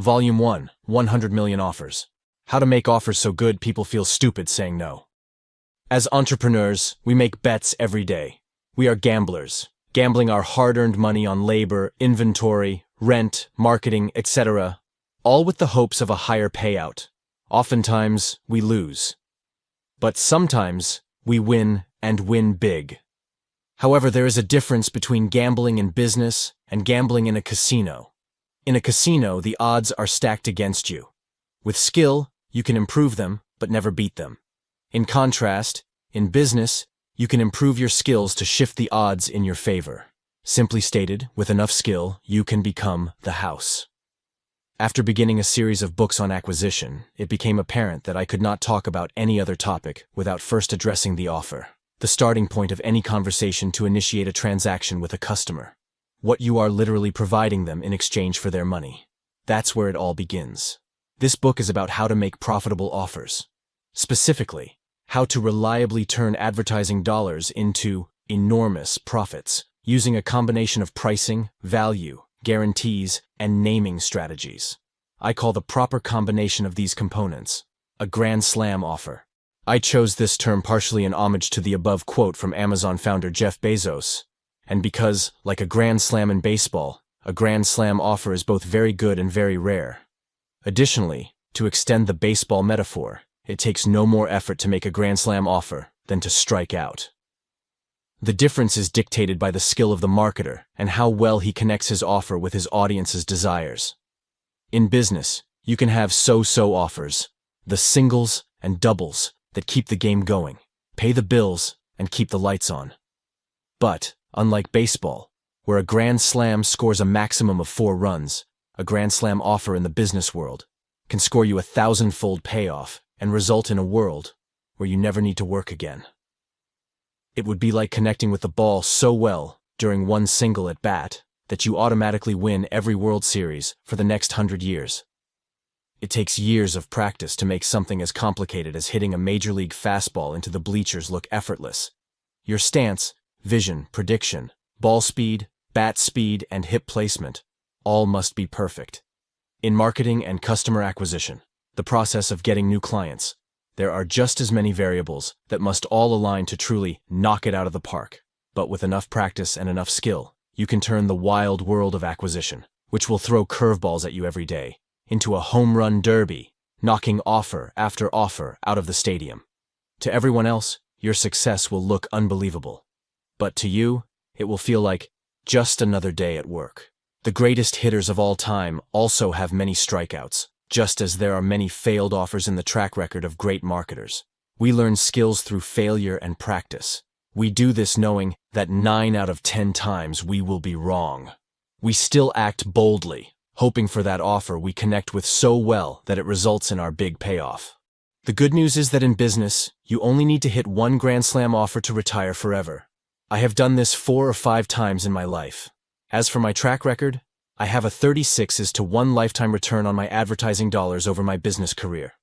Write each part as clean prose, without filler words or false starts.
Volume 1, 100 Million Offers. How to make offers so good people feel stupid saying no. As entrepreneurs, we make bets every day. We are gamblers, gambling our hard-earned money on labor, inventory, rent, marketing, etc., all with the hopes of a higher payout. Oftentimes, we lose. But sometimes, we win, and win big. However, there is a difference between gambling in business and gambling in a casino. In a casino, the odds are stacked against you. With skill, you can improve them, but never beat them. In contrast, in business, you can improve your skills to shift the odds in your favor. Simply stated, with enough skill, you can become the house. After beginning a series of books on acquisition, it became apparent that I could not talk about any other topic without first addressing the offer, the starting point of any conversation to initiate a transaction with a customer. What you are literally providing them in exchange for their money. That's where it all begins. This book is about how to make profitable offers. Specifically, how to reliably turn advertising dollars into enormous profits, using a combination of pricing, value, guarantees, and naming strategies. I call the proper combination of these components a grand slam offer. I chose this term partially in homage to the above quote from Amazon founder Jeff Bezos, and because, like a grand slam in baseball, a grand slam offer is both very good and very rare. Additionally, to extend the baseball metaphor, it takes no more effort to make a grand slam offer than to strike out. The difference is dictated by the skill of the marketer and how well he connects his offer with his audience's desires. In business, you can have so-so offers, the singles and doubles that keep the game going, pay the bills, and keep the lights on. But, unlike baseball, where a grand slam scores a maximum of 4 runs, a grand slam offer in the business world can score you a 1,000-fold payoff and result in a world where you never need to work again. It would be like connecting with the ball so well during one single at bat that you automatically win every World Series for the next 100 years. It takes years of practice to make something as complicated as hitting a major league fastball into the bleachers look effortless. Your stance, vision, prediction, ball speed, bat speed, and hip placement all must be perfect. In marketing and customer acquisition, the process of getting new clients, there are just as many variables that must all align to truly knock it out of the park. But with enough practice and enough skill, you can turn the wild world of acquisition, which will throw curveballs at you every day, into a home run derby, knocking offer after offer out of the stadium. To everyone else, your success will look unbelievable. But to you, it will feel like just another day at work. The greatest hitters of all time also have many strikeouts, just as there are many failed offers in the track record of great marketers. We learn skills through failure and practice. We do this knowing that 9 out of 10 times we will be wrong. We still act boldly, hoping for that offer we connect with so well that it results in our big payoff. The good news is that in business, you only need to hit one grand slam offer to retire forever. I have done this 4 or 5 times in my life. As for my track record, I have a 36:1 lifetime return on my advertising dollars over my business career.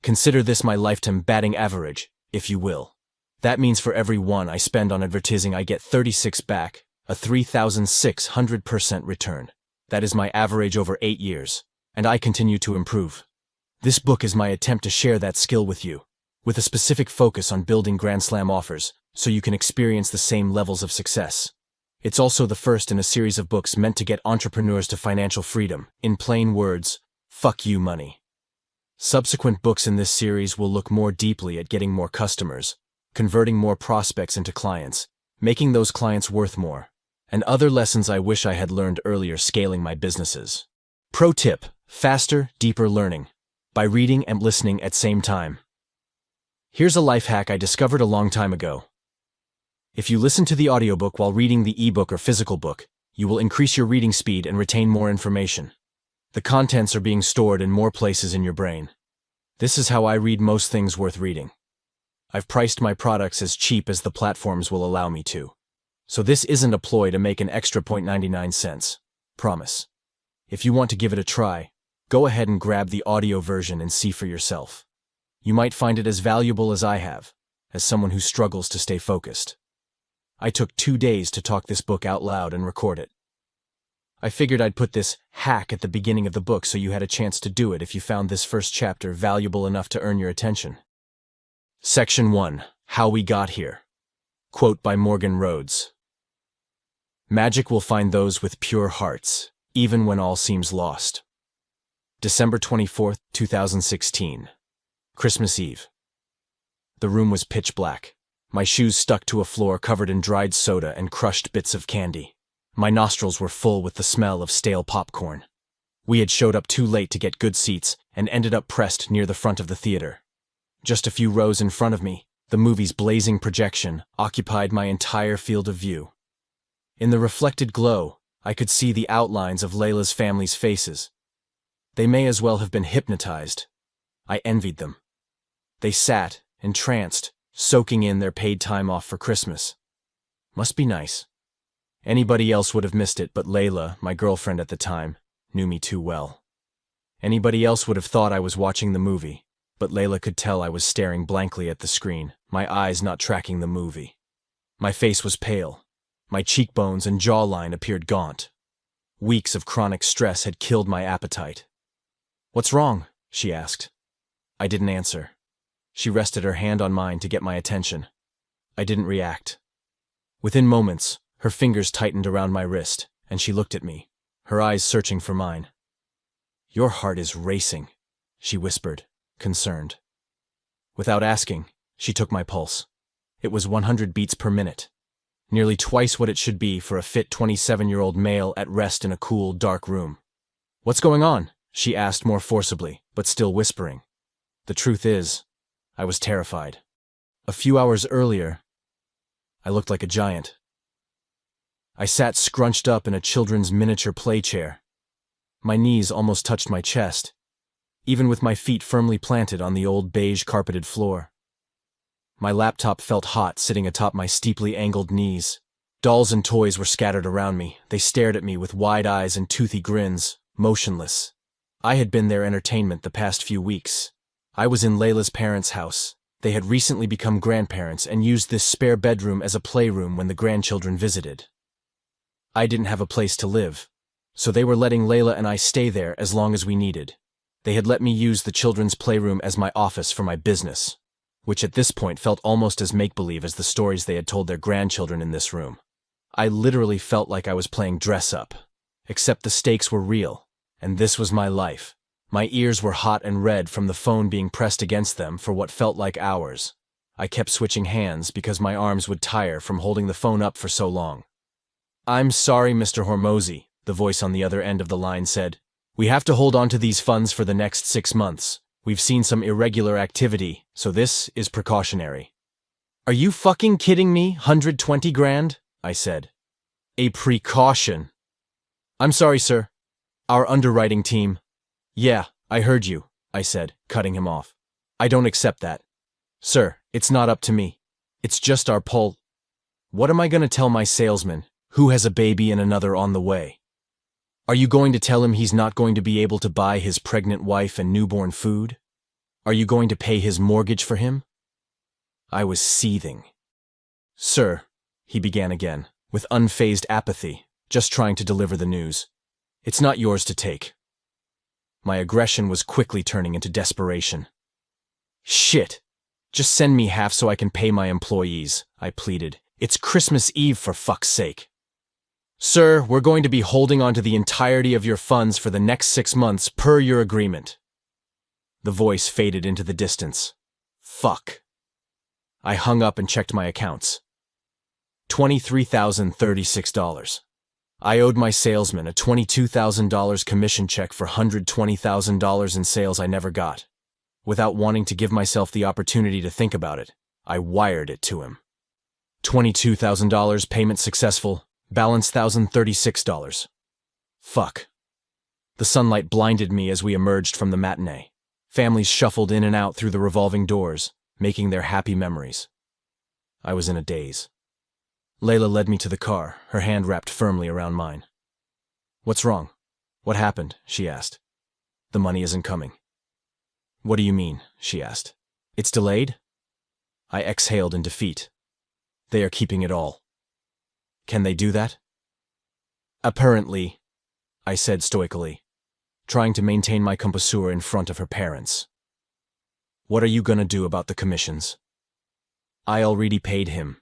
Consider this my lifetime batting average, if you will. That means for every 1 I spend on advertising I get 36 back, a 3,600% return. That is my average over 8 years, and I continue to improve. This book is my attempt to share that skill with you, with a specific focus on building grand slam offers, so you can experience the same levels of success. It's also the first in a series of books meant to get entrepreneurs to financial freedom. In plain words, fuck you money. Subsequent books in this series will look more deeply at getting more customers, converting more prospects into clients, making those clients worth more, and other lessons I wish I had learned earlier scaling my businesses. Pro tip: faster, deeper learning, by reading and listening at same time. Here's a life hack I discovered a long time ago. If you listen to the audiobook while reading the ebook or physical book, you will increase your reading speed and retain more information. The contents are being stored in more places in your brain. This is how I read most things worth reading. I've priced my products as cheap as the platforms will allow me to. So this isn't a ploy to make an extra 0.99 cents. Promise. If you want to give it a try, go ahead and grab the audio version and see for yourself. You might find it as valuable as I have, as someone who struggles to stay focused. I took 2 days to talk this book out loud and record it. I figured I'd put this hack at the beginning of the book so you had a chance to do it if you found this first chapter valuable enough to earn your attention. Section 1. How We Got Here. Quote by Morgan Rhodes. Magic will find those with pure hearts, even when all seems lost. December 24, 2016. Christmas Eve. The room was pitch black. My shoes stuck to a floor covered in dried soda and crushed bits of candy. My nostrils were full with the smell of stale popcorn. We had showed up too late to get good seats and ended up pressed near the front of the theater. Just a few rows in front of me, the movie's blazing projection occupied my entire field of view. In the reflected glow, I could see the outlines of Layla's family's faces. They may as well have been hypnotized. I envied them. They sat, entranced, soaking in their paid time off for Christmas. Must be nice. Anybody else would have missed it, but Layla, my girlfriend at the time, knew me too well. Anybody else would have thought I was watching the movie, but Layla could tell I was staring blankly at the screen, my eyes not tracking the movie. My face was pale. My cheekbones and jawline appeared gaunt. Weeks of chronic stress had killed my appetite. "What's wrong?" she asked. I didn't answer. She rested her hand on mine to get my attention. I didn't react. Within moments, her fingers tightened around my wrist, and she looked at me, her eyes searching for mine. "Your heart is racing," she whispered, concerned. Without asking, she took my pulse. It was 100 beats per minute, nearly twice what it should be for a fit 27-year-old male at rest in a cool, dark room. "What's going on?" she asked more forcibly, but still whispering. The truth is, I was terrified. A few hours earlier, I looked like a giant. I sat scrunched up in a children's miniature play chair. My knees almost touched my chest, even with my feet firmly planted on the old beige-carpeted floor. My laptop felt hot sitting atop my steeply angled knees. Dolls and toys were scattered around me. They stared at me with wide eyes and toothy grins, motionless. I had been their entertainment the past few weeks. I was in Layla's parents' house. They had recently become grandparents and used this spare bedroom as a playroom when the grandchildren visited. I didn't have a place to live, so they were letting Layla and I stay there as long as we needed. They had let me use the children's playroom as my office for my business, which at this point felt almost as make-believe as the stories they had told their grandchildren in this room. I literally felt like I was playing dress-up, except the stakes were real, and this was my life. My ears were hot and red from the phone being pressed against them for what felt like hours. I kept switching hands because my arms would tire from holding the phone up for so long. "I'm sorry, Mr. Hormozi," the voice on the other end of the line said. "We have to hold on to these funds for the next 6 months. We've seen some irregular activity, so this is precautionary." "Are you fucking kidding me? 120 grand?" I said. "A precaution." "I'm sorry, sir. Our underwriting team—" "Yeah, I heard you," I said, cutting him off. "I don't accept that. Sir, it's not up to me. It's just our poll. What am I going to tell my salesman, who has a baby and another on the way? Are you going to tell him he's not going to be able to buy his pregnant wife and newborn food? Are you going to pay his mortgage for him?" I was seething. "Sir," he began again, with unfazed apathy, just trying to deliver the news. "It's not yours to take." My aggression was quickly turning into desperation. "Shit! Just send me half so I can pay my employees," I pleaded. "It's Christmas Eve, for fuck's sake." "Sir, we're going to be holding on to the entirety of your funds for the next 6 months per your agreement." The voice faded into the distance. Fuck. I hung up and checked my accounts. $23,036. I owed my salesman a $22,000 commission check for $120,000 in sales I never got. Without wanting to give myself the opportunity to think about it, I wired it to him. $22,000, payment successful, balance $1,036. Fuck. The sunlight blinded me as we emerged from the matinee. Families shuffled in and out through the revolving doors, making their happy memories. I was in a daze. Layla led me to the car, her hand wrapped firmly around mine. "What's wrong? What happened?" she asked. "The money isn't coming." "What do you mean?" she asked. "It's delayed?" I exhaled in defeat. "They are keeping it all." "Can they do that?" "Apparently. I said stoically, trying to maintain my composure in front of her parents. What are you gonna do about the commissions? I already paid him.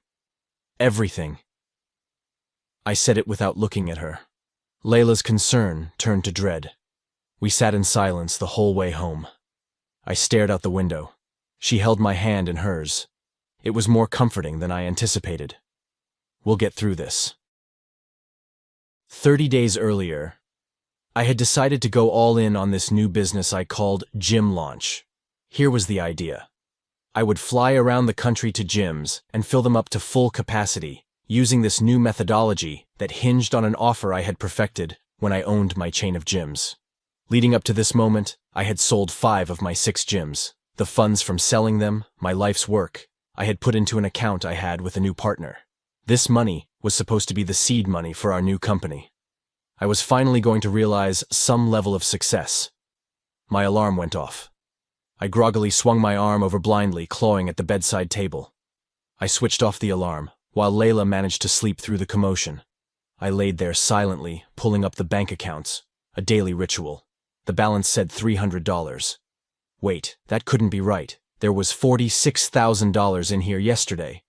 Everything. I said it without looking at her. Layla's concern turned to dread. We sat in silence the whole way home. I stared out the window. She held my hand in hers. It was more comforting than I anticipated. We'll get through this. 30 days earlier, I had decided to go all in on this new business I called Gym Launch. Here was the idea. I would fly around the country to gyms and fill them up to full capacity, using this new methodology that hinged on an offer I had perfected when I owned my chain of gyms. Leading up to this moment, I had sold 5 of my 6 gyms. The funds from selling them, my life's work, I had put into an account I had with a new partner. This money was supposed to be the seed money for our new company. I was finally going to realize some level of success. My alarm went off. I groggily swung my arm over blindly, clawing at the bedside table. I switched off the alarm, while Layla managed to sleep through the commotion. I laid there silently, pulling up the bank accounts, a daily ritual. The balance said $300. Wait, that couldn't be right. There was $46,000 in here yesterday.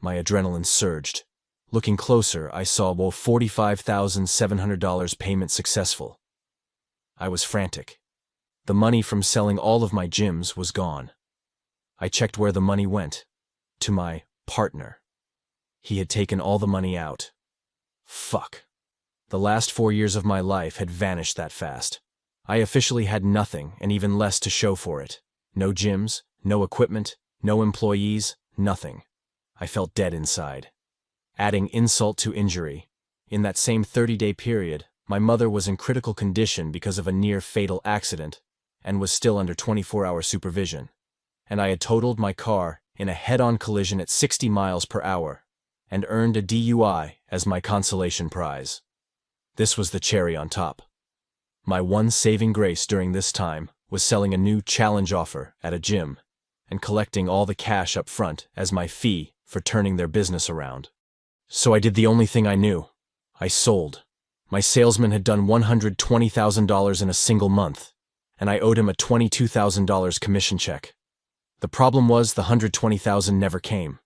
My adrenaline surged. Looking closer, I saw $45,700 payment successful. I was frantic. The money from selling all of my gyms was gone. I checked where the money went. To my partner. He had taken all the money out. Fuck. The last 4 years of my life had vanished that fast. I officially had nothing and even less to show for it. No gyms, no equipment, no employees, nothing. I felt dead inside. Adding insult to injury, in that same 30-day period, my mother was in critical condition because of a near-fatal accident and was still under 24-hour supervision. And I had totaled my car in a head-on collision at 60 miles per hour and earned a DUI as my consolation prize. This was the cherry on top. My one saving grace during this time was selling a new challenge offer at a gym and collecting all the cash up front as my fee for turning their business around. So I did the only thing I knew. I sold. My salesman had done $120,000 in a single month, and I owed him a $22,000 commission check. The problem was the $120,000 never came.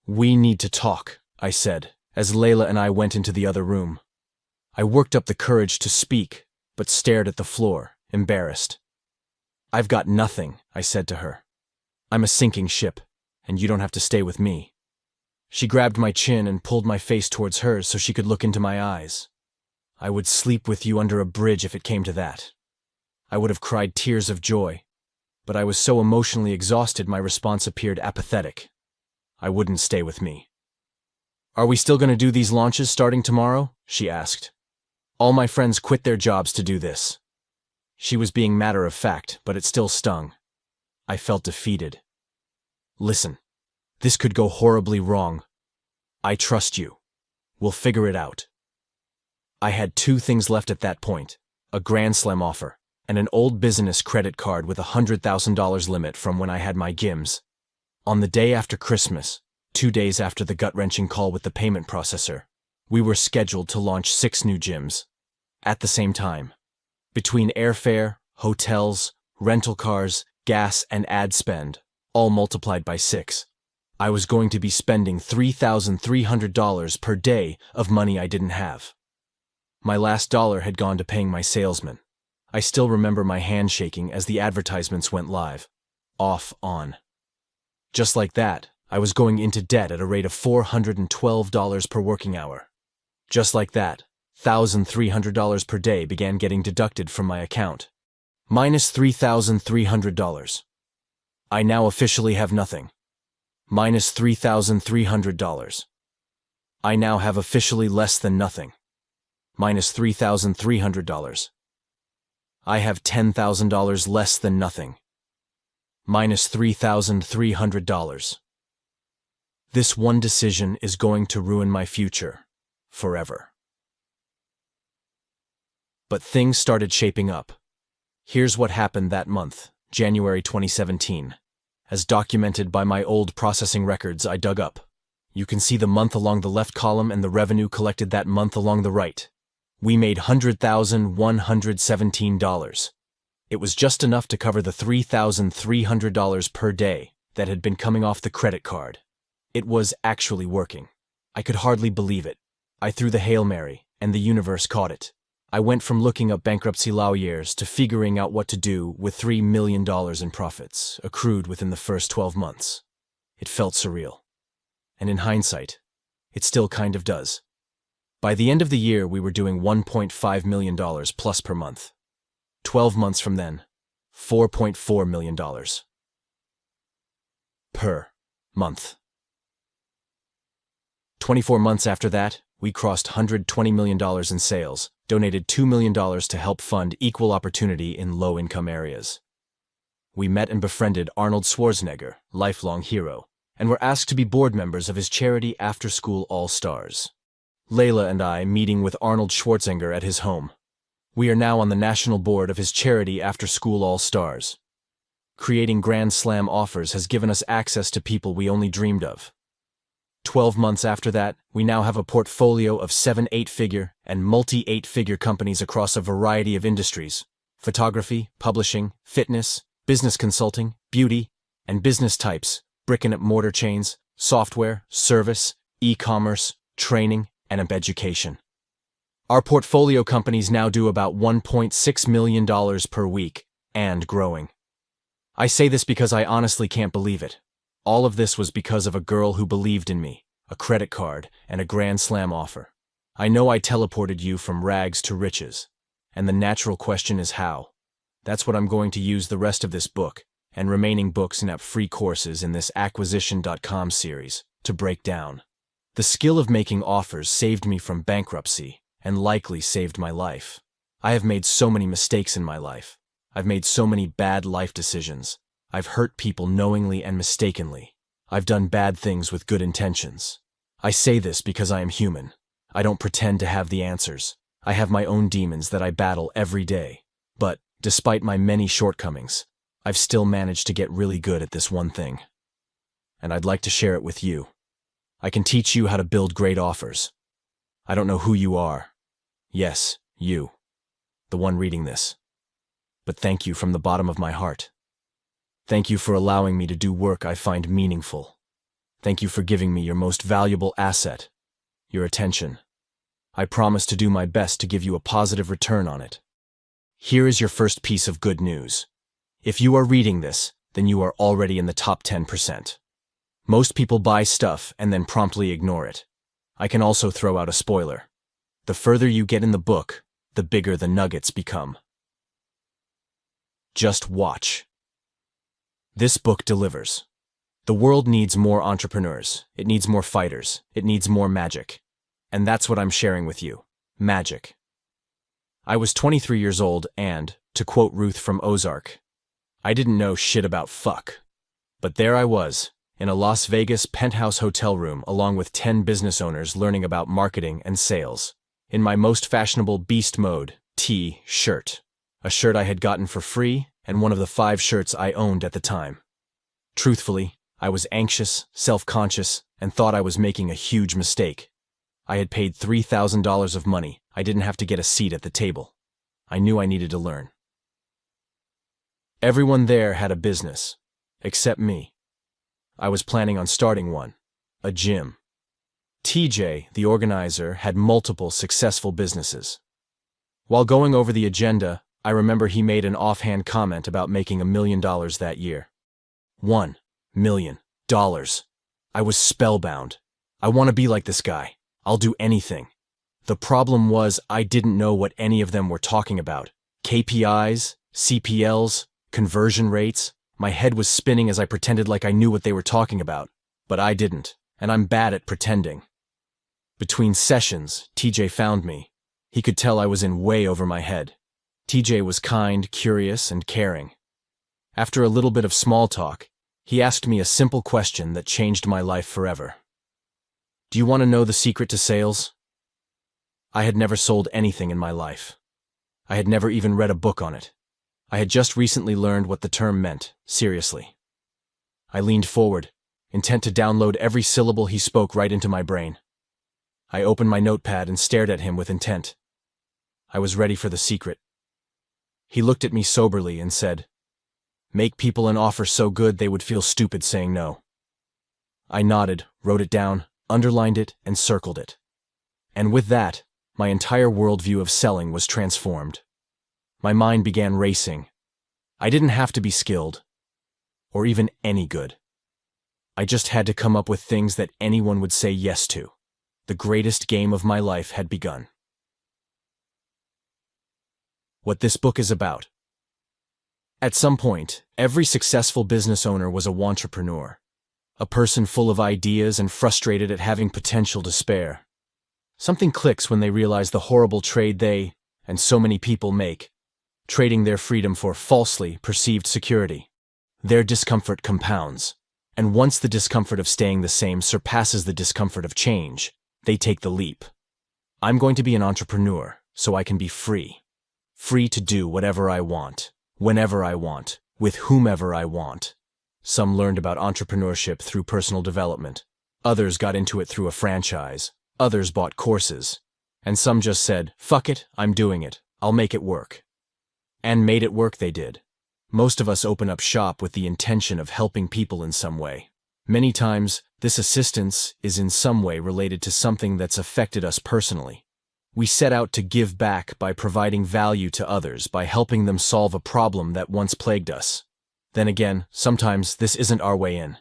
We need to talk, I said, as Layla and I went into the other room. I worked up the courage to speak, but stared at the floor, embarrassed. I've got nothing, I said to her. I'm a sinking ship, and you don't have to stay with me. She grabbed my chin and pulled my face towards hers so she could look into my eyes. I would sleep with you under a bridge if it came to that. I would have cried tears of joy, but I was so emotionally exhausted my response appeared apathetic. I wouldn't stay with me. Are we still going to do these launches starting tomorrow? She asked. All my friends quit their jobs to do this. She was being matter-of-fact, but it still stung. I felt defeated. Listen, this could go horribly wrong. I trust you. We'll figure it out. I had 2 things left at that point, a Grand Slam offer and an old business credit card with a $100,000 limit from when I had my gyms. On the day after Christmas, 2 days after the gut-wrenching call with the payment processor, we were scheduled to launch 6 new gyms. At the same time. Between airfare, hotels, rental cars, gas, and ad spend, all multiplied by 6, I was going to be spending $3,300 per day of money I didn't have. My last dollar had gone to paying my salesman. I still remember my hand shaking as the advertisements went live. Off, on. Just like that, I was going into debt at a rate of $412 per working hour. Just like that, $1,300 per day began getting deducted from my account. Minus $3,300. I now officially have nothing. Minus $3,300. I now have officially less than nothing. Minus $3,300. I have $10,000 less than nothing. Minus $3,300. This one decision is going to ruin my future. Forever. But things started shaping up. Here's what happened that month, January 2017. As documented by my old processing records I dug up. You can see the month along the left column and the revenue collected that month along the right. We made $100,117. It was just enough to cover the $3,300 per day that had been coming off the credit card. It was actually working. I could hardly believe it. I threw the Hail Mary, and the universe caught it. I went from looking up bankruptcy lawyers to figuring out what to do with $3 million in profits, accrued within the first 12 months. It felt surreal. And in hindsight, it still kind of does. By the end of the year, we were doing $1.5 million plus per month. 12 months from then, $4.4 million per month. 24 months after that, we crossed $120 million in sales, donated $2 million to help fund equal opportunity in low-income areas. We met and befriended Arnold Schwarzenegger, lifelong hero, and were asked to be board members of his charity After School All-Stars. Layla and I meeting with Arnold Schwarzenegger at his home. We are now on the national board of his charity After School All-Stars. Creating Grand Slam offers has given us access to people we only dreamed of. 12 months after that, we now have a portfolio of 7 8-figure and multi-8-figure companies across a variety of industries: photography, publishing, fitness, business consulting, beauty, and business types, brick-and-mortar chains, software, service, e-commerce, training, and education. Our portfolio companies now do about $1.6 million per week, and growing. I say this because I honestly can't believe it. All of this was because of a girl who believed in me, a credit card, and a Grand Slam offer. I know I teleported you from rags to riches, and the natural question is how. That's what I'm going to use the rest of this book, and remaining books and free courses in this acquisition.com series, to break down. The skill of making offers saved me from bankruptcy, and likely saved my life. I have made so many mistakes in my life. I've made so many bad life decisions. I've hurt people knowingly and mistakenly. I've done bad things with good intentions. I say this because I am human. I don't pretend to have the answers. I have my own demons that I battle every day. But, despite my many shortcomings, I've still managed to get really good at this one thing. And I'd like to share it with you. I can teach you how to build great offers. I don't know who you are. Yes, you. The one reading this. But thank you from the bottom of my heart. Thank you for allowing me to do work I find meaningful. Thank you for giving me your most valuable asset, your attention. I promise to do my best to give you a positive return on it. Here is your first piece of good news. If you are reading this, then you are already in the top 10%. Most people buy stuff and then promptly ignore it. I can also throw out a spoiler. The further you get in the book, the bigger the nuggets become. Just watch. This book delivers. The world needs more entrepreneurs. It needs more fighters. It needs more magic. And that's what I'm sharing with you. Magic. I was 23 years old and, to quote Ruth from Ozark, I didn't know shit about fuck. But there I was, in a Las Vegas penthouse hotel room along with 10 business owners learning about marketing and sales. In my most fashionable beast mode, T-shirt. A shirt I had gotten for free and one of the 5 shirts I owned at the time. Truthfully, I was anxious, self-conscious, and thought I was making a huge mistake. I had paid $3,000 of money. I didn't have to get a seat at the table. I knew I needed to learn. Everyone there had a business, except me. I was planning on starting one, a gym. TJ, the organizer, had multiple successful businesses. While going over the agenda, I remember he made an offhand comment about making $1 million that year. $1 million. I was spellbound. I want to be like this guy. I'll do anything. The problem was I didn't know what any of them were talking about. KPIs, CPLs, conversion rates. My head was spinning as I pretended like I knew what they were talking about. But I didn't, and I'm bad at pretending. Between sessions, TJ found me. He could tell I was in way over my head. TJ was kind, curious, and caring. After a little bit of small talk, he asked me a simple question that changed my life forever. Do you want to know the secret to sales? I had never sold anything in my life. I had never even read a book on it. I had just recently learned what the term meant, seriously. I leaned forward, intent to download every syllable he spoke right into my brain. I opened my notepad and stared at him with intent. I was ready for the secret. He looked at me soberly and said, "Make people an offer so good they would feel stupid saying no." I nodded, wrote it down, underlined it, and circled it. And with that, my entire worldview of selling was transformed. My mind began racing. I didn't have to be skilled, or even any good. I just had to come up with things that anyone would say yes to. The greatest game of my life had begun. What this book is about. At some point, every successful business owner was a wantrepreneur, a person full of ideas and frustrated at having potential to spare. Something clicks when they realize the horrible trade they, and so many people, make, trading their freedom for falsely perceived security. Their discomfort compounds, and once the discomfort of staying the same surpasses the discomfort of change, they take the leap. I'm going to be an entrepreneur, so I can be free. Free to do whatever I want, whenever I want, with whomever I want. Some learned about entrepreneurship through personal development. Others got into it through a franchise. Others bought courses. And some just said, "Fuck it, I'm doing it. I'll make it work." And made it work they did. Most of us open up shop with the intention of helping people in some way. Many times, this assistance is in some way related to something that's affected us personally. We set out to give back by providing value to others, by helping them solve a problem that once plagued us. Then again, sometimes this isn't our way in.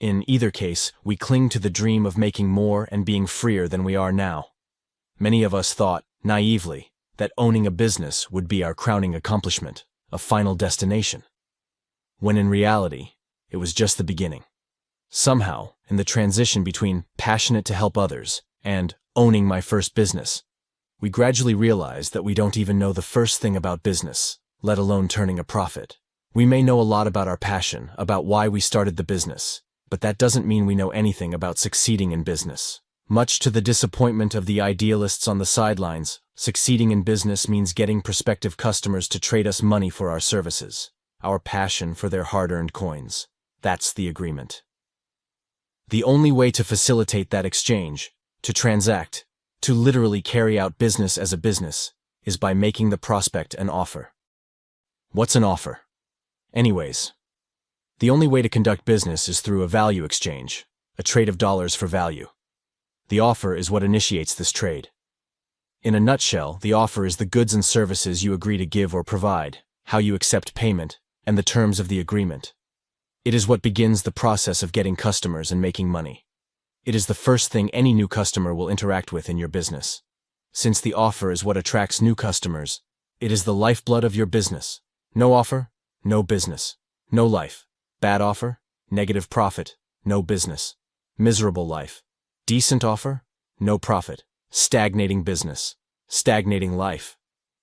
In either case, we cling to the dream of making more and being freer than we are now. Many of us thought, naively, that owning a business would be our crowning accomplishment, a final destination. When in reality, it was just the beginning. Somehow, in the transition between passionate to help others and owning my first business, we gradually realized that we don't even know the first thing about business, let alone turning a profit. We may know a lot about our passion, about why we started the business, but that doesn't mean we know anything about succeeding in business. Much to the disappointment of the idealists on the sidelines, succeeding in business means getting prospective customers to trade us money for our services, our passion for their hard-earned coins. That's the agreement. The only way to facilitate that exchange, to transact, to literally carry out business as a business, is by making the prospect an offer. What's an offer? Anyways, the only way to conduct business is through a value exchange, a trade of dollars for value. The offer is what initiates this trade. In a nutshell, the offer is the goods and services you agree to give or provide, how you accept payment, and the terms of the agreement. It is what begins the process of getting customers and making money. It is the first thing any new customer will interact with in your business. Since the offer is what attracts new customers, it is the lifeblood of your business. No offer, no business. No life. Bad offer, negative profit, no business. Miserable life. Decent offer, no profit. Stagnating business, stagnating life.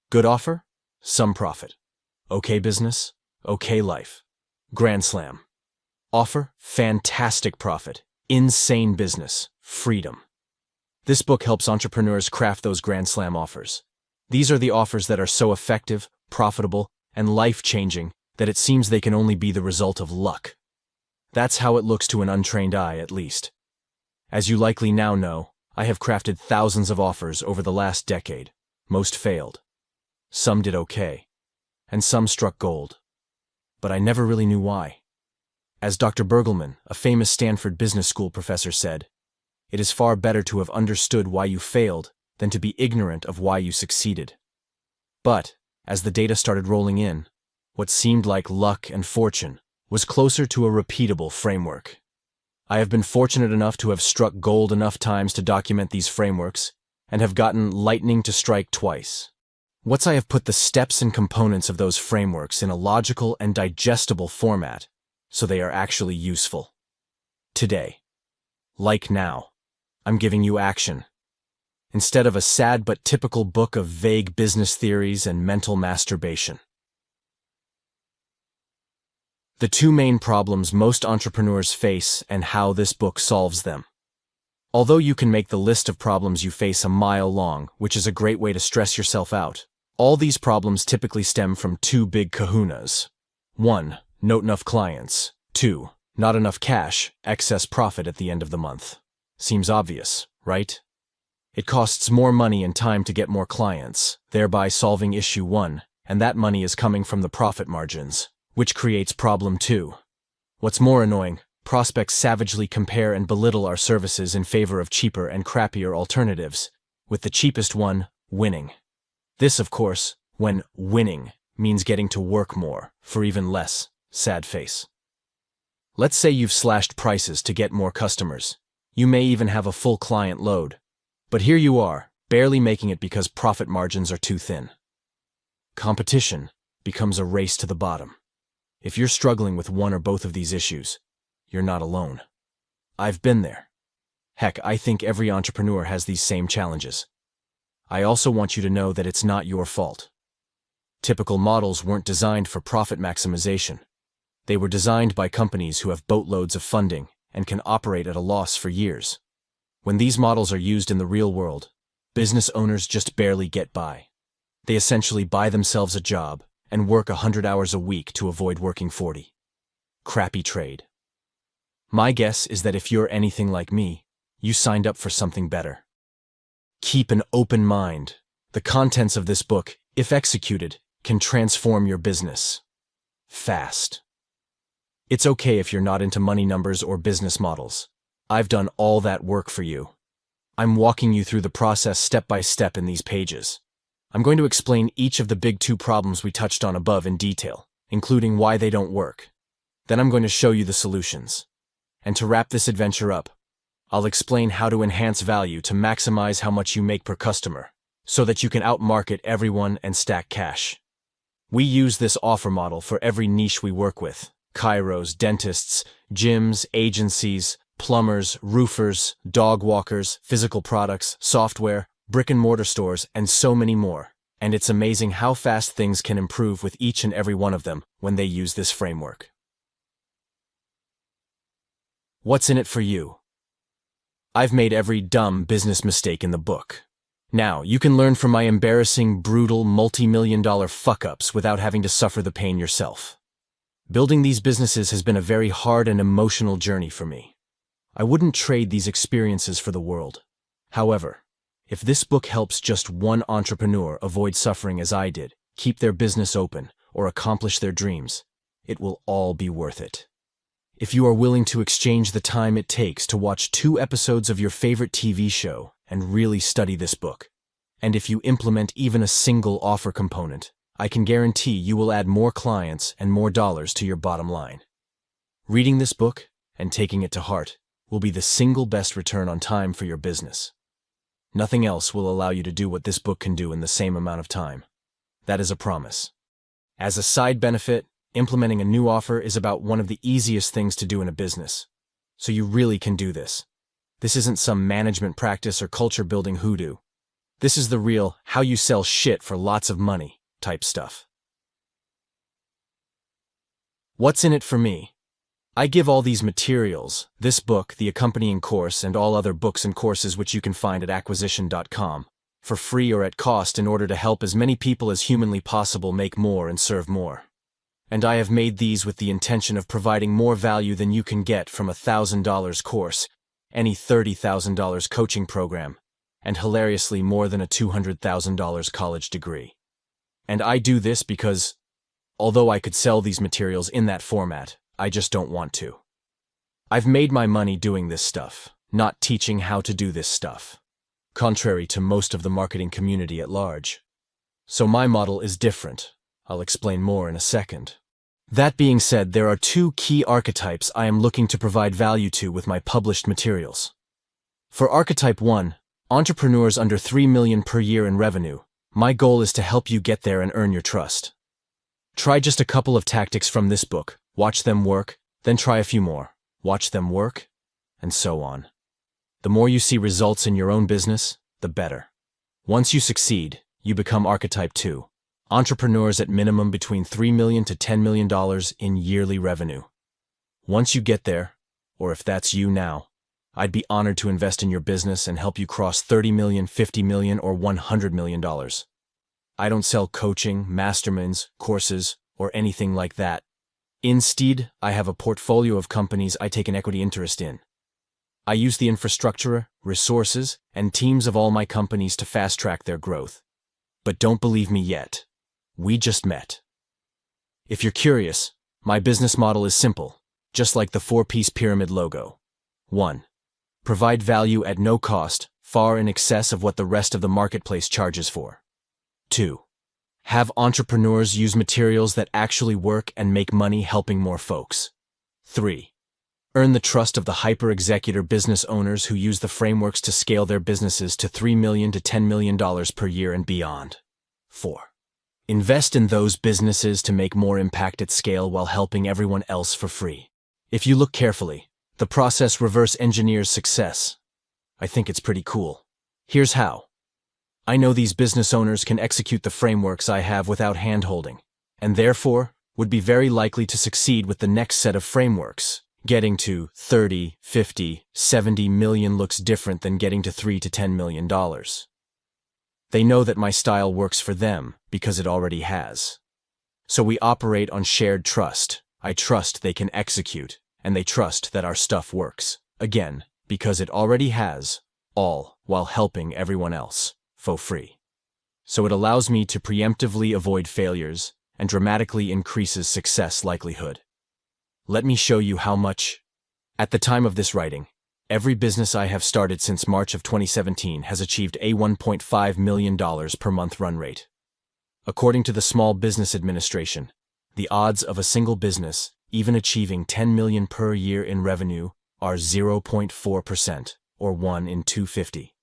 Good offer, some profit. Okay business, okay life. Grand slam. Offer, fantastic profit. Insane business, freedom. This book helps entrepreneurs craft those grand slam offers. These are the offers that are so effective, profitable, and life-changing that it seems they can only be the result of luck. That's how it looks to an untrained eye, at least. As you likely now know, I have crafted thousands of offers over the last decade. Most failed. Some did okay. And some struck gold. But I never really knew why. As Dr. Bergelman, a famous Stanford Business School professor, said, "It is far better to have understood why you failed than to be ignorant of why you succeeded." But, as the data started rolling in, what seemed like luck and fortune was closer to a repeatable framework. I have been fortunate enough to have struck gold enough times to document these frameworks, and have gotten lightning to strike twice. Once I have put the steps and components of those frameworks in a logical and digestible format, so they are actually useful. Today, like now, I'm giving you action. Instead of a sad but typical book of vague business theories and mental masturbation. The two main problems most entrepreneurs face and how this book solves them. Although you can make the list of problems you face a mile long, which is a great way to stress yourself out, all these problems typically stem from two big kahunas. 1. Not enough clients. 2. Not enough cash, excess profit at the end of the month. Seems obvious, right? It costs more money and time to get more clients, thereby solving issue 1, and that money is coming from the profit margins, which creates problem 2. What's more annoying, prospects savagely compare and belittle our services in favor of cheaper and crappier alternatives, with the cheapest one winning. This, of course, when winning means getting to work more for even less. Sad face. Let's say you've slashed prices to get more customers. You may even have a full client load. But here you are, barely making it because profit margins are too thin. Competition becomes a race to the bottom. If you're struggling with one or both of these issues, you're not alone. I've been there. Heck, I think every entrepreneur has these same challenges. I also want you to know that it's not your fault. Typical models weren't designed for profit maximization. They were designed by companies who have boatloads of funding and can operate at a loss for years. When these models are used in the real world, business owners just barely get by. They essentially buy themselves a job and work 100 hours a week to avoid working 40. Crappy trade. My guess is that if you're anything like me, you signed up for something better. Keep an open mind. The contents of this book, if executed, can transform your business. Fast. It's okay if you're not into money numbers or business models. I've done all that work for you. I'm walking you through the process step by step in these pages. I'm going to explain each of the big 2 problems we touched on above in detail, including why they don't work. Then I'm going to show you the solutions. And to wrap this adventure up, I'll explain how to enhance value to maximize how much you make per customer, so that you can outmarket everyone and stack cash. We use this offer model for every niche we work with: chiros, dentists, gyms, agencies, plumbers, roofers, dog walkers, physical products, software, brick-and-mortar stores, and so many more. And it's amazing how fast things can improve with each and every one of them when they use this framework. What's in it for you? I've made every dumb business mistake in the book. Now, you can learn from my embarrassing, brutal, multi-million-dollar fuck-ups without having to suffer the pain yourself. Building these businesses has been a very hard and emotional journey for me. I wouldn't trade these experiences for the world. However, if this book helps just one entrepreneur avoid suffering as I did, keep their business open, or accomplish their dreams, it will all be worth it. If you are willing to exchange the time it takes to watch 2 episodes of your favorite TV show and really study this book, and if you implement even a single offer component, I can guarantee you will add more clients and more dollars to your bottom line. Reading this book and taking it to heart will be the single best return on time for your business. Nothing else will allow you to do what this book can do in the same amount of time. That is a promise. As a side benefit, implementing a new offer is about one of the easiest things to do in a business. So you really can do this. This isn't some management practice or culture building hoodoo. This is the real how you sell shit for lots of money type stuff. What's in it for me? I give all these materials, this book, the accompanying course, and all other books and courses which you can find at acquisition.com, for free or at cost in order to help as many people as humanly possible make more and serve more. And I have made these with the intention of providing more value than you can get from a $1,000 course, any $30,000 coaching program, and hilariously more than a $200,000 college degree. And I do this because, although I could sell these materials in that format, I just don't want to. I've made my money doing this stuff, not teaching how to do this stuff, contrary to most of the marketing community at large. So my model is different. I'll explain more in a second. That being said, there are 2 key archetypes I am looking to provide value to with my published materials. For archetype 1, entrepreneurs under $3 million per year in revenue, my goal is to help you get there and earn your trust. Try just a couple of tactics from this book, watch them work, then try a few more, watch them work, and so on. The more you see results in your own business, the better. Once you succeed, you become archetype 2. Entrepreneurs at minimum between $3 million to $10 million in yearly revenue. Once you get there, or if that's you now, I'd be honored to invest in your business and help you cross $30 million, $50 million, or $100 million. I don't sell coaching, masterminds, courses, or anything like that. Instead, I have a portfolio of companies I take an equity interest in. I use the infrastructure, resources, and teams of all my companies to fast-track their growth. But don't believe me yet. We just met. If you're curious, my business model is simple, just like the four-piece pyramid logo. 1. Provide value at no cost, far in excess of what the rest of the marketplace charges for. 2. Have entrepreneurs use materials that actually work and make money helping more folks. 3. Earn the trust of the hyper-executor business owners who use the frameworks to scale their businesses to $3 million to $10 million per year and beyond. 4. Invest in those businesses to make more impact at scale while helping everyone else for free. If you look carefully, the process reverse engineers success. I think it's pretty cool. Here's how. I know these business owners can execute the frameworks I have without hand-holding, and therefore would be very likely to succeed with the next set of frameworks. Getting to 30, 50, 70 million looks different than getting to $3 to $10 million. They know that my style works for them because it already has. So we operate on shared trust. I trust they can execute, and they trust that our stuff works. Again, because it already has, all while helping everyone else, for free. So it allows me to preemptively avoid failures and dramatically increases success likelihood. Let me show you how much. At the time of this writing, every business I have started since March of 2017 has achieved a $1.5 million per month run rate. According to the Small Business Administration, the odds of a single business even achieving $10 million per year in revenue are 0.4%, or 1 in 250.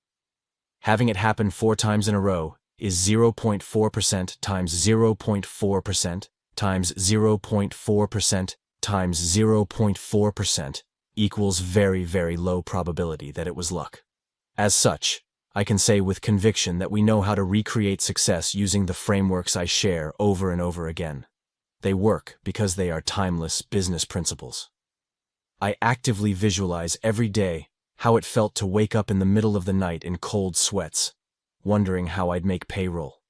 Having it happen 4 times in a row is 0.4% times 0.4% times 0.4% times 0.4% equals very, very low probability that it was luck. As such, I can say with conviction that we know how to recreate success using the frameworks I share over and over again. They work because they are timeless business principles. I actively visualize every day how it felt to wake up in the middle of the night in cold sweats, wondering how I'd make payroll.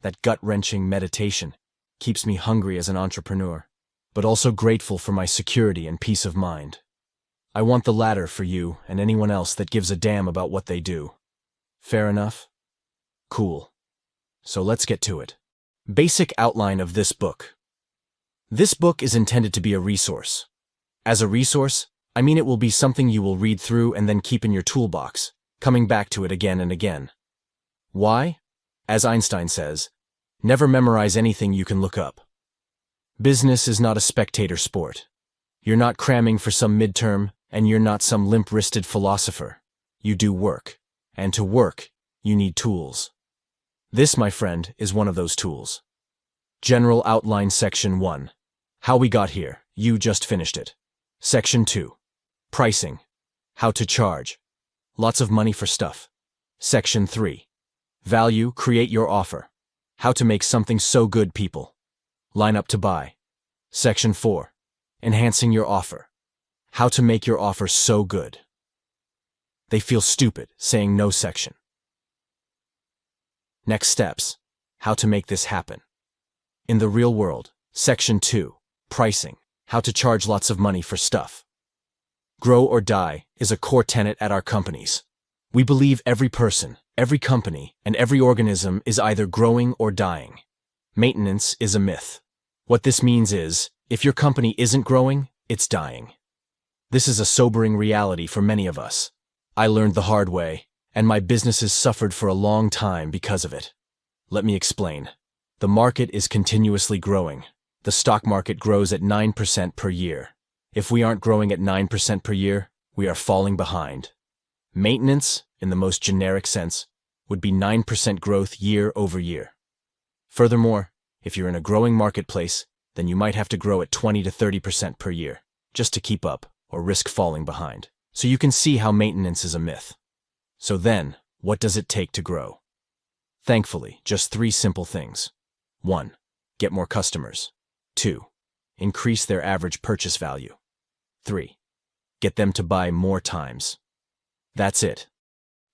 That gut-wrenching meditation keeps me hungry as an entrepreneur, but also grateful for my security and peace of mind. I want the latter for you and anyone else that gives a damn about what they do. Fair enough? Cool. So let's get to it. Basic outline of this book. This book is intended to be a resource. As a resource, I mean it will be something you will read through and then keep in your toolbox, coming back to it again and again. Why? As Einstein says, never memorize anything you can look up. Business is not a spectator sport. You're not cramming for some midterm, and you're not some limp-wristed philosopher. You do work. And to work, you need tools. This, my friend, is one of those tools. General Outline Section 1. How we got here. You just finished it. Section 2. Pricing. How to charge. Lots of money for stuff. Section 3. Value. Create your offer. How to make something so good people line up to buy. Section 4. Enhancing your offer. How to make your offer so good they feel stupid saying no. Section. Next steps. How to make this happen. In the real world. Section 2. Pricing. How to charge lots of money for stuff. Grow or die is a core tenet at our companies. We believe every person, every company, and every organism is either growing or dying. Maintenance is a myth. What this means is, if your company isn't growing, it's dying. This is a sobering reality for many of us. I learned the hard way, and my businesses suffered for a long time because of it. Let me explain. The market is continuously growing. The stock market grows at 9% per year. If we aren't growing at 9% per year, we are falling behind. Maintenance, in the most generic sense, would be 9% growth year over year. Furthermore, if you're in a growing marketplace, then you might have to grow at 20 to 30% per year, just to keep up or risk falling behind. So you can see how maintenance is a myth. So then, what does it take to grow? Thankfully, just 3 simple things. 1. Get more customers. 2. Increase their average purchase value. 3. Get them to buy more times. That's it.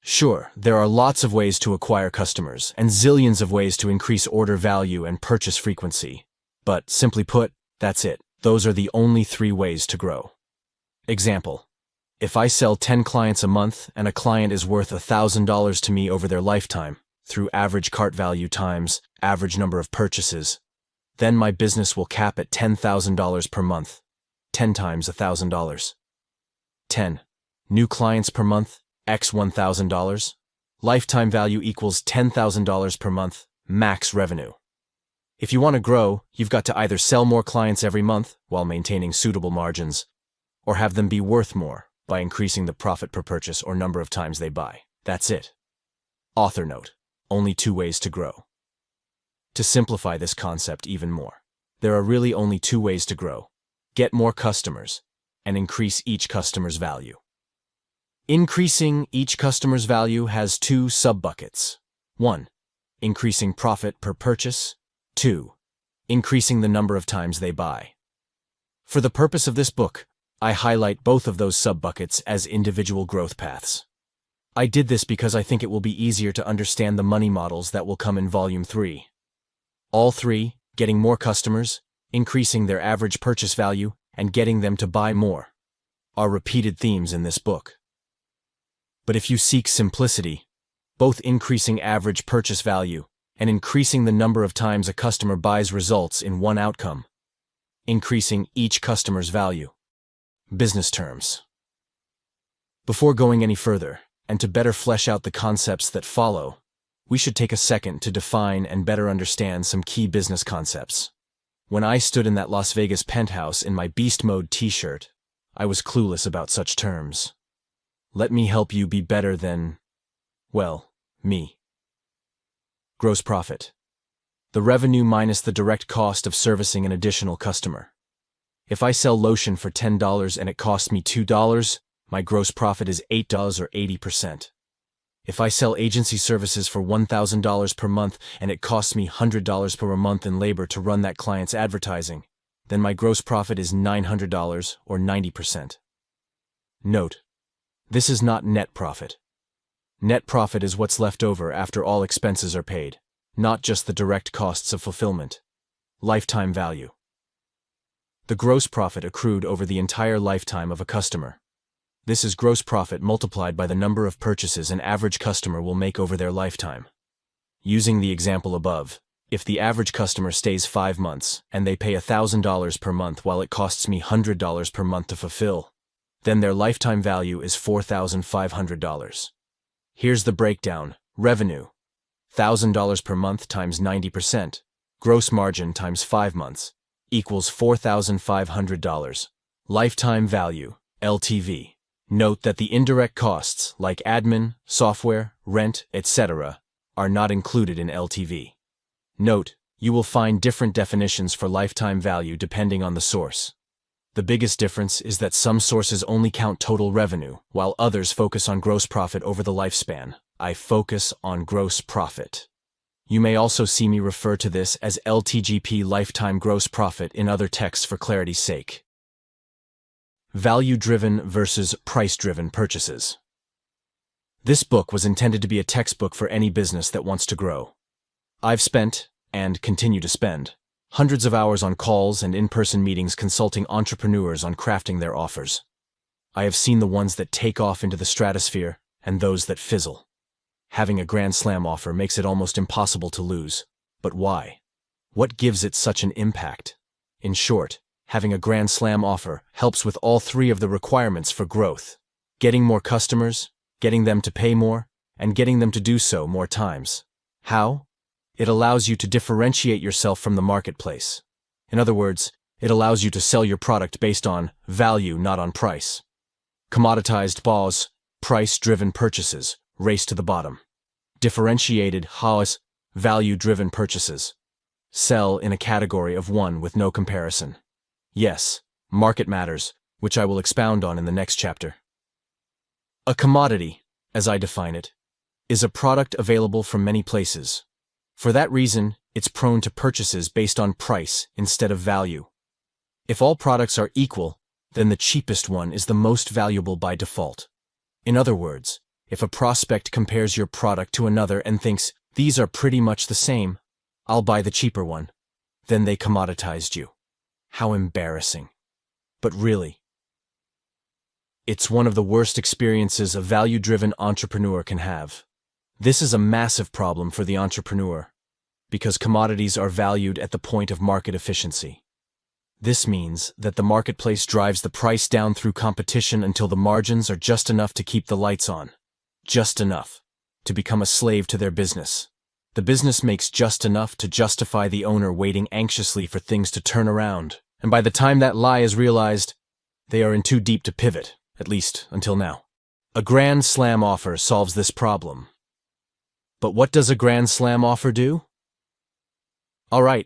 Sure, there are lots of ways to acquire customers and zillions of ways to increase order value and purchase frequency. But, simply put, that's it. Those are the only 3 ways to grow. Example. If I sell 10 clients a month and a client is worth $1,000 to me over their lifetime, through average cart value times average number of purchases, then my business will cap at $10,000 per month, 10 times $1,000. 10. New clients per month, x $1,000. Lifetime value equals $10,000 per month, max revenue. If you want to grow, you've got to either sell more clients every month while maintaining suitable margins, or have them be worth more by increasing the profit per purchase or number of times they buy. That's it. Author note: only 2 ways to grow. To simplify this concept even more, there are really only 2 ways to grow: get more customers and increase each customer's value. Increasing each customer's value has 2 sub-buckets. 1. Increasing profit per purchase. 2. Increasing the number of times they buy. For the purpose of this book, I highlight both of those sub-buckets as individual growth paths. I did this because I think it will be easier to understand the money models that will come in Volume 3. All 3, getting more customers, increasing their average purchase value, and getting them to buy more, are repeated themes in this book. But if you seek simplicity, both increasing average purchase value and increasing the number of times a customer buys results in one outcome: increasing each customer's value. Business terms. Before going any further, and to better flesh out the concepts that follow, we should take a second to define and better understand some key business concepts. When I stood in that Las Vegas penthouse in my Beast Mode t-shirt, I was clueless about such terms. Let me help you be better than, well, me. Gross profit. The revenue minus the direct cost of servicing an additional customer. If I sell lotion for $10 and it costs me $2, my gross profit is $8 or 80%. If I sell agency services for $1,000 per month and it costs me $100 per month in labor to run that client's advertising, then my gross profit is $900 or 90%. Note: this is not net profit. Net profit is what's left over after all expenses are paid, not just the direct costs of fulfillment. Lifetime value. The gross profit accrued over the entire lifetime of a customer. This is gross profit multiplied by the number of purchases an average customer will make over their lifetime. Using the example above, if the average customer stays 5 months and they pay $1,000 per month while it costs me $100 per month to fulfill, then their lifetime value is $4,500. Here's the breakdown: revenue, $1,000 per month times 90%, gross margin times 5 months, equals $4,500. Lifetime value, LTV. Note that the indirect costs like admin, software, rent, etc. are not included in LTV. Note, you will find different definitions for lifetime value depending on the source. The biggest difference is that some sources only count total revenue, while others focus on gross profit over the lifespan. I focus on gross profit. You may also see me refer to this as LTGP, lifetime gross profit, in other texts for clarity's sake. Value-driven versus price-driven purchases. This book was intended to be a textbook for any business that wants to grow. I've spent, and continue to spend, hundreds of hours on calls and in-person meetings consulting entrepreneurs on crafting their offers. I have seen the ones that take off into the stratosphere and those that fizzle. Having a grand slam offer makes it almost impossible to lose. But why? What gives it such an impact? In short, having a grand slam offer helps with all 3 of the requirements for growth: getting more customers, getting them to pay more, and getting them to do so more times. How? It allows you to differentiate yourself from the marketplace. In other words, it allows you to sell your product based on value, not on price. Commoditized BOS, price-driven purchases, race to the bottom. Differentiated HOS, value-driven purchases, sell in a category of one with no comparison. Yes, market matters, which I will expound on in the next chapter. A commodity, as I define it, is a product available from many places. For that reason, it's prone to purchases based on price instead of value. If all products are equal, then the cheapest one is the most valuable by default. In other words, if a prospect compares your product to another and thinks, these are pretty much the same, I'll buy the cheaper one, then they commoditized you. How embarrassing. But really, It's one of the worst experiences a value-driven entrepreneur can have. This is a massive problem for the entrepreneur, because commodities are valued at the point of market efficiency. This means that the marketplace drives the price down through competition until the margins are just enough to keep the lights on. Just enough to become a slave to their business. The business makes just enough to justify the owner waiting anxiously for things to turn around, and by the time that lie is realized, they are in too deep to pivot, at least until now. A Grand Slam offer solves this problem. But what does a Grand Slam offer do? All right,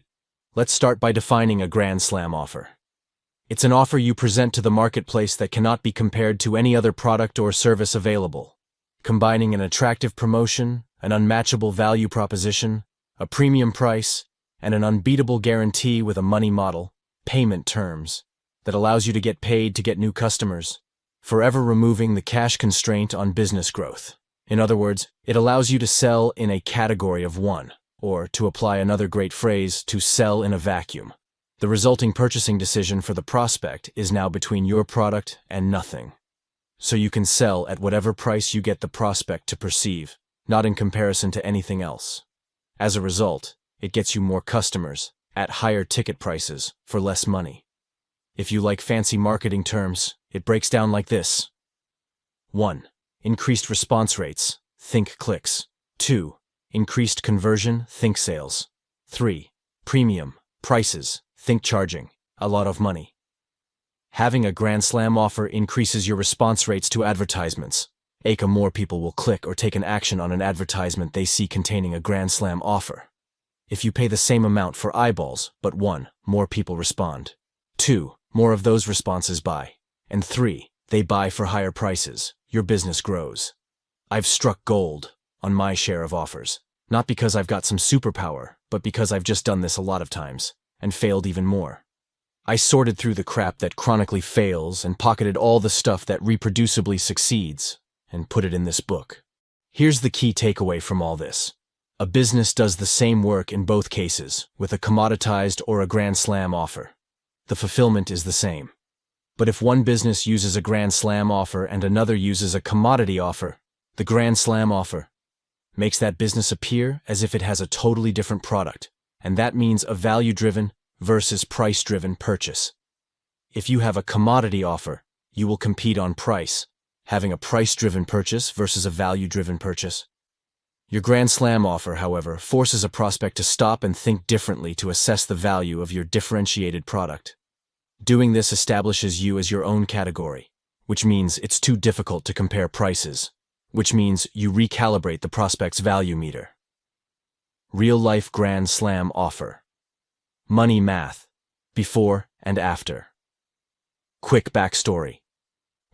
let's start by defining a Grand Slam offer. It's an offer you present to the marketplace that cannot be compared to any other product or service available, combining an attractive promotion, an unmatchable value proposition, a premium price, and an unbeatable guarantee with a money model, payment terms, that allows you to get paid to get new customers, forever removing the cash constraint on business growth. In other words, it allows you to sell in a category of one, or, to apply another great phrase, to sell in a vacuum. The resulting purchasing decision for the prospect is now between your product and nothing. So you can sell at whatever price you get the prospect to perceive, not in comparison to anything else. As a result, it gets you more customers, at higher ticket prices, for less money. If you like fancy marketing terms, it breaks down like this. 1. Increased response rates, think clicks. 2. Increased conversion, think sales. 3. Premium, prices, think charging, a lot of money. Having a Grand Slam offer increases your response rates to advertisements. aka more people will click or take an action on an advertisement they see containing a Grand Slam offer. If you pay the same amount for eyeballs, but 1, more people respond. 2, more of those responses buy. And 3, they buy for higher prices. Your business grows. I've struck gold on my share of offers, not because I've got some superpower, but because I've just done this a lot of times, and failed even more. I sorted through the crap that chronically fails and pocketed all the stuff that reproducibly succeeds, and put it in this book. Here's the key takeaway from all this. A business does the same work in both cases, with a commoditized or a Grand Slam offer. The fulfillment is the same. But if one business uses a Grand Slam offer and another uses a commodity offer, the Grand Slam offer makes that business appear as if it has a totally different product, and that means a value-driven versus price-driven purchase. If you have a commodity offer, you will compete on price, having a price-driven purchase versus a value-driven purchase. Your Grand Slam offer, however, forces a prospect to stop and think differently to assess the value of your differentiated product. Doing this establishes you as your own category, which means it's too difficult to compare prices, which means you recalibrate the prospect's value meter. Real-life Grand Slam offer. Money math. Before and after. Quick backstory.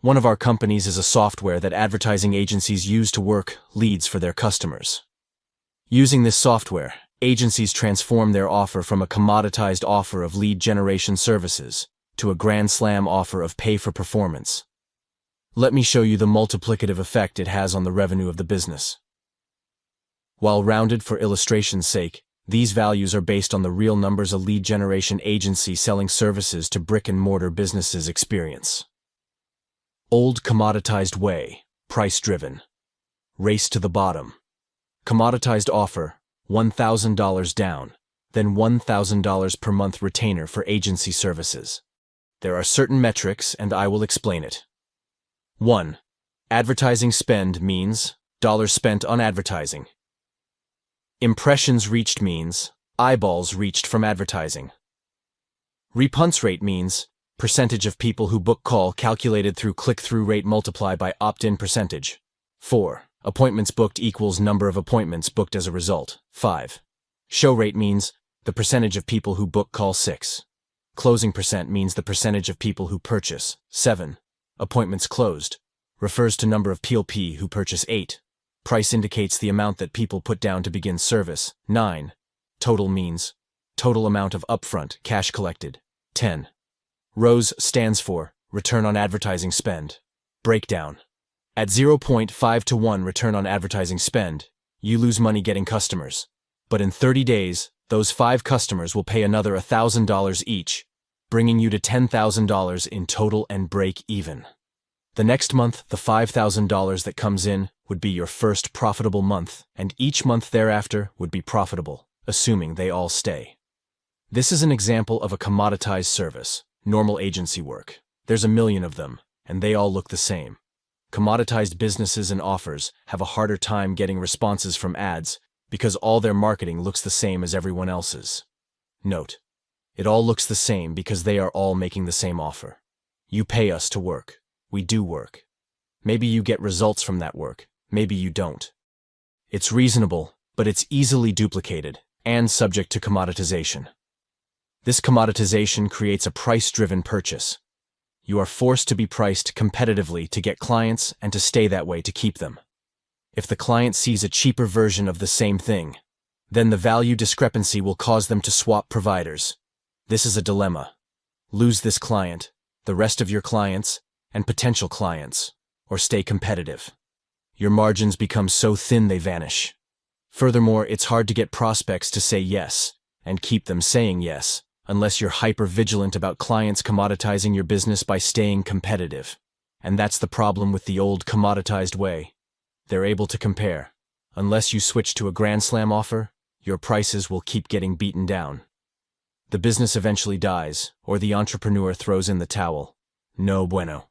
One of our companies is a software that advertising agencies use to work leads for their customers. Using this software, agencies transform their offer from a commoditized offer of lead generation services to a Grand Slam offer of pay-for-performance. Let me show you the multiplicative effect it has on the revenue of the business. While rounded for illustration's sake, these values are based on the real numbers a lead generation agency selling services to brick-and-mortar businesses experience. Old commoditized way, price-driven. Race to the bottom. Commoditized offer, $1,000 down, then $1,000 per month retainer for agency services. There are certain metrics, and I will explain it. 1. Advertising spend means dollars spent on advertising. Impressions reached means eyeballs reached from advertising. Repunch rate means percentage of people who book call calculated through click-through rate multiplied by opt-in percentage. 4. Appointments booked equals number of appointments booked as a result. 5. Show rate means the percentage of people who book call. 6. Closing percent means the percentage of people who purchase. 7. Appointments closed refers to number of PLP who purchase. 8. Price indicates the amount that people put down to begin service. 9. Total means total amount of upfront cash collected. 10. ROAS stands for return on advertising spend. Breakdown. At 0.5 to 1 return on advertising spend, you lose money getting customers. But in 30 days, those 5 customers will pay another $1,000 each, bringing you to $10,000 in total and break even. The next month, the $5,000 that comes in would be your first profitable month, and each month thereafter would be profitable, assuming they all stay. This is an example of a commoditized service, normal agency work. There's a million of them, and they all look the same. Commoditized businesses and offers have a harder time getting responses from ads because all their marketing looks the same as everyone else's. Note, it all looks the same because they are all making the same offer. You pay us to work. We do work. Maybe you get results from that work. Maybe you don't. It's reasonable, but it's easily duplicated and subject to commoditization. This commoditization creates a price-driven purchase. You are forced to be priced competitively to get clients and to stay that way to keep them. If the client sees a cheaper version of the same thing, then the value discrepancy will cause them to swap providers. This is a dilemma. Lose this client, the rest of your clients, and potential clients, or stay competitive. Your margins become so thin they vanish. Furthermore, it's hard to get prospects to say yes, and keep them saying yes, unless you're hyper-vigilant about clients commoditizing your business by staying competitive. And that's the problem with the old commoditized way. They're able to compare. Unless you switch to a Grand Slam offer, your prices will keep getting beaten down. The business eventually dies, or the entrepreneur throws in the towel. No bueno.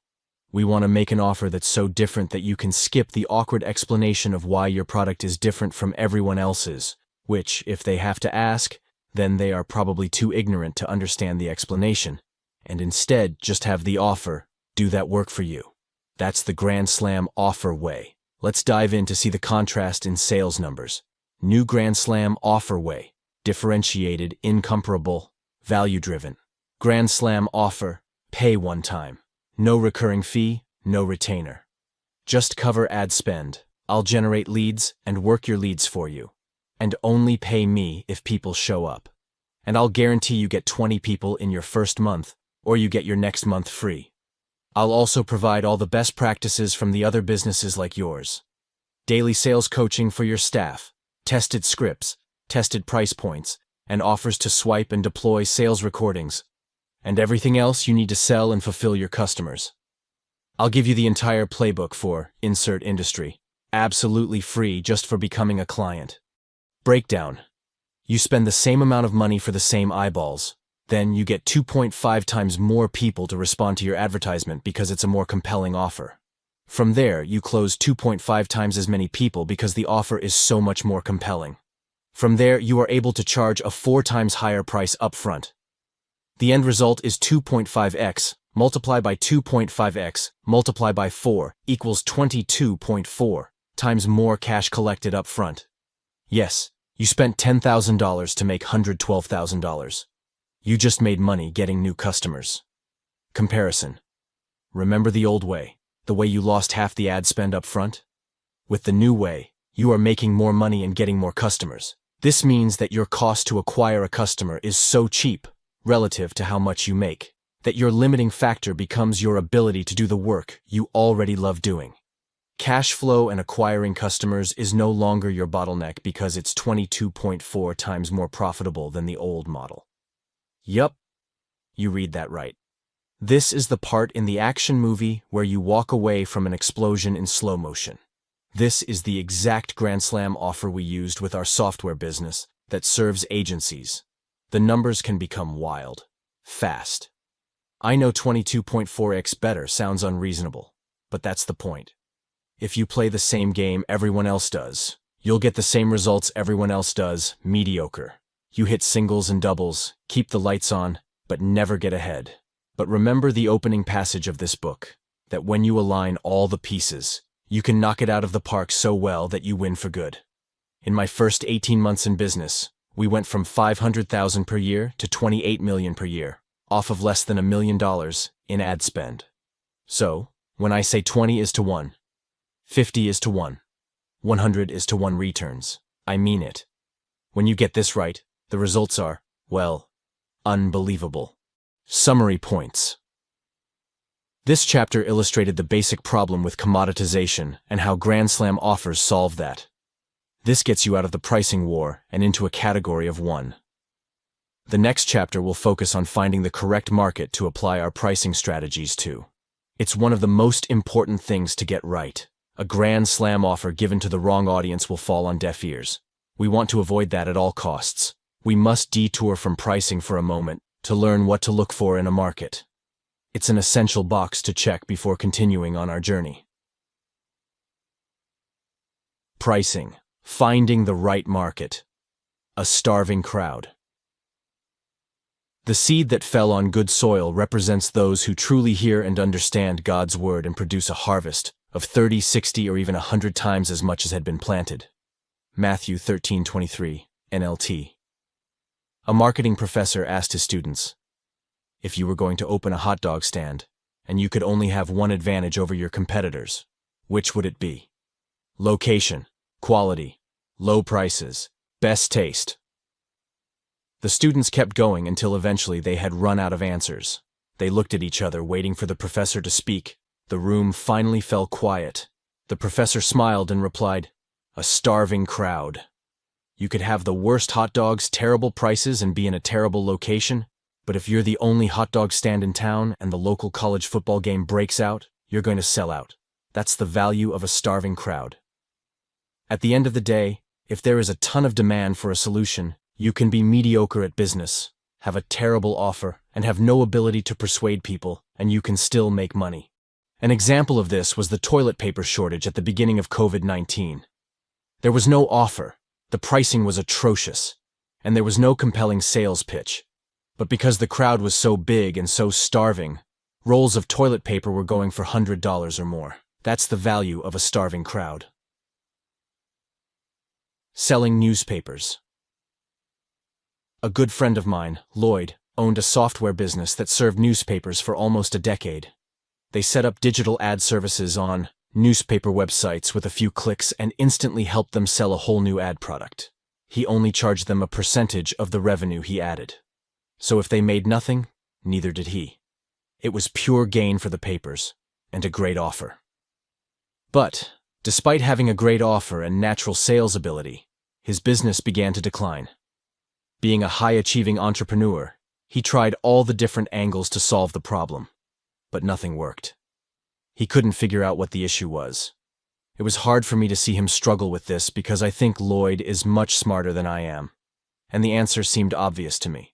We want to make an offer that's so different that you can skip the awkward explanation of why your product is different from everyone else's, which, if they have to ask, then they are probably too ignorant to understand the explanation, and instead just have the offer do that work for you. That's the Grand Slam offer way. Let's dive in to see the contrast in sales numbers. New Grand Slam offer way. Differentiated, incomparable, value-driven. Grand Slam offer, pay one time. No recurring fee, no retainer. Just cover ad spend. I'll generate leads and work your leads for you. And only pay me if people show up. And I'll guarantee you get 20 people in your first month, or you get your next month free. I'll also provide all the best practices from the other businesses like yours. Daily sales coaching for your staff, tested scripts, tested price points, and offers to swipe and deploy sales recordings, and everything else you need to sell and fulfill your customers. I'll give you the entire playbook for insert industry, absolutely free just for becoming a client. Breakdown. You spend the same amount of money for the same eyeballs. Then you get 2.5 times more people to respond to your advertisement because it's a more compelling offer. From there, you close 2.5 times as many people because the offer is so much more compelling. From there, you are able to charge a 4 times higher price upfront. The end result is 2.5x, multiply by 2.5x, multiply by 4, equals 22.4 times more cash collected upfront. Yes, you spent $10,000 to make $112,000. You just made money getting new customers. Comparison. Remember the old way, the way you lost half the ad spend up front? With the new way, you are making more money and getting more customers. This means that your cost to acquire a customer is so cheap, relative to how much you make, that your limiting factor becomes your ability to do the work you already love doing. Cash flow and acquiring customers is no longer your bottleneck because it's 22.4 times more profitable than the old model. Yup, you read that right. This is the part in the action movie where you walk away from an explosion in slow motion. This is the exact Grand Slam offer we used with our software business that serves agencies. The numbers can become wild, fast. I know 22.4x better sounds unreasonable, but that's the point. If you play the same game everyone else does, you'll get the same results everyone else does, mediocre. You hit singles and doubles, keep the lights on, but never get ahead. But remember the opening passage of this book, that when you align all the pieces, you can knock it out of the park so well that you win for good. In my first 18 months in business, we went from $500,000 per year to $28 million per year, off of less than $1 million in ad spend. So, when I say 20 is to 1, 50 is to 1, 100 is to 1 returns, I mean it. When you get this right, the results are, well, unbelievable. Summary points. This chapter illustrated the basic problem with commoditization and how Grand Slam offers solve that. This gets you out of the pricing war and into a category of one. The next chapter will focus on finding the correct market to apply our pricing strategies to. It's one of the most important things to get right. A grand slam offer given to the wrong audience will fall on deaf ears. We want to avoid that at all costs. We must detour from pricing for a moment to learn what to look for in a market. It's an essential box to check before continuing on our journey. Pricing. Finding the right market. A starving crowd. The seed that fell on good soil represents those who truly hear and understand God's word and produce a harvest of 30, 60, or even 100 times as much as had been planted. Matthew 13:23, NLT. A marketing professor asked his students, if you were going to open a hot dog stand, and you could only have one advantage over your competitors, which would it be? Location, quality, low prices, best taste. The students kept going until eventually they had run out of answers. They looked at each other, waiting for the professor to speak. The room finally fell quiet. The professor smiled and replied, a starving crowd. You could have the worst hot dogs, terrible prices, and be in a terrible location, but if you're the only hot dog stand in town and the local college football game breaks out, you're going to sell out. That's the value of a starving crowd. At the end of the day, if there is a ton of demand for a solution, you can be mediocre at business, have a terrible offer, and have no ability to persuade people, and you can still make money. An example of this was the toilet paper shortage at the beginning of COVID-19. There was no offer, the pricing was atrocious, and there was no compelling sales pitch. But because the crowd was so big and so starving, rolls of toilet paper were going for $100 or more. That's the value of a starving crowd. Selling newspapers. A good friend of mine, Lloyd, owned a software business that served newspapers for almost a decade. They set up digital ad services on newspaper websites with a few clicks and instantly helped them sell a whole new ad product. He only charged them a percentage of the revenue he added. So if they made nothing, neither did he. It was pure gain for the papers, and a great offer. But, despite having a great offer and natural sales ability, his business began to decline. Being a high-achieving entrepreneur, he tried all the different angles to solve the problem, but nothing worked. He couldn't figure out what the issue was. It was hard for me to see him struggle with this because I think Lloyd is much smarter than I am, and the answer seemed obvious to me.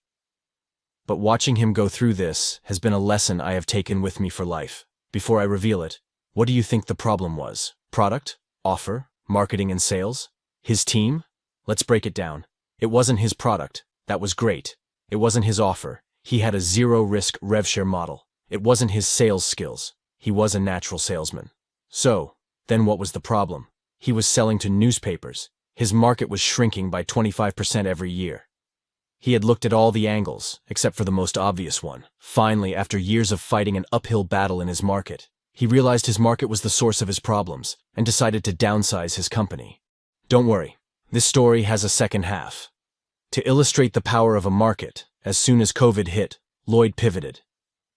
But watching him go through this has been a lesson I have taken with me for life. Before I reveal it, what do you think the problem was? Product? Offer? Marketing and sales? His team? Let's break it down. It wasn't his product. That was great. It wasn't his offer. He had a zero-risk rev share model. It wasn't his sales skills. He was a natural salesman. So, then what was the problem? He was selling to newspapers. His market was shrinking by 25% every year. He had looked at all the angles, except for the most obvious one. Finally, after years of fighting an uphill battle in his market, he realized his market was the source of his problems and decided to downsize his company. Don't worry, this story has a second half. To illustrate the power of a market, as soon as COVID hit, Lloyd pivoted.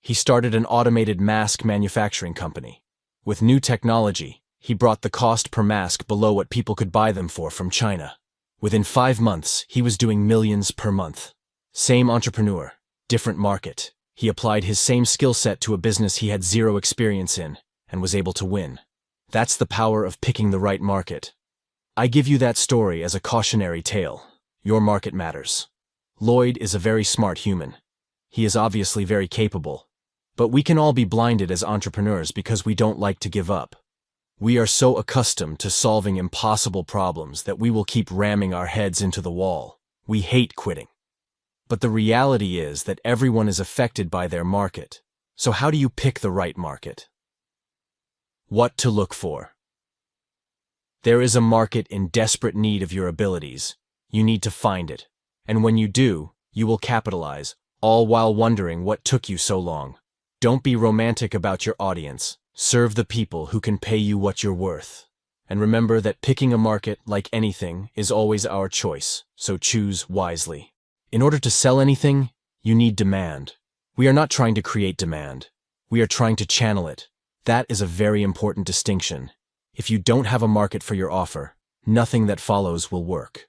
He started an automated mask manufacturing company. With new technology, he brought the cost per mask below what people could buy them for from China. Within 5 months, he was doing millions per month. Same entrepreneur, different market. He applied his same skill set to a business he had zero experience in, and was able to win. That's the power of picking the right market. I give you that story as a cautionary tale. Your market matters. Lloyd is a very smart human. He is obviously very capable. But we can all be blinded as entrepreneurs because we don't like to give up. We are so accustomed to solving impossible problems that we will keep ramming our heads into the wall. We hate quitting. But the reality is that everyone is affected by their market. So how do you pick the right market? What to look for? There is a market in desperate need of your abilities. You need to find it. And when you do, you will capitalize, all while wondering what took you so long. Don't be romantic about your audience. Serve the people who can pay you what you're worth. And remember that picking a market, like anything, is always our choice, so choose wisely. In order to sell anything, you need demand. We are not trying to create demand. We are trying to channel it. That is a very important distinction. If you don't have a market for your offer, nothing that follows will work.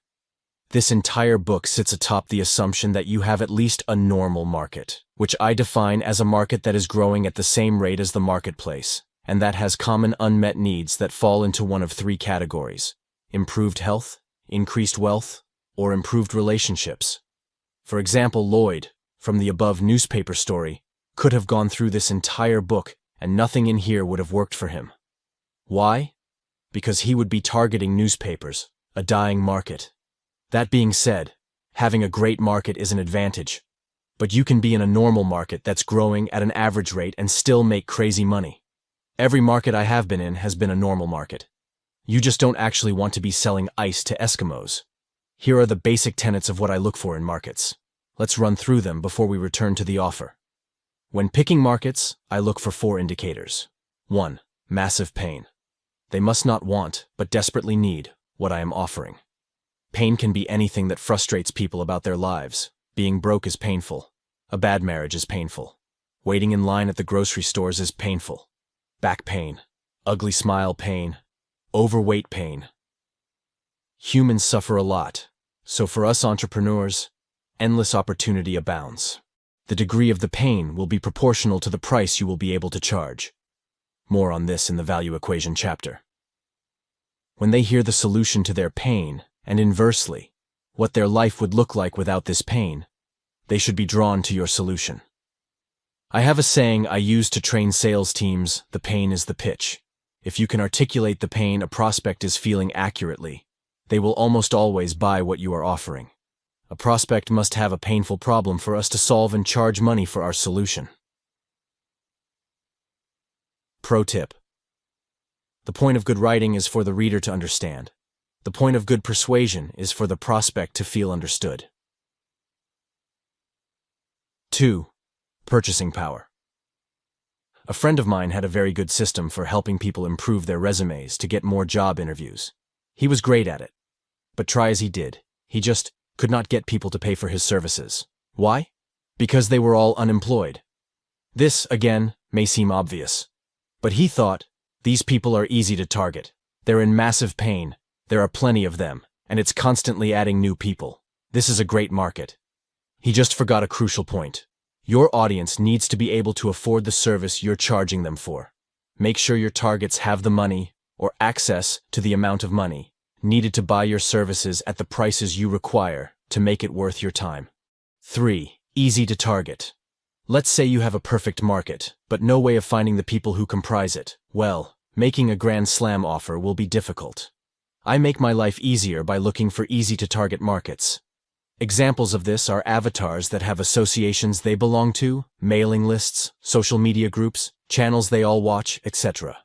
This entire book sits atop the assumption that you have at least a normal market, which I define as a market that is growing at the same rate as the marketplace, and that has common unmet needs that fall into one of three categories: improved health, increased wealth, or improved relationships. For example, Lloyd, from the above newspaper story, could have gone through this entire book and nothing in here would have worked for him. Why? Because he would be targeting newspapers, a dying market. That being said, having a great market is an advantage, but you can be in a normal market that's growing at an average rate and still make crazy money. Every market I have been in has been a normal market. You just don't actually want to be selling ice to Eskimos. Here are the basic tenets of what I look for in markets. Let's run through them before we return to the offer. When picking markets, I look for 4 indicators. 1. Massive pain. They must not want, but desperately need, what I am offering. Pain can be anything that frustrates people about their lives. Being broke is painful. A bad marriage is painful. Waiting in line at the grocery stores is painful. Back pain. Ugly smile pain. Overweight pain. Humans suffer a lot, so for us entrepreneurs, endless opportunity abounds. The degree of the pain will be proportional to the price you will be able to charge. More on this in the value equation chapter. When they hear the solution to their pain, and inversely, what their life would look like without this pain, they should be drawn to your solution. I have a saying I use to train sales teams: the pain is the pitch. If you can articulate the pain a prospect is feeling accurately, they will almost always buy what you are offering. A prospect must have a painful problem for us to solve and charge money for our solution. Pro tip. The point of good writing is for the reader to understand. The point of good persuasion is for the prospect to feel understood. 2. Purchasing power. A friend of mine had a very good system for helping people improve their resumes to get more job interviews. He was great at it. But try as he did, he just could not get people to pay for his services. Why? Because they were all unemployed. This, again, may seem obvious. But he thought, these people are easy to target. They're in massive pain. There are plenty of them, and it's constantly adding new people. This is a great market. He just forgot a crucial point. Your audience needs to be able to afford the service you're charging them for. Make sure your targets have the money, or access to the amount of money, needed to buy your services at the prices you require to make it worth your time. 3. Easy to target. Let's say you have a perfect market, but no way of finding the people who comprise it. Well, making a grand slam offer will be difficult. I make my life easier by looking for easy-to-target markets. Examples of this are avatars that have associations they belong to, mailing lists, social media groups, channels they all watch, etc.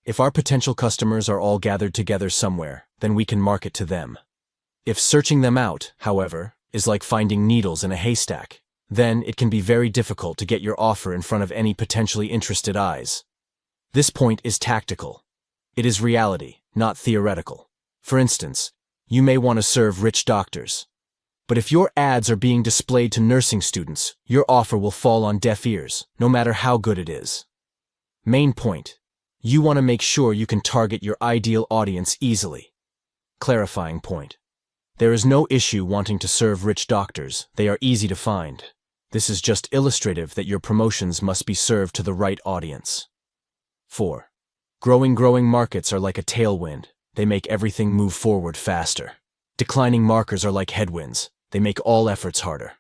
If our potential customers are all gathered together somewhere, then we can market to them. If searching them out, however, is like finding needles in a haystack, then it can be very difficult to get your offer in front of any potentially interested eyes. This point is tactical. It is reality, not theoretical. For instance, you may want to serve rich doctors. But if your ads are being displayed to nursing students, your offer will fall on deaf ears, no matter how good it is. Main point. You want to make sure you can target your ideal audience easily. Clarifying point. There is no issue wanting to serve rich doctors. They are easy to find. This is just illustrative that your promotions must be served to the right audience. 4. Growing markets are like a tailwind. They make everything move forward faster. Declining markers are like headwinds. They make all efforts harder.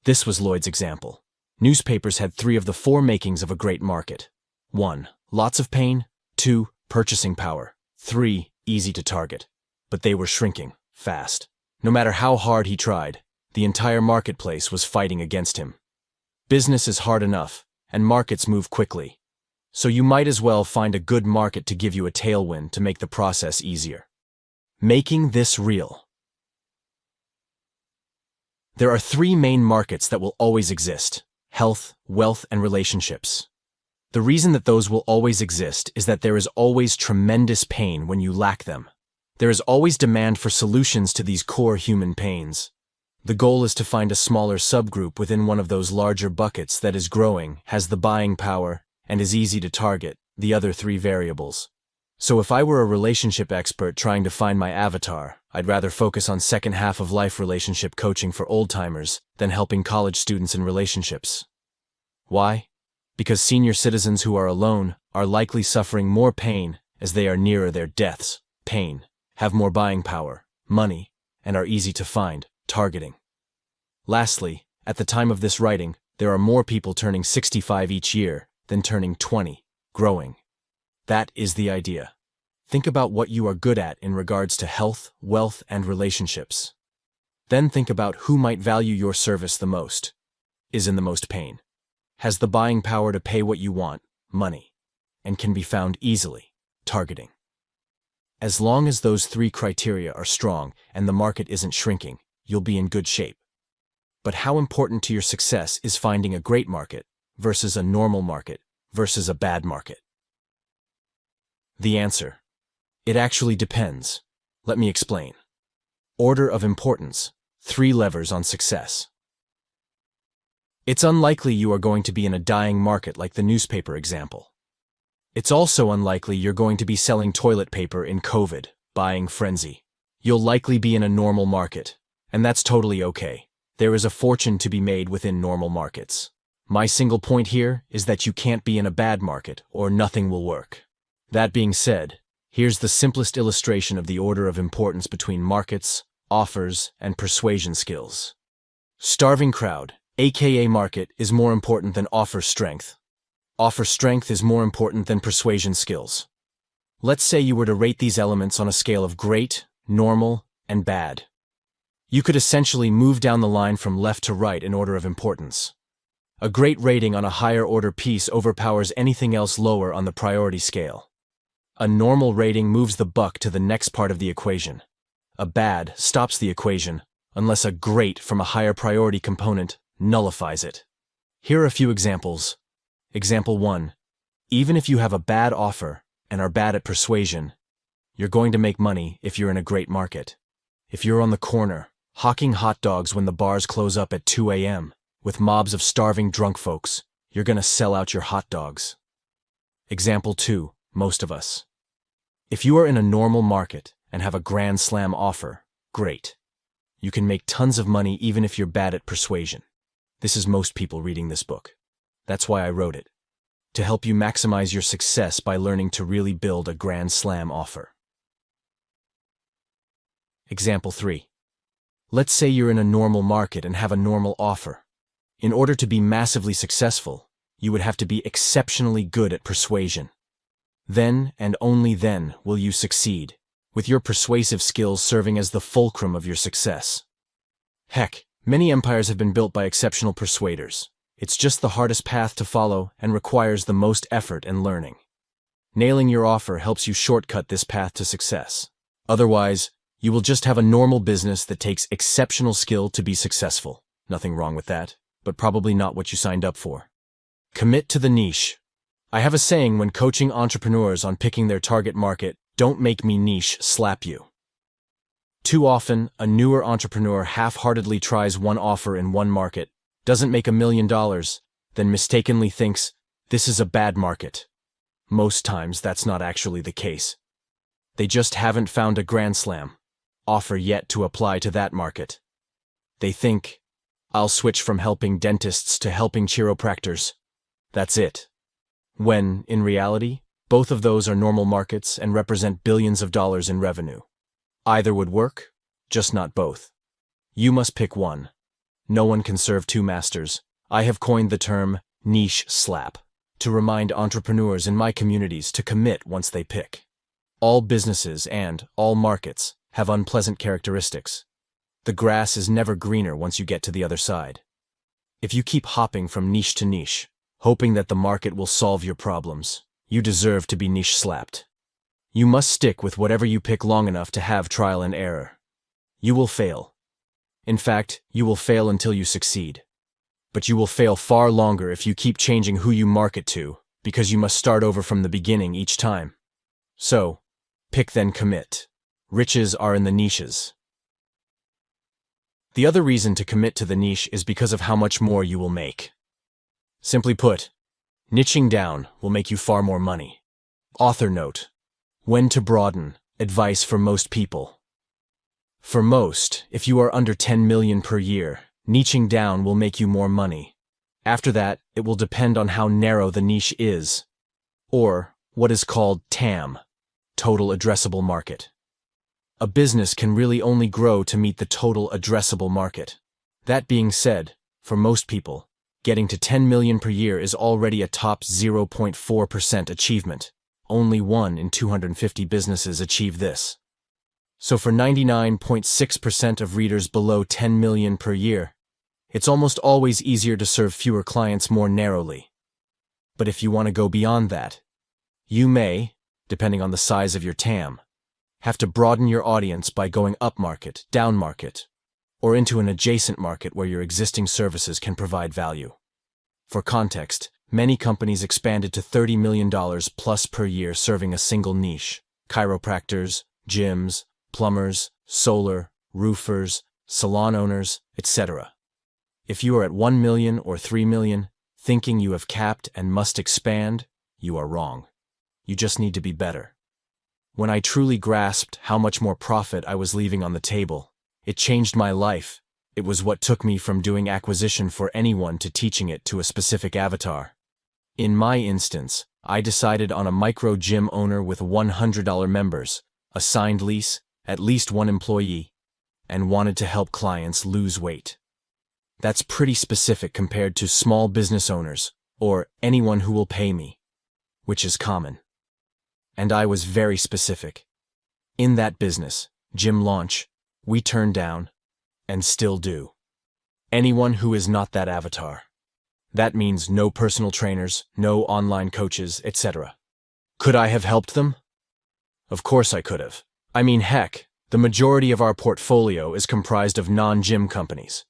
This was Lloyd's example. Newspapers had 3 of the 4 makings of a great market. 1. Lots of pain. 2. Purchasing power. 3. Easy to target. But they were shrinking, fast. No matter how hard he tried, the entire marketplace was fighting against him. Business is hard enough, and markets move quickly. So you might as well find a good market to give you a tailwind to make the process easier. Making this real. There are 3 main markets that will always exist: health, wealth, and relationships. The reason that those will always exist is that there is always tremendous pain when you lack them. There is always demand for solutions to these core human pains. The goal is to find a smaller subgroup within one of those larger buckets that is growing, has the buying power, and is easy to target, the other 3 variables. So if I were a relationship expert trying to find my avatar, I'd rather focus on second half of life relationship coaching for old-timers than helping college students in relationships. Why? Because senior citizens who are alone are likely suffering more pain as they are nearer their deaths, pain, have more buying power, money, and are easy to find, targeting. Lastly, at the time of this writing, there are more people turning 65 each year than turning 20, growing. That is the idea. Think about what you are good at in regards to health, wealth, and relationships. Then think about who might value your service the most, is in the most pain, has the buying power to pay what you want, money, and can be found easily, targeting. As long as those three criteria are strong and the market isn't shrinking, you'll be in good shape. But how important to your success is finding a great market versus a normal market versus a bad market? The answer: it actually depends. Let me explain. Order of importance: 3 levers on success. It's unlikely you are going to be in a dying market like the newspaper example. It's also unlikely you're going to be selling toilet paper in COVID, buying frenzy. You'll likely be in a normal market, and that's totally okay. There is a fortune to be made within normal markets. My single point here is that you can't be in a bad market or nothing will work. That being said, here's the simplest illustration of the order of importance between markets, offers, and persuasion skills. Starving crowd, aka market, is more important than offer strength. Offer strength is more important than persuasion skills. Let's say you were to rate these elements on a scale of great, normal, and bad. You could essentially move down the line from left to right in order of importance. A great rating on a higher order piece overpowers anything else lower on the priority scale. A normal rating moves the buck to the next part of the equation. A bad stops the equation, unless a great from a higher priority component nullifies it. Here are a few examples. Example 1. Even if you have a bad offer and are bad at persuasion, you're going to make money if you're in a great market. If you're on the corner, hawking hot dogs when the bars close up at 2 a.m., with mobs of starving drunk folks, you're gonna sell out your hot dogs. Example 2. Most of us. If you are in a normal market and have a grand slam offer, great. You can make tons of money even if you're bad at persuasion. This is most people reading this book. That's why I wrote it. To help you maximize your success by learning to really build a grand slam offer. Example 3. Let's say you're in a normal market and have a normal offer. In order to be massively successful, you would have to be exceptionally good at persuasion. Then, and only then, will you succeed, with your persuasive skills serving as the fulcrum of your success. Heck, many empires have been built by exceptional persuaders. It's just the hardest path to follow and requires the most effort and learning. Nailing your offer helps you shortcut this path to success. Otherwise, you will just have a normal business that takes exceptional skill to be successful. Nothing wrong with that, but probably not what you signed up for. Commit to the niche. I have a saying when coaching entrepreneurs on picking their target market: don't make me niche slap you. Too often, a newer entrepreneur half-heartedly tries one offer in one market, doesn't make $1 million, then mistakenly thinks, this is a bad market. Most times, that's not actually the case. They just haven't found a grand slam offer yet to apply to that market. They think, I'll switch from helping dentists to helping chiropractors. That's it. When, in reality, both of those are normal markets and represent billions of dollars in revenue. Either would work, just not both. You must pick one. No one can serve two masters. I have coined the term niche slap to remind entrepreneurs in my communities to commit once they pick. All businesses and all markets have unpleasant characteristics. The grass is never greener once you get to the other side. If you keep hopping from niche to niche, hoping that the market will solve your problems, you deserve to be niche slapped. You must stick with whatever you pick long enough to have trial and error. You will fail. In fact, you will fail until you succeed. But you will fail far longer if you keep changing who you market to, because you must start over from the beginning each time. So, pick then commit. Riches are in the niches. The other reason to commit to the niche is because of how much more you will make. Simply put, niching down will make you far more money. Author note: When to broaden. Advice for most people. For most, if you are under 10 million per year, niching down will make you more money. After that, it will depend on how narrow the niche is, or what is called TAM, total addressable market. A business can really only grow to meet the total addressable market. That being said, for most people, getting to 10 million per year is already a top 0.4% achievement. Only 1 in 250 businesses achieve this. So for 99.6% of readers below 10 million per year, it's almost always easier to serve fewer clients more narrowly. But if you want to go beyond that, you may, depending on the size of your TAM, have to broaden your audience by going upmarket, downmarket, or into an adjacent market where your existing services can provide value. For context, many companies expanded to $30 million plus per year serving a single niche: chiropractors, gyms, plumbers, solar, roofers, salon owners, etc. If you are at 1 million or 3 million, thinking you have capped and must expand, you are wrong. You just need to be better. When I truly grasped how much more profit I was leaving on the table, it changed my life. It was what took me from doing acquisition for anyone to teaching it to a specific avatar. In my instance, I decided on a micro gym owner with $100 members, a signed lease, at least one employee, and wanted to help clients lose weight. That's pretty specific compared to small business owners, or anyone who will pay me, which is common. And I was very specific. In that business, gym launch, we turned down, and still do, anyone who is not that avatar. That means no personal trainers, no online coaches, etc. Could I have helped them? Of course I could have. I mean, heck, the majority of our portfolio is comprised of non-gym companies.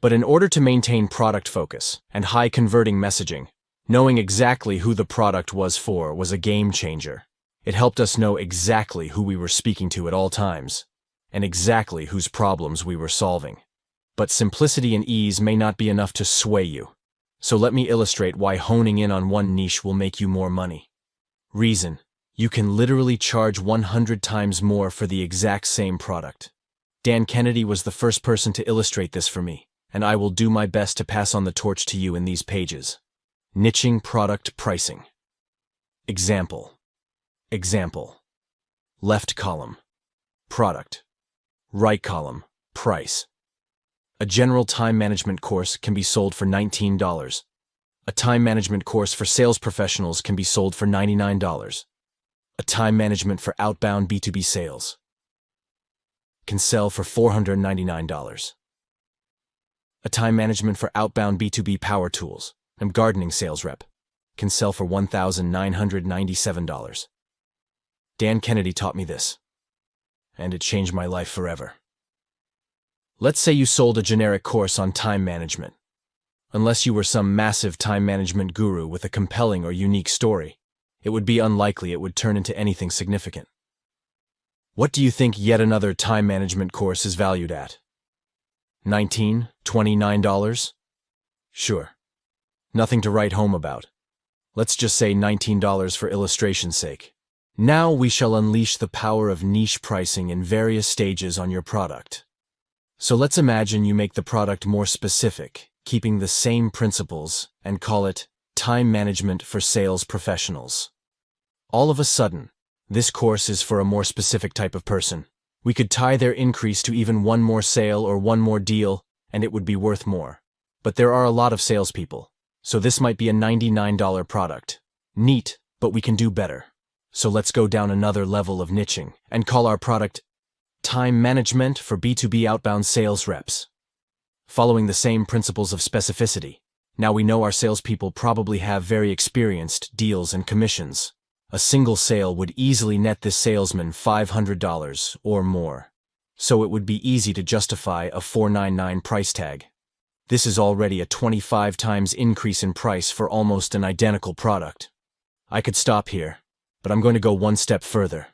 But in order to maintain product focus and high-converting messaging, knowing exactly who the product was for was a game changer. It helped us know exactly who we were speaking to at all times, and exactly whose problems we were solving. But simplicity and ease may not be enough to sway you. So let me illustrate why honing in on one niche will make you more money. Reason: you can literally charge 100 times more for the exact same product. Dan Kennedy was the first person to illustrate this for me, and I will do my best to pass on the torch to you in these pages. Niching product pricing. Example. Left column, product. Right column, price. A general time management course can be sold for $19. A time management course for sales professionals can be sold for $99. A time management for outbound B2B sales can sell for $499. A time management for outbound B2B power tools and gardening sales rep can sell for $1,997. Dan Kennedy taught me this, and it changed my life forever. Let's say you sold a generic course on time management. Unless you were some massive time management guru with a compelling or unique story, it would be unlikely it would turn into anything significant. What do you think yet another time management course is valued at? $19, $29? Sure. Nothing to write home about. Let's just say $19 for illustration's sake. Now we shall unleash the power of niche pricing in various stages on your product. So let's imagine you make the product more specific, keeping the same principles, and call it Time Management for Sales Professionals. All of a sudden, this course is for a more specific type of person. We could tie their increase to even one more sale or one more deal, and it would be worth more. But there are a lot of salespeople, so this might be a $99 product. Neat, but we can do better. So let's go down another level of niching and call our product Time Management for B2B outbound sales reps. Following the same principles of specificity, now we know our salespeople probably have very experienced deals and commissions. A single sale would easily net this salesman $500 or more. So it would be easy to justify a $499 price tag. This is already a 25 times increase in price for almost an identical product. I could stop here, but I'm going to go one step further.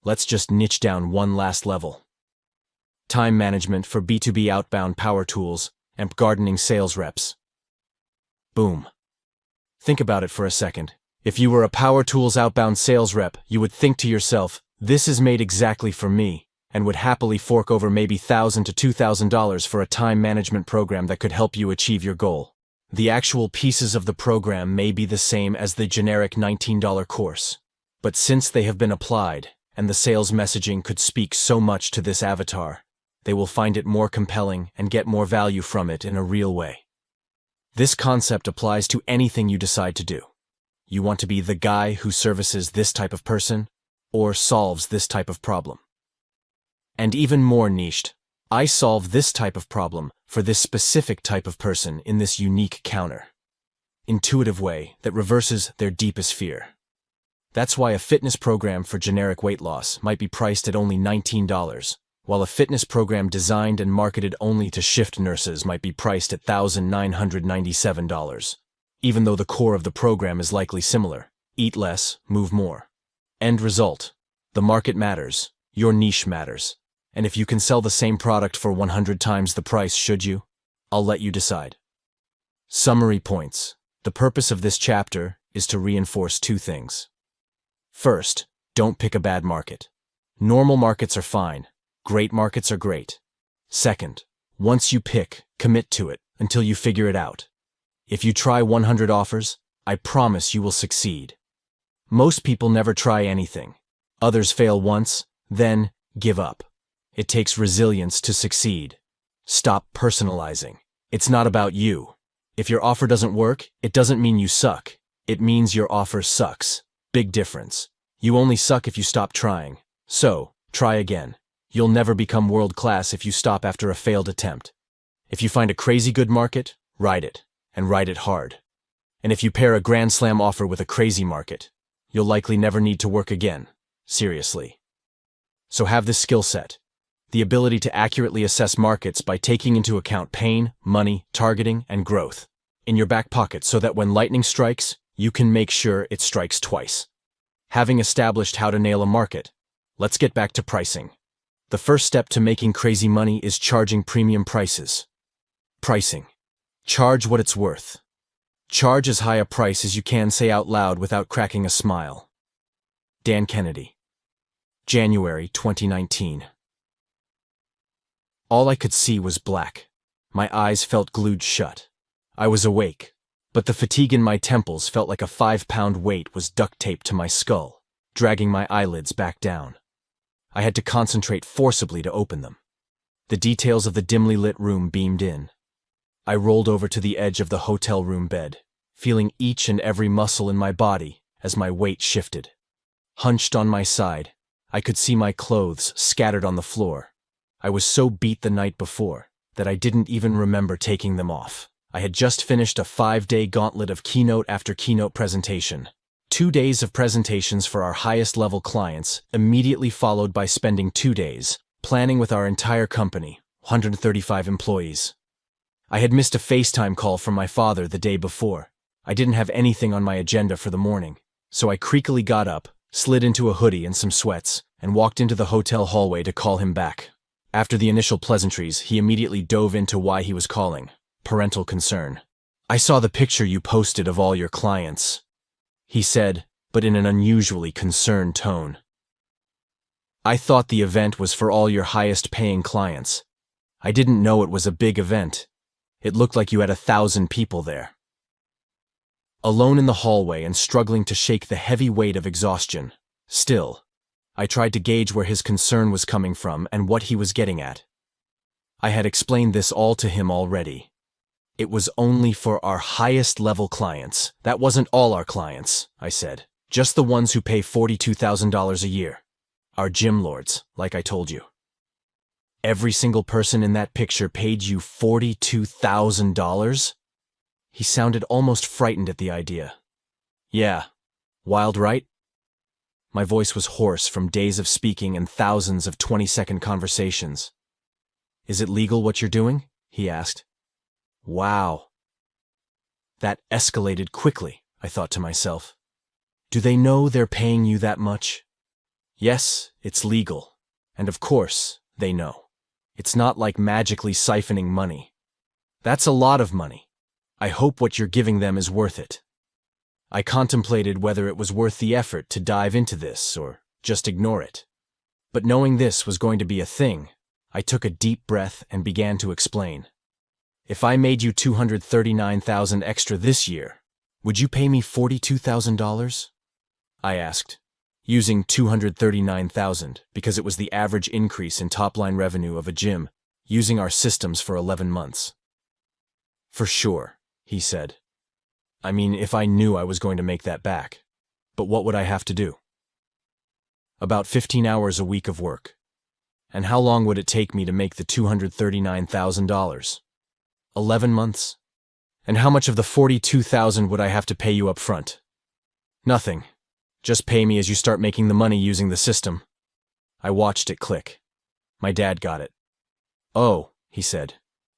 Let's just niche down one last level. Time management for B2B outbound power tools and gardening sales reps. Boom. Think about it for a second. If you were a Power Tools outbound sales rep, you would think to yourself, this is made exactly for me, and would happily fork over maybe $1,000 to $2,000 for a time management program that could help you achieve your goal. The actual pieces of the program may be the same as the generic $19 course, but since they have been applied, and the sales messaging could speak so much to this avatar, they will find it more compelling and get more value from it in a real way. This concept applies to anything you decide to do. You want to be the guy who services this type of person, or solves this type of problem. And even more niched, I solve this type of problem for this specific type of person in this unique intuitive way that reverses their deepest fear. That's why a fitness program for generic weight loss might be priced at only $19, while a fitness program designed and marketed only to shift nurses might be priced at $1,997, even though the core of the program is likely similar: eat less, move more. End result: the market matters, your niche matters, and if you can sell the same product for 100 times the price, should you? I'll let you decide. Summary points. The purpose of this chapter is to reinforce two things. First, don't pick a bad market. Normal markets are fine. Great markets are great. Second, once you pick, commit to it until you figure it out. If you try 100 offers, I promise you will succeed. Most people never try anything. Others fail once, then give up. It takes resilience to succeed. Stop personalizing. It's not about you. If your offer doesn't work, it doesn't mean you suck. It means your offer sucks. Big difference. You only suck if you stop trying. So, try again. You'll never become world-class if you stop after a failed attempt. If you find a crazy good market, ride it, and ride it hard. And if you pair a grand slam offer with a crazy market, you'll likely never need to work again. Seriously. So have this skill set: the ability to accurately assess markets by taking into account pain, money, targeting, and growth in your back pocket, so that when lightning strikes, you can make sure it strikes twice. Having established how to nail a market, let's get back to pricing. The first step to making crazy money is charging premium prices. Pricing. Charge what it's worth. Charge as high a price as you can say out loud without cracking a smile. Dan Kennedy. January 2019. All I could see was black. My eyes felt glued shut. I was awake, but the fatigue in my temples felt like a 5-pound weight was duct taped to my skull, dragging my eyelids back down. I had to concentrate forcibly to open them. The details of the dimly lit room beamed in. I rolled over to the edge of the hotel room bed, feeling each and every muscle in my body as my weight shifted. Hunched on my side, I could see my clothes scattered on the floor. I was so beat the night before that I didn't even remember taking them off. I had just finished a 5-day gauntlet of keynote after keynote presentation. 2 days of presentations for our highest level clients, immediately followed by spending 2 days planning with our entire company, 135 employees. I had missed a FaceTime call from my father the day before. I didn't have anything on my agenda for the morning, so I creakily got up, slid into a hoodie and some sweats, and walked into the hotel hallway to call him back. After the initial pleasantries, he immediately dove into why he was calling: parental concern. "I saw the picture you posted of all your clients," he said, but in an unusually concerned tone. "I thought the event was for all your highest-paying clients. I didn't know it was a big event. It looked like you had 1,000 people there." Alone in the hallway and struggling to shake the heavy weight of exhaustion, still, I tried to gauge where his concern was coming from and what he was getting at. I had explained this all to him already. It was only for our highest-level clients. That wasn't all our clients, I said. Just the ones who pay $42,000 a year. Our gym lords, like I told you. Every single person in that picture paid you $42,000? He sounded almost frightened at the idea. Yeah. Wild, right? My voice was hoarse from days of speaking and thousands of 20-second conversations. "Is it legal what you're doing?" he asked. Wow. That escalated quickly, I thought to myself. Do they know they're paying you that much? Yes, it's legal. And of course, they know. It's not like magically siphoning money. That's a lot of money. I hope what you're giving them is worth it. I contemplated whether it was worth the effort to dive into this or just ignore it. But knowing this was going to be a thing, I took a deep breath and began to explain. If I made you $239,000 extra this year, would you pay me $42,000? I asked, using $239,000 because it was the average increase in top-line revenue of a gym using our systems for 11 months. For sure, he said. I mean, if I knew I was going to make that back. But what would I have to do? About 15 hours a week of work. And how long would it take me to make the $239,000? 11 months? And how much of the $42,000 would I have to pay you up front? Nothing. Just pay me as you start making the money using the system. I watched it click. My dad got it. Oh, he said.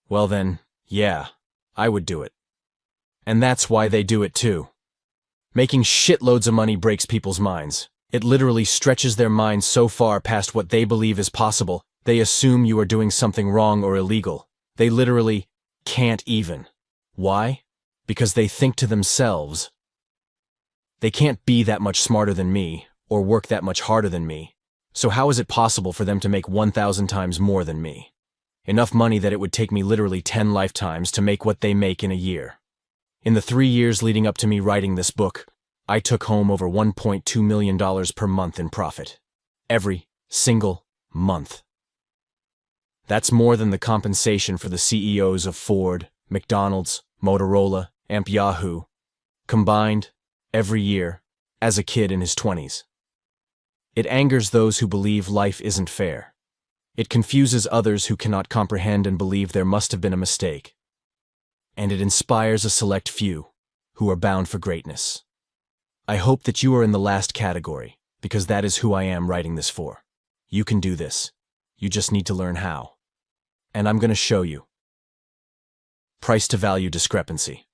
Well then, yeah, I would do it. And that's why they do it too. Making shitloads of money breaks people's minds. It literally stretches their minds so far past what they believe is possible, they assume you are doing something wrong or illegal. They literally can't even. Why? Because they think to themselves, they can't be that much smarter than me, or work that much harder than me. So how is it possible for them to make 1,000 times more than me? Enough money that it would take me literally 10 lifetimes to make what they make in a year. In the 3 years leading up to me writing this book, I took home over $1.2 million per month in profit. Every single month. That's more than the compensation for the CEOs of Ford, McDonald's, Motorola, and Yahoo, combined, every year, as a kid in his 20s. It angers those who believe life isn't fair. It confuses others who cannot comprehend and believe there must have been a mistake. And it inspires a select few, who are bound for greatness. I hope that you are in the last category, because that is who I am writing this for. You can do this. You just need to learn how. And I'm going to show you. Price to value discrepancy.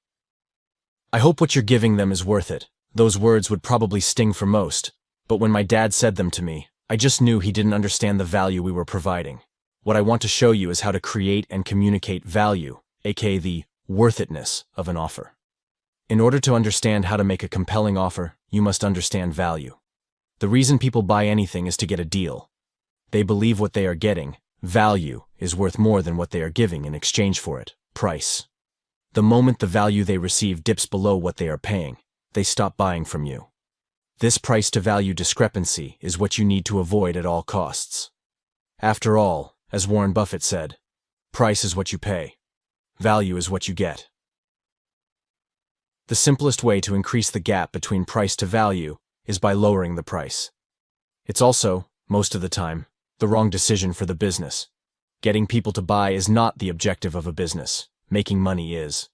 I hope what you're giving them is worth it. Those words would probably sting for most, but when my dad said them to me, I just knew he didn't understand the value we were providing. What I want to show you is how to create and communicate value, aka the worth itness of an offer. In order to understand how to make a compelling offer, you must understand value. The reason people buy anything is to get a deal. They believe what they are getting, value, is worth more than what they are giving in exchange for it, price. The moment the value they receive dips below what they are paying, they stop buying from you. This price-to-value discrepancy is what you need to avoid at all costs. After all, as Warren Buffett said, price is what you pay. Value is what you get. The simplest way to increase the gap between price to value is by lowering the price. It's also, most of the time, the wrong decision for the business. Getting people to buy is not the objective of a business. Making money is.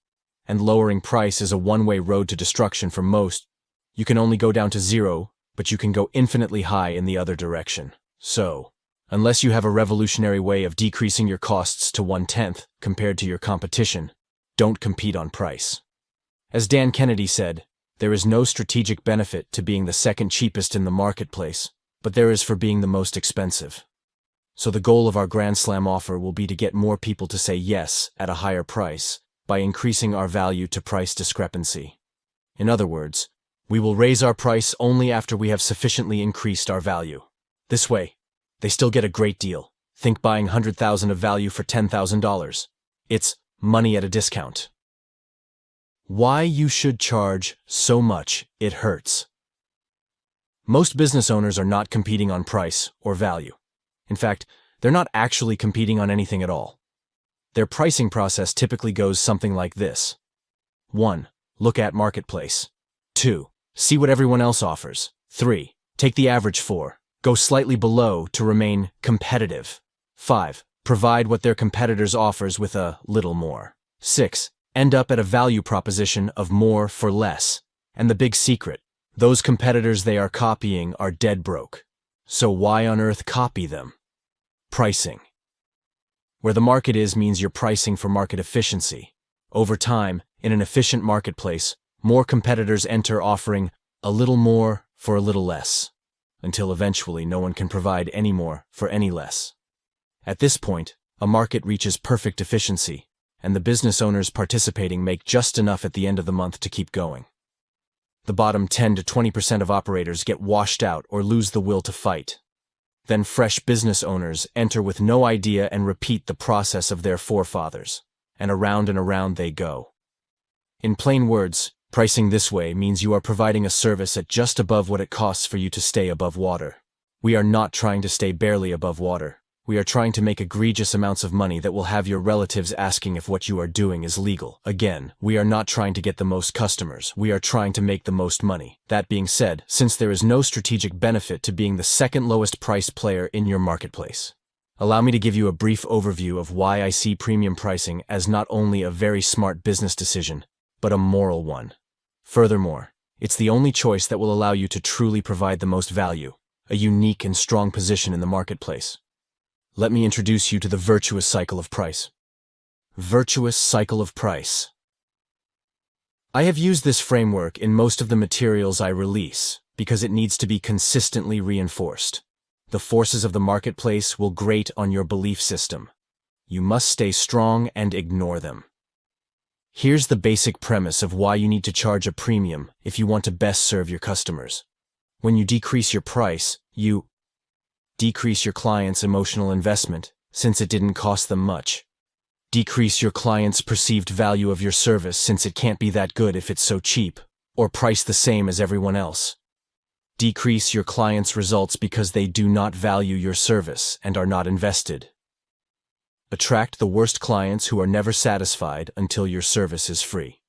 And lowering price is a one-way road to destruction for most. You can only go down to zero, but you can go infinitely high in the other direction. So, unless you have a revolutionary way of decreasing your costs to 1/10 compared to your competition, don't compete on price. As Dan Kennedy said, there is no strategic benefit to being the second cheapest in the marketplace, but there is for being the most expensive. So the goal of our Grand Slam offer will be to get more people to say yes at a higher price by increasing our value to price discrepancy. In other words, we will raise our price only after we have sufficiently increased our value. This way, they still get a great deal. Think buying $100,000 of value for $10,000. It's money at a discount. Why you should charge so much it hurts. Most business owners are not competing on price or value. In fact, they're not actually competing on anything at all. Their pricing process typically goes something like this. 1. Look at marketplace. 2. See what everyone else offers. 3. Take the average. 4. Go slightly below to remain competitive. 5. Provide what their competitors offers with a little more. 6. End up at a value proposition of more for less. And the big secret, those competitors they are copying are dead broke. So why on earth copy them? Pricing. Where the market is means you're pricing for market efficiency. Over time, in an efficient marketplace, more competitors enter offering a little more for a little less, until eventually no one can provide any more for any less. At this point, a market reaches perfect efficiency, and the business owners participating make just enough at the end of the month to keep going. The bottom 10 to 20% of operators get washed out or lose the will to fight. Then fresh business owners enter with no idea and repeat the process of their forefathers. And around they go. In plain words, pricing this way means you are providing a service at just above what it costs for you to stay above water. We are not trying to stay barely above water. We are trying to make egregious amounts of money that will have your relatives asking if what you are doing is legal. Again, we are not trying to get the most customers. We are trying to make the most money. That being said, since there is no strategic benefit to being the second lowest priced player in your marketplace, allow me to give you a brief overview of why I see premium pricing as not only a very smart business decision, but a moral one. Furthermore, it's the only choice that will allow you to truly provide the most value, a unique and strong position in the marketplace. Let me introduce you to the virtuous cycle of price. Virtuous cycle of price. I have used this framework in most of the materials I release because it needs to be consistently reinforced. The forces of the marketplace will grate on your belief system. You must stay strong and ignore them. Here's the basic premise of why you need to charge a premium if you want to best serve your customers. When you decrease your price, you decrease your client's emotional investment, since it didn't cost them much. Decrease your client's perceived value of your service, since it can't be that good if it's so cheap, or priced the same as everyone else. Decrease your client's results because they do not value your service and are not invested. Attract the worst clients who are never satisfied until your service is free.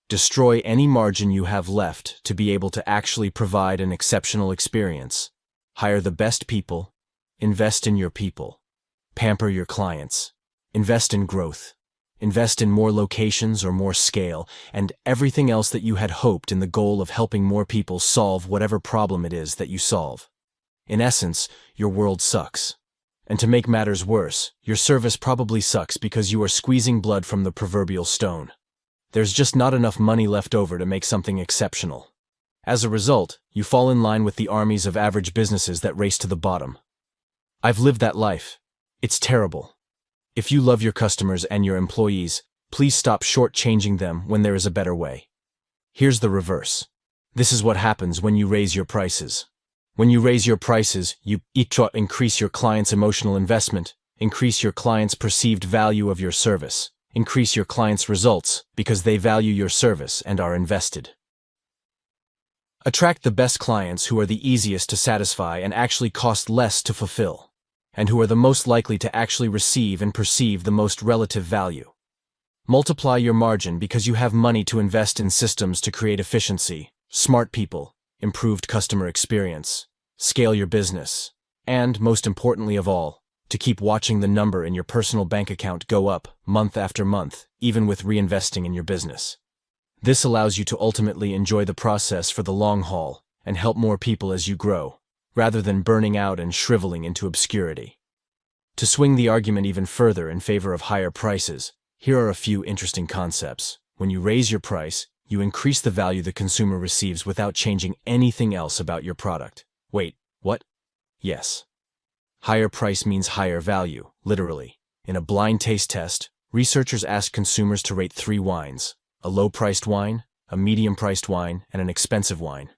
Destroy any margin you have left to be able to actually provide an exceptional experience. Hire the best people, invest in your people, pamper your clients, invest in growth, invest in more locations or more scale, and everything else that you had hoped in the goal of helping more people solve whatever problem it is that you solve. In essence, your world sucks. And to make matters worse, your service probably sucks because you are squeezing blood from the proverbial stone. There's just not enough money left over to make something exceptional. As a result, you fall in line with the armies of average businesses that race to the bottom. I've lived that life. It's terrible. If you love your customers and your employees, please stop shortchanging them when there is a better way. Here's the reverse. This is what happens when you raise your prices. When you raise your prices, you increase your client's emotional investment, increase your client's perceived value of your service, increase your client's results because they value your service and are invested. Attract the best clients who are the easiest to satisfy and actually cost less to fulfill, and who are the most likely to actually receive and perceive the most relative value. Multiply your margin because you have money to invest in systems to create efficiency, smart people, improved customer experience, scale your business, and, most importantly of all, to keep watching the number in your personal bank account go up month after month, even with reinvesting in your business. This allows you to ultimately enjoy the process for the long haul and help more people as you grow, rather than burning out and shriveling into obscurity. To swing the argument even further in favor of higher prices, here are a few interesting concepts. When you raise your price, you increase the value the consumer receives without changing anything else about your product. Wait, what? Yes. Higher price means higher value, literally. In a blind taste test, researchers asked consumers to rate 3 wines: a low-priced wine, a medium-priced wine, and an expensive wine.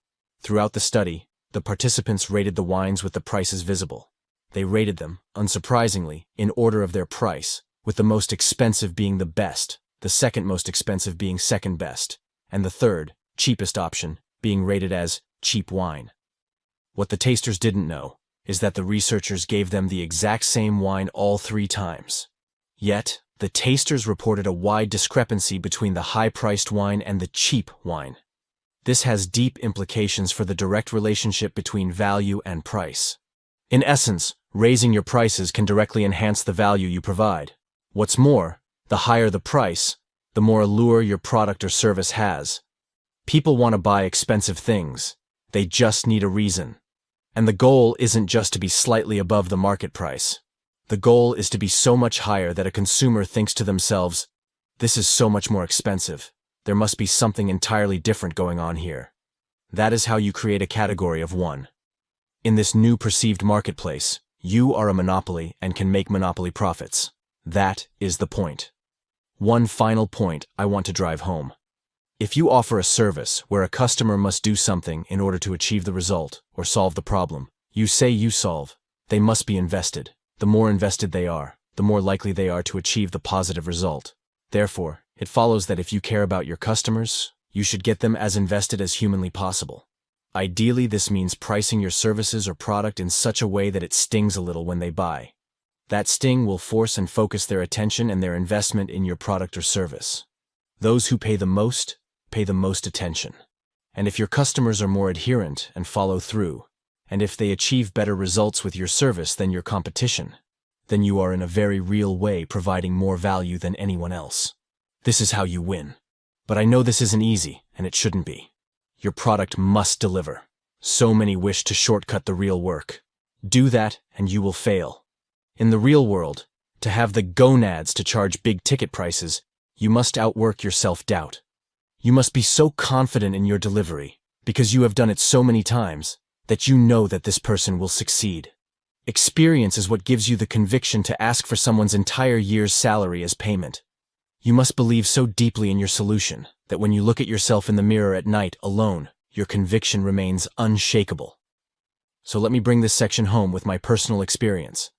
Throughout the study, the participants rated the wines with the prices visible. They rated them, unsurprisingly, in order of their price, with the most expensive being the best, the second most expensive being second best, and the third, cheapest option, being rated as cheap wine. What the tasters didn't know is that the researchers gave them the exact same wine all 3 times. Yet, the tasters reported a wide discrepancy between the high-priced wine and the cheap wine. This has deep implications for the direct relationship between value and price. In essence, raising your prices can directly enhance the value you provide. What's more, the higher the price, the more allure your product or service has. People want to buy expensive things. They just need a reason. And the goal isn't just to be slightly above the market price. The goal is to be so much higher that a consumer thinks to themselves, "This is so much more expensive. There must be something entirely different going on here." That is how you create a category of one. In this new perceived marketplace, you are a monopoly and can make monopoly profits. That is the point. One final point I want to drive home. If you offer a service where a customer must do something in order to achieve the result or solve the problem you say you solve, they must be invested. The more invested they are, the more likely they are to achieve the positive result. Therefore, it follows that if you care about your customers, you should get them as invested as humanly possible. Ideally, this means pricing your services or product in such a way that it stings a little when they buy. That sting will force and focus their attention and their investment in your product or service. Those who pay the most attention. And if your customers are more adherent and follow through, and if they achieve better results with your service than your competition, then you are in a very real way providing more value than anyone else. This is how you win. But I know this isn't easy, and it shouldn't be. Your product must deliver. So many wish to shortcut the real work. Do that, and you will fail. In the real world, to have the gonads to charge big ticket prices, you must outwork your self-doubt. You must be so confident in your delivery, because you have done it so many times, that you know that this person will succeed. Experience is what gives you the conviction to ask for someone's entire year's salary as payment. You must believe so deeply in your solution that when you look at yourself in the mirror at night alone, your conviction remains unshakable. So let me bring this section home with my personal experience,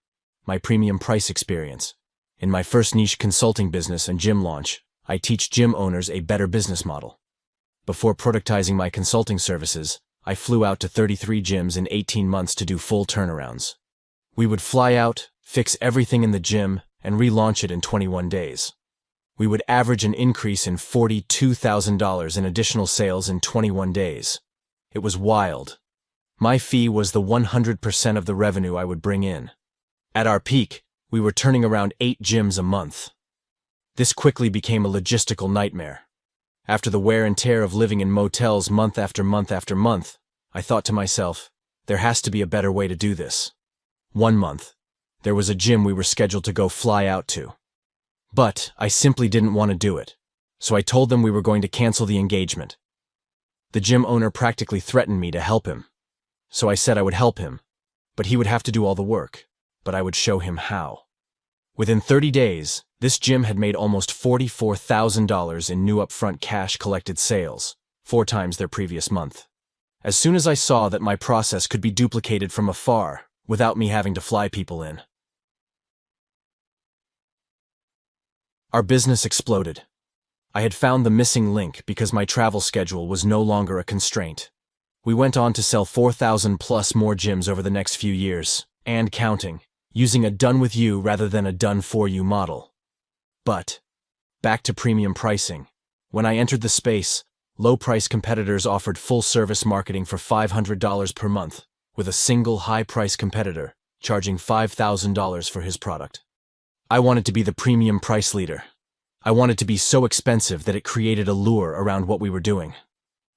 my premium price experience. In my first niche consulting business and gym launch, I teach gym owners a better business model. Before productizing my consulting services, I flew out to 33 gyms in 18 months to do full turnarounds. We would fly out, fix everything in the gym, and relaunch it in 21 days. We would average an increase in $42,000 in additional sales in 21 days. It was wild. My fee was the 100% of the revenue I would bring in. At our peak, we were turning around 8 gyms a month. This quickly became a logistical nightmare. After the wear and tear of living in motels month after month after month, I thought to myself, there has to be a better way to do this. One month, there was a gym we were scheduled to go fly out to. But I simply didn't want to do it, so I told them we were going to cancel the engagement. The gym owner practically threatened me to help him. So I said I would help him, but he would have to do all the work, but I would show him how. Within 30 days, this gym had made almost $44,000 in new upfront cash collected sales, 4 times their previous month. As soon as I saw that my process could be duplicated from afar, without me having to fly people in, our business exploded. I had found the missing link because my travel schedule was no longer a constraint. We went on to sell 4,000 plus more gyms over the next few years, and counting, using a done-with-you rather than a done-for-you model. But, back to premium pricing. When I entered the space, low-price competitors offered full-service marketing for $500 per month, with a single high-price competitor charging $5,000 for his product. I wanted to be the premium price leader. I wanted to be so expensive that it created a lure around what we were doing.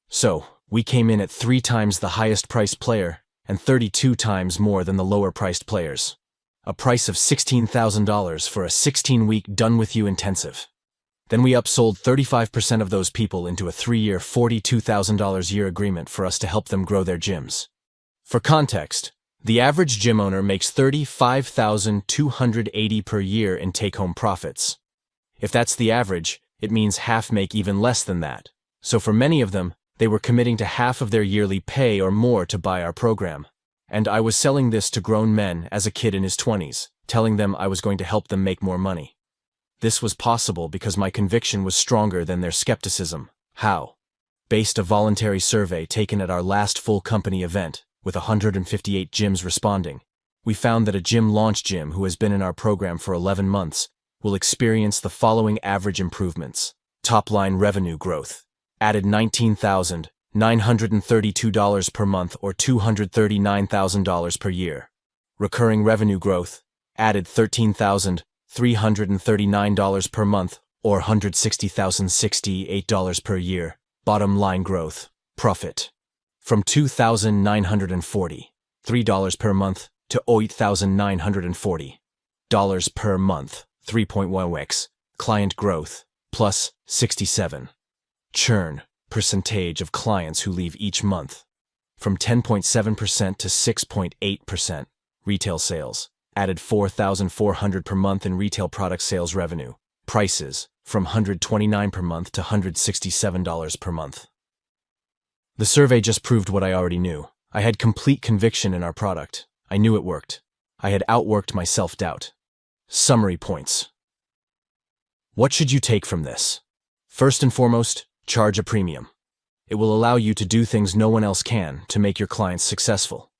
So, we came in at 3 times the highest-priced player and 32 times more than the lower-priced players. A price of $16,000 for a 16-week done-with-you intensive. Then we upsold 35% of those people into a 3-year $42,000 year agreement for us to help them grow their gyms. For context, the average gym owner makes $35,280 per year in take-home profits. If that's the average, it means half make even less than that. So for many of them, they were committing to half of their yearly pay or more to buy our program. And I was selling this to grown men as a kid in his 20s, telling them I was going to help them make more money. This was possible because my conviction was stronger than their skepticism. How? Based a voluntary survey taken at our last full company event, with 158 gyms responding, we found that a gym launch gym who has been in our program for 11 months will experience the following average improvements. Top-line revenue growth. Added $19,932 per month or $239,000 per year. Recurring revenue growth. Added $13,339 per month or $160,068 per year. Bottom line growth. Profit. From $2,943 per month to $8,940 per month. 3.1x. Client growth. Plus 67. Churn. Percentage of clients who leave each month. From 10.7% to 6.8%. Retail sales. Added $4,400 per month in retail product sales revenue. Prices. from $129 per month to $167 per month. The survey just proved what I already knew. I had complete conviction in our product. I knew it worked. I had outworked my self-doubt. Summary points. What should you take from this? First and foremost, charge a premium. It will allow you to do things no one else can to make your clients successful.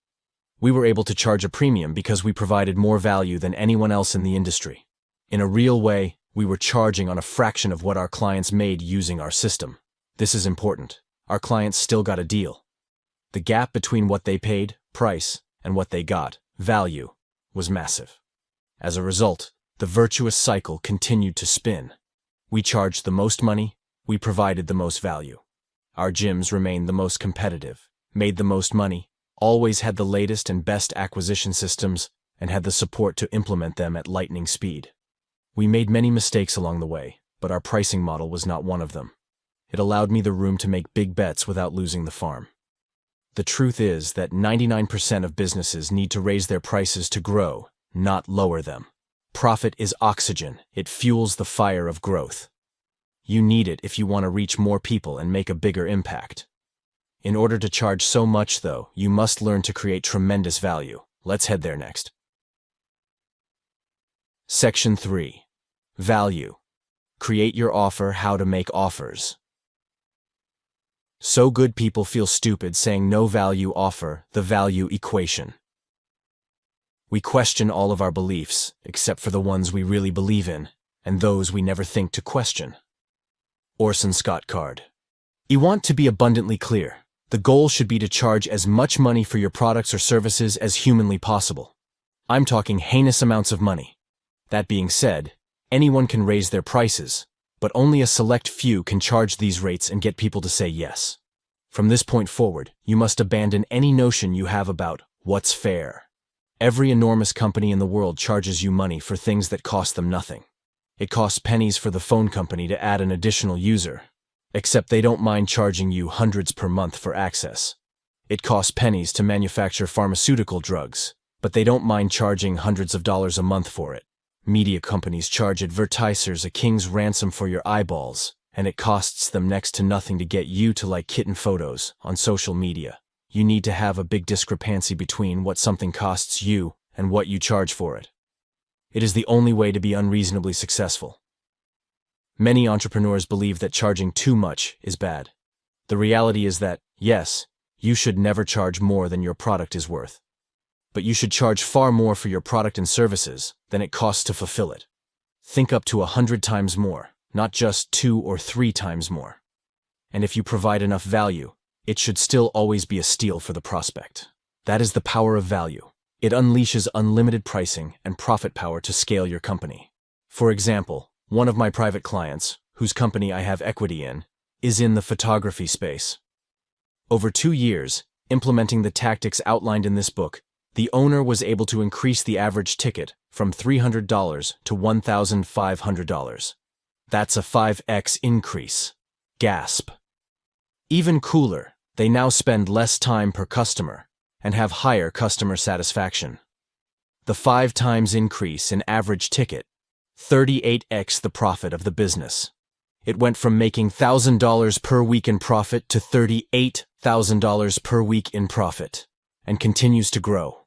We were able to charge a premium because we provided more value than anyone else in the industry. In a real way, we were charging on a fraction of what our clients made using our system. This is important. Our clients still got a deal. The gap between what they paid, price, and what they got, value, was massive. As a result, the virtuous cycle continued to spin. We charged the most money, we provided the most value. Our gyms remained the most competitive, made the most money, always had the latest and best acquisition systems, and had the support to implement them at lightning speed. We made many mistakes along the way, but our pricing model was not one of them. It allowed me the room to make big bets without losing the farm. The truth is that 99% of businesses need to raise their prices to grow, not lower them. Profit is oxygen. It fuels the fire of growth. You need it if you want to reach more people and make a bigger impact. In order to charge so much, though, you must learn to create tremendous value. Let's head there next. Section 3. Value. Create your offer. How to make offers. So good people feel stupid saying no value offer, the value equation. We question all of our beliefs, except for the ones we really believe in, and those we never think to question. Orson Scott Card. You want to be abundantly clear. The goal should be to charge as much money for your products or services as humanly possible. I'm talking heinous amounts of money. That being said, anyone can raise their prices, but only a select few can charge these rates and get people to say yes. From this point forward, you must abandon any notion you have about what's fair. Every enormous company in the world charges you money for things that cost them nothing. It costs pennies for the phone company to add an additional user, except they don't mind charging you hundreds per month for access. It costs pennies to manufacture pharmaceutical drugs, but they don't mind charging hundreds of dollars a month for it. Media companies charge advertisers a king's ransom for your eyeballs, and it costs them next to nothing to get you to like kitten photos on social media. You need to have a big discrepancy between what something costs you and what you charge for it. It is the only way to be unreasonably successful. Many entrepreneurs believe that charging too much is bad. The reality is that, yes, you should never charge more than your product is worth. But you should charge far more for your product and services than it costs to fulfill it. Think up to 100 times more, not just 2 or 3 times more. And if you provide enough value, it should still always be a steal for the prospect. That is the power of value. It unleashes unlimited pricing and profit power to scale your company. For example, one of my private clients, whose company I have equity in, is in the photography space. Over 2 years, implementing the tactics outlined in this book, the owner was able to increase the average ticket from $300 to $1,500. That's a 5x increase. Gasp. Even cooler, they now spend less time per customer and have higher customer satisfaction. The 5 times increase in average ticket, 38x the profit of the business. It went from making $1,000 per week in profit to $38,000 per week in profit, and continues to grow.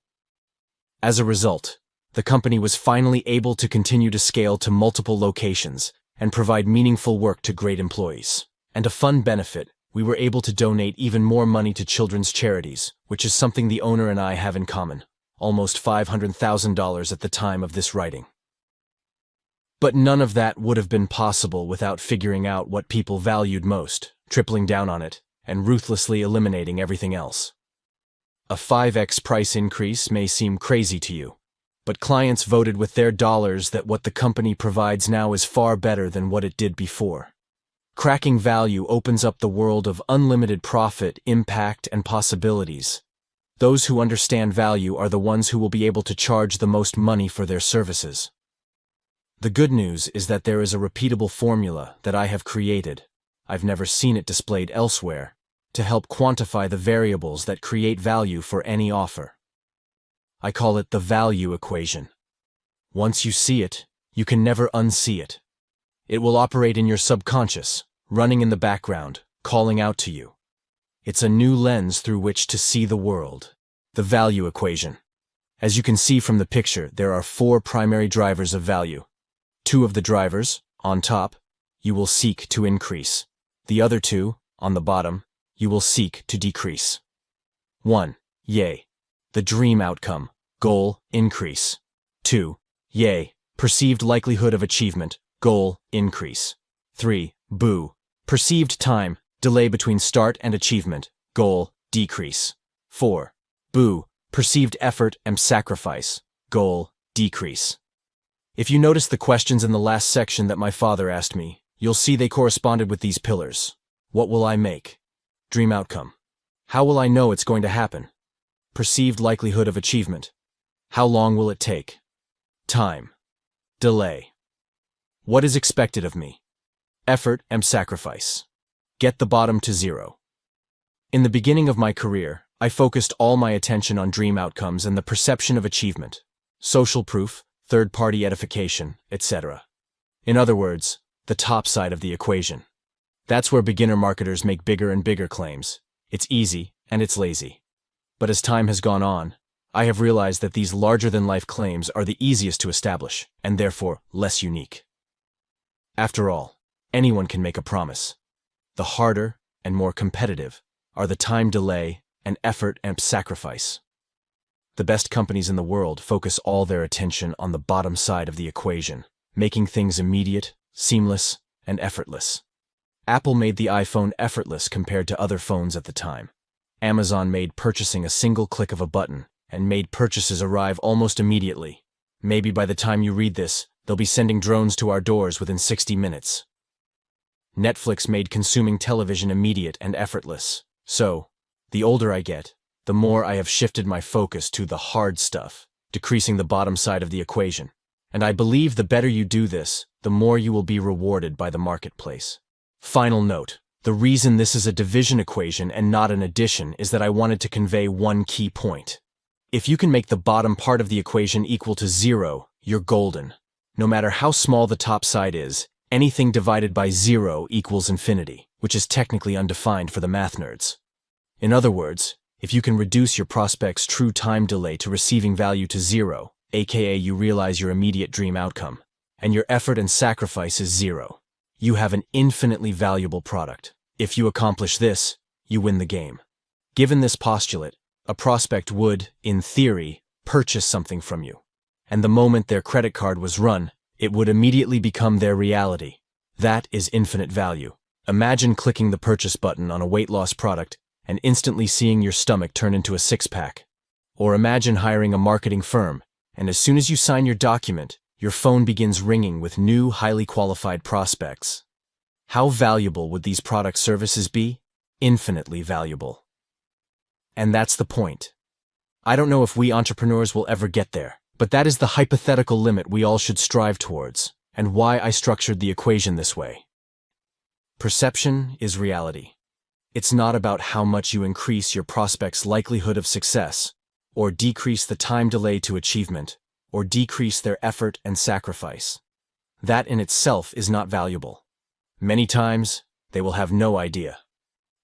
As a result, the company was finally able to continue to scale to multiple locations and provide meaningful work to great employees. And a fun benefit, we were able to donate even more money to children's charities, which is something the owner and I have in common, almost $500,000 at the time of this writing. But none of that would have been possible without figuring out what people valued most, tripling down on it, and ruthlessly eliminating everything else. A 5x price increase may seem crazy to you, but clients voted with their dollars that what the company provides now is far better than what it did before. Cracking value opens up the world of unlimited profit, impact, and possibilities. Those who understand value are the ones who will be able to charge the most money for their services. The good news is that there is a repeatable formula that I have created, I've never seen it displayed elsewhere, to help quantify the variables that create value for any offer. I call it the value equation. Once you see it, you can never unsee it. It will operate in your subconscious, running in the background, calling out to you. It's a new lens through which to see the world. The value equation. As you can see from the picture, there are 4 primary drivers of value. 2 of the drivers, on top, you will seek to increase. The other 2, on the bottom, you will seek to decrease. 1. Yay. The dream outcome, goal, increase. 2. Yay. Perceived likelihood of achievement, goal, increase. 3. Boo. Perceived time, delay between start and achievement, goal, decrease. 4. Boo. Perceived effort and sacrifice, goal, decrease. If you notice the questions in the last section that my father asked me, you'll see they corresponded with these pillars. What will I make? Dream outcome. How will I know it's going to happen? Perceived likelihood of achievement. How long will it take? Time. Delay. What is expected of me? Effort and sacrifice. Get the bottom to 0. In the beginning of my career, I focused all my attention on dream outcomes and the perception of achievement, social proof, third-party edification, etc. In other words, the top side of the equation. That's where beginner marketers make bigger and bigger claims. It's easy and it's lazy. But as time has gone on, I have realized that these larger-than-life claims are the easiest to establish and therefore less unique. After all, anyone can make a promise. The harder and more competitive are the time delay and effort and sacrifice. The best companies in the world focus all their attention on the bottom side of the equation, making things immediate, seamless, and effortless. Apple made the iPhone effortless compared to other phones at the time. Amazon made purchasing a single click of a button and made purchases arrive almost immediately. Maybe by the time you read this, they'll be sending drones to our doors within 60 minutes. Netflix made consuming television immediate and effortless. So, the older I get, the more I have shifted my focus to the hard stuff, decreasing the bottom side of the equation. And I believe the better you do this, the more you will be rewarded by the marketplace. Final note, the reason this is a division equation and not an addition is that I wanted to convey one key point. If you can make the bottom part of the equation equal to 0, you're golden. No matter how small the top side is, anything divided by 0 equals infinity, which is technically undefined for the math nerds. In other words, if you can reduce your prospect's true time delay to receiving value to 0, aka you realize your immediate dream outcome, and your effort and sacrifice is 0, you have an infinitely valuable product. If you accomplish this, you win the game. Given this postulate, a prospect would, in theory, purchase something from you. And the moment their credit card was run, it would immediately become their reality. That is infinite value. Imagine clicking the purchase button on a weight loss product and instantly seeing your stomach turn into a six-pack. Or imagine hiring a marketing firm, and as soon as you sign your document, your phone begins ringing with new, highly qualified prospects. How valuable would these product services be? Infinitely valuable. And that's the point. I don't know if we entrepreneurs will ever get there, but that is the hypothetical limit we all should strive towards, and why I structured the equation this way. Perception is reality. It's not about how much you increase your prospect's likelihood of success, or decrease the time delay to achievement, or decrease their effort and sacrifice. That in itself is not valuable. Many times, they will have no idea.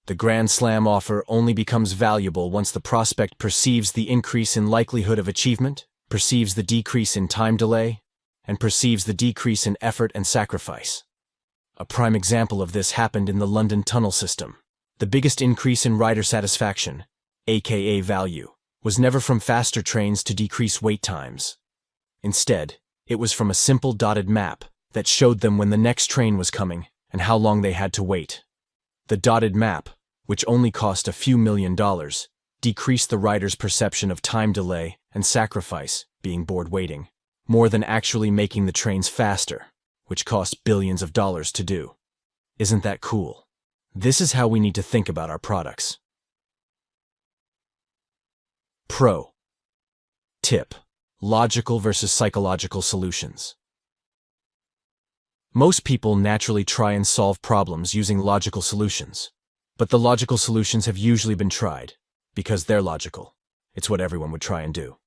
The Grand Slam offer only becomes valuable once the prospect perceives the increase in likelihood of achievement, perceives the decrease in time delay, and perceives the decrease in effort and sacrifice. A prime example of this happened in the London tunnel system. The biggest increase in rider satisfaction, aka value, was never from faster trains to decrease wait times. Instead, it was from a simple dotted map that showed them when the next train was coming and how long they had to wait. The dotted map, which only cost a few $1 million, decreased the rider's perception of time delay and sacrifice, being bored waiting, more than actually making the trains faster, which cost billions of dollars to do. Isn't that cool? This is how we need to think about our products. Pro tip: logical versus psychological solutions. Most people naturally try and solve problems using logical solutions, but the logical solutions have usually been tried because they're logical. It's what everyone would try and do.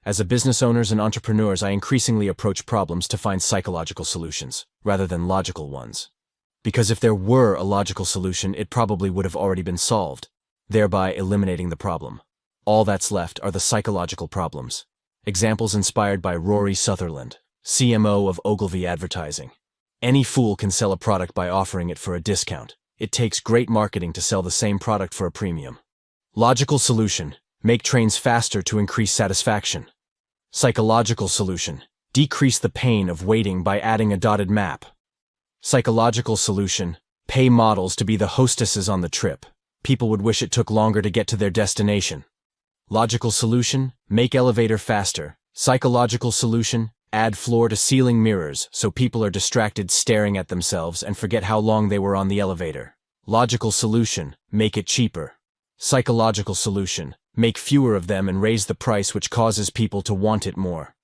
As a business owners and entrepreneurs, I increasingly approach problems to find psychological solutions, rather than logical ones. Because if there were a logical solution, it probably would have already been solved, thereby eliminating the problem. All that's left are the psychological problems. Examples inspired by Rory Sutherland, CMO of Ogilvy Advertising. Any fool can sell a product by offering it for a discount. It takes great marketing to sell the same product for a premium. Logical solution: make trains faster to increase satisfaction. Psychological solution: decrease the pain of waiting by adding a dotted map. Psychological solution: pay models to be the hostesses on the trip. People would wish it took longer to get to their destination. Logical solution: make elevator faster. Psychological solution: add floor-to-ceiling mirrors so people are distracted staring at themselves and forget how long they were on the elevator. Logical solution: make it cheaper. Psychological solution: make fewer of them and raise the price, which causes people to want it more.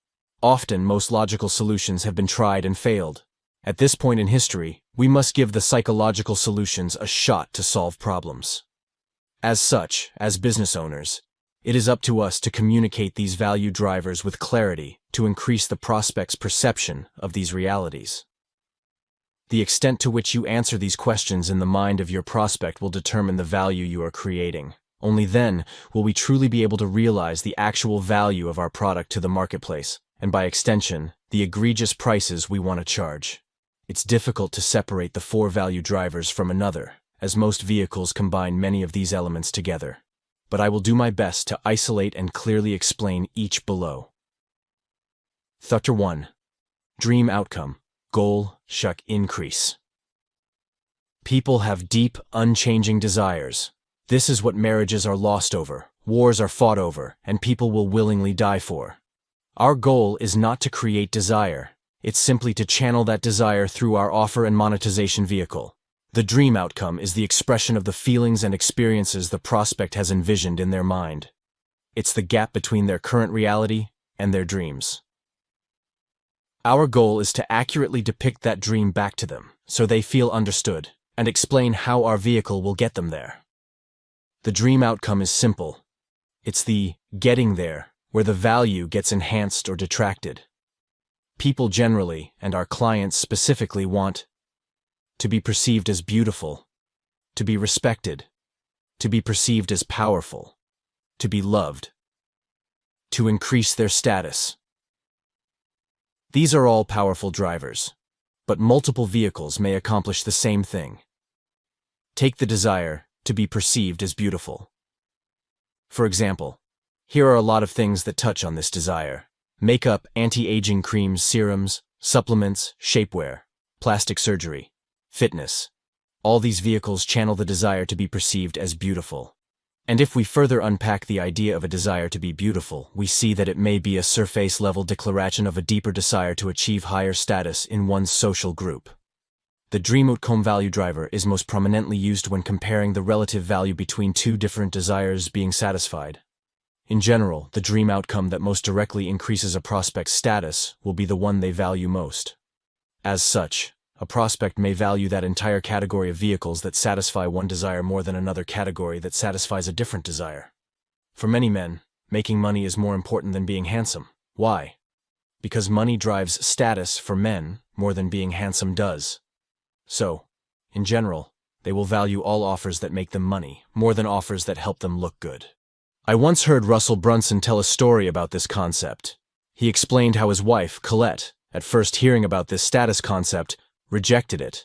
Often, most logical solutions have been tried and failed. At this point in history, we must give the psychological solutions a shot to solve problems. As such, as business owners, it is up to us to communicate these value drivers with clarity to increase the prospect's perception of these realities. The extent to which you answer these questions in the mind of your prospect will determine the value you are creating. Only then will we truly be able to realize the actual value of our product to the marketplace, and by extension, the egregious prices we want to charge. It's difficult to separate the four value drivers from another, as most vehicles combine many of these elements together. But I will do my best to isolate and clearly explain each below. Factor 1. Dream outcome. Goal, shuck, increase. People have deep, unchanging desires. This is what marriages are lost over, wars are fought over, and people will willingly die for. Our goal is not to create desire. It's simply to channel that desire through our offer and monetization vehicle. The dream outcome is the expression of the feelings and experiences the prospect has envisioned in their mind. It's the gap between their current reality and their dreams. Our goal is to accurately depict that dream back to them, so they feel understood, and explain how our vehicle will get them there. The dream outcome is simple. It's the getting there where the value gets enhanced or detracted. People generally, and our clients specifically, want to be perceived as beautiful, to be respected, to be perceived as powerful, to be loved, to increase their status. These are all powerful drivers, but multiple vehicles may accomplish the same thing. Take the desire to be perceived as beautiful. For example, here are a lot of things that touch on this desire: makeup, anti-aging creams, serums, supplements, shapewear, plastic surgery, fitness. All these vehicles channel the desire to be perceived as beautiful. And if we further unpack the idea of a desire to be beautiful, we see that it may be a surface-level declaration of a deeper desire to achieve higher status in one's social group. The dream outcome value driver is most prominently used when comparing the relative value between two different desires being satisfied. In general, the dream outcome that most directly increases a prospect's status will be the one they value most. As such, a prospect may value that entire category of vehicles that satisfy one desire more than another category that satisfies a different desire. For many men, making money is more important than being handsome. Why? Because money drives status for men more than being handsome does. So, in general, they will value all offers that make them money more than offers that help them look good. I once heard Russell Brunson tell a story about this concept. He explained how his wife, Colette, at first hearing about this status concept, rejected it.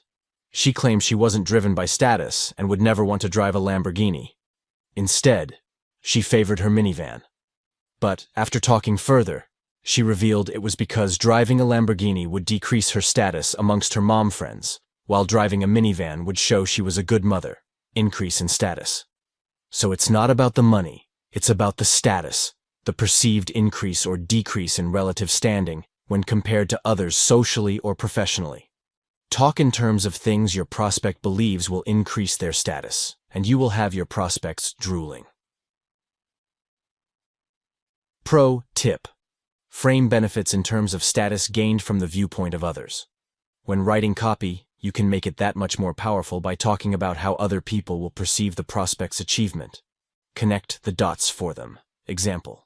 She claimed she wasn't driven by status and would never want to drive a Lamborghini. Instead, she favored her minivan. But after talking further, she revealed it was because driving a Lamborghini would decrease her status amongst her mom friends, while driving a minivan would show she was a good mother, increase in status. So it's not about the money, it's about the status, the perceived increase or decrease in relative standing when compared to others socially or professionally. Talk in terms of things your prospect believes will increase their status, and you will have your prospects drooling. Pro tip: frame benefits in terms of status gained from the viewpoint of others. When writing copy, you can make it that much more powerful by talking about how other people will perceive the prospect's achievement. Connect the dots for them. Example: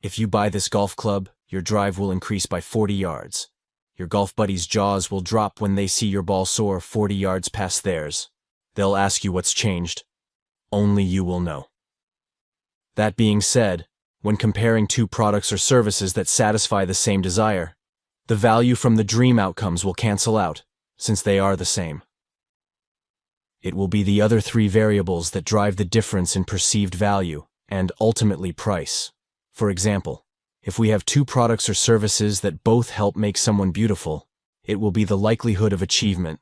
If you buy this golf club, your drive will increase by 40 yards. Your golf buddy's jaws will drop when they see your ball soar 40 yards past theirs. They'll ask you what's changed. Only you will know. That being said, when comparing two products or services that satisfy the same desire, the value from the dream outcomes will cancel out, since they are the same. It will be the other three variables that drive the difference in perceived value and ultimately price. For example, if we have two products or services that both help make someone beautiful, it will be the likelihood of achievement,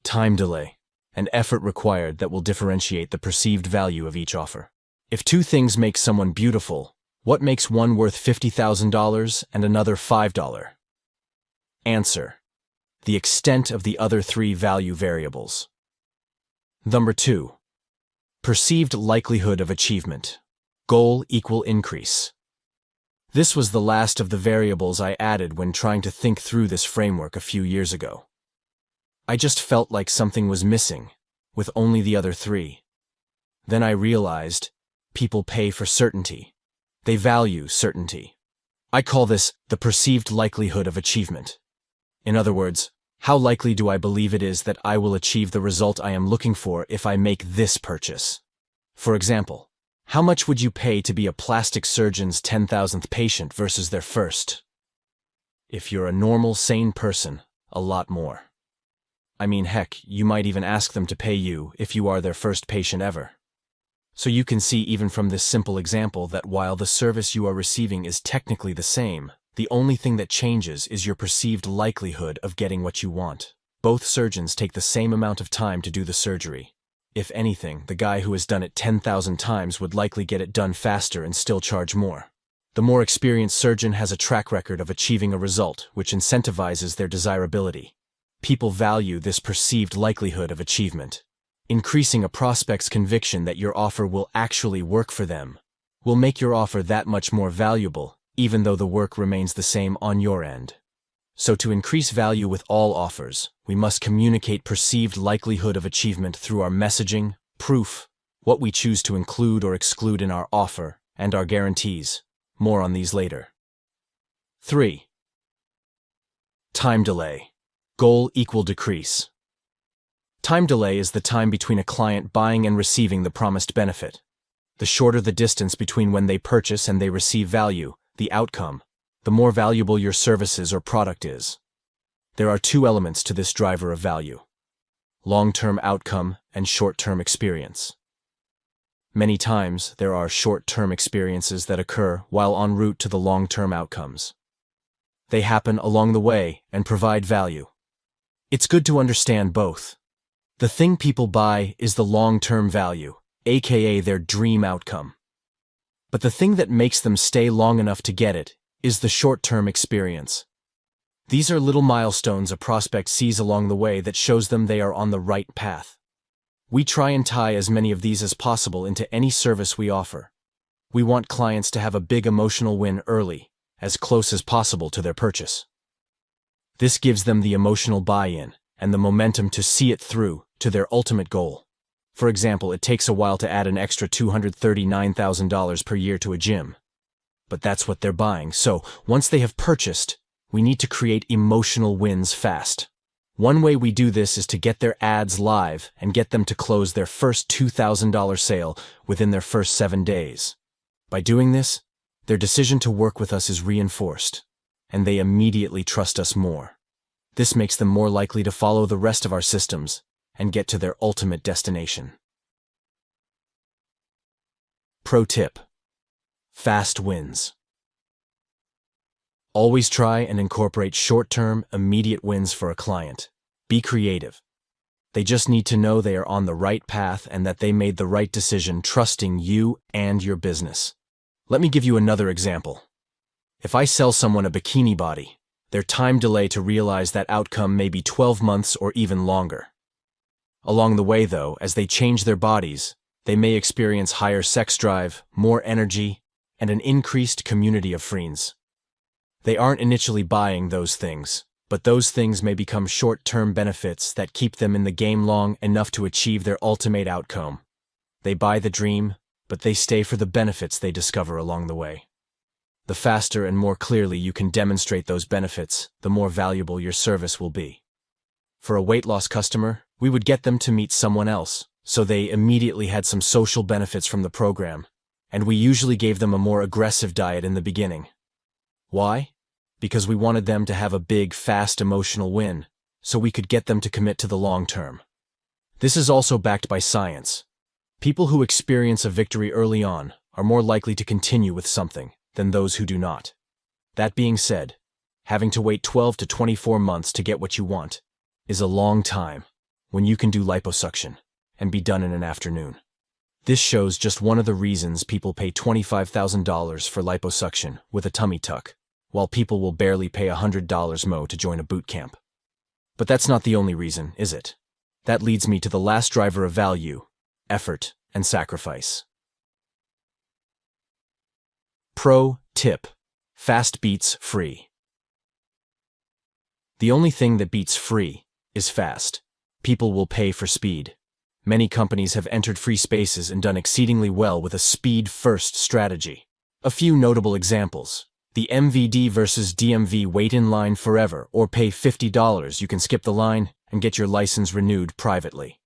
time delay, and effort required that will differentiate the perceived value of each offer. If two things make someone beautiful, what makes one worth $50,000 and another $5? Answer: the extent of the other three value variables. Number 2. Perceived likelihood of achievement. Goal equal increase. This was the last of the variables I added when trying to think through this framework a few years ago. I just felt like something was missing, with only the other three. Then I realized, people pay for certainty. They value certainty. I call this the perceived likelihood of achievement. In other words, how likely do I believe it is that I will achieve the result I am looking for if I make this purchase? For example, how much would you pay to be a plastic surgeon's 10,000th patient versus their first? If you're a normal, sane person, a lot more. I mean, heck, you might even ask them to pay you if you are their first patient ever. So you can see even from this simple example that while the service you are receiving is technically the same, the only thing that changes is your perceived likelihood of getting what you want. Both surgeons take the same amount of time to do the surgery. If anything, the guy who has done it 10,000 times would likely get it done faster and still charge more. The more experienced surgeon has a track record of achieving a result, which incentivizes their desirability. People value this perceived likelihood of achievement. Increasing a prospect's conviction that your offer will actually work for them will make your offer that much more valuable, even though the work remains the same on your end. So to increase value with all offers, we must communicate perceived likelihood of achievement through our messaging, proof, what we choose to include or exclude in our offer, and our guarantees. More on these later. 3. Time delay. Goal equal decrease. Time delay is the time between a client buying and receiving the promised benefit. The shorter the distance between when they purchase and they receive value, the outcome, the more valuable your services or product is. There are two elements to this driver of value: long-term outcome and short-term experience. Many times, there are short-term experiences that occur while en route to the long-term outcomes. They happen along the way and provide value. It's good to understand both. The thing people buy is the long-term value, aka their dream outcome. But the thing that makes them stay long enough to get it is the short-term experience. These are little milestones a prospect sees along the way that shows them they are on the right path. We try and tie as many of these as possible into any service we offer. We want clients to have a big emotional win early, as close as possible to their purchase. This gives them the emotional buy-in and the momentum to see it through to their ultimate goal. For example, it takes a while to add an extra $239,000 per year to a gym. But that's what they're buying, so once they have purchased, we need to create emotional wins fast. One way we do this is to get their ads live and get them to close their first $2,000 sale within their first 7 days. By doing this, their decision to work with us is reinforced, and they immediately trust us more. This makes them more likely to follow the rest of our systems and get to their ultimate destination. Pro tip: fast wins. Always try and incorporate short-term, immediate wins for a client. Be creative. They just need to know they are on the right path and that they made the right decision, trusting you and your business. Let me give you another example. If I sell someone a bikini body, their time delay to realize that outcome may be 12 months or even longer. Along the way, though, as they change their bodies, they may experience higher sex drive, more energy, and an increased community of friends. They aren't initially buying those things, but those things may become short-term benefits that keep them in the game long enough to achieve their ultimate outcome. They buy the dream, but they stay for the benefits they discover along the way. The faster and more clearly you can demonstrate those benefits, the more valuable your service will be. For a weight loss customer, we would get them to meet someone else, so they immediately had some social benefits from the program, and we usually gave them a more aggressive diet in the beginning. Why? Because we wanted them to have a big, fast emotional win, so we could get them to commit to the long term. This is also backed by science. People who experience a victory early on are more likely to continue with something than those who do not. That being said, having to wait 12 to 24 months to get what you want is a long time when you can do liposuction and be done in an afternoon. This shows just one of the reasons people pay $25,000 for liposuction with a tummy tuck, while people will barely pay $100 more to join a boot camp. But that's not the only reason, is it? That leads me to the last driver of value: effort and sacrifice. Pro tip: fast beats free. The only thing that beats free is fast. People will pay for speed. Many companies have entered free spaces and done exceedingly well with a speed-first strategy. A few notable examples: the MVD versus DMV wait in line forever or pay $50, you can skip the line and get your license renewed privately.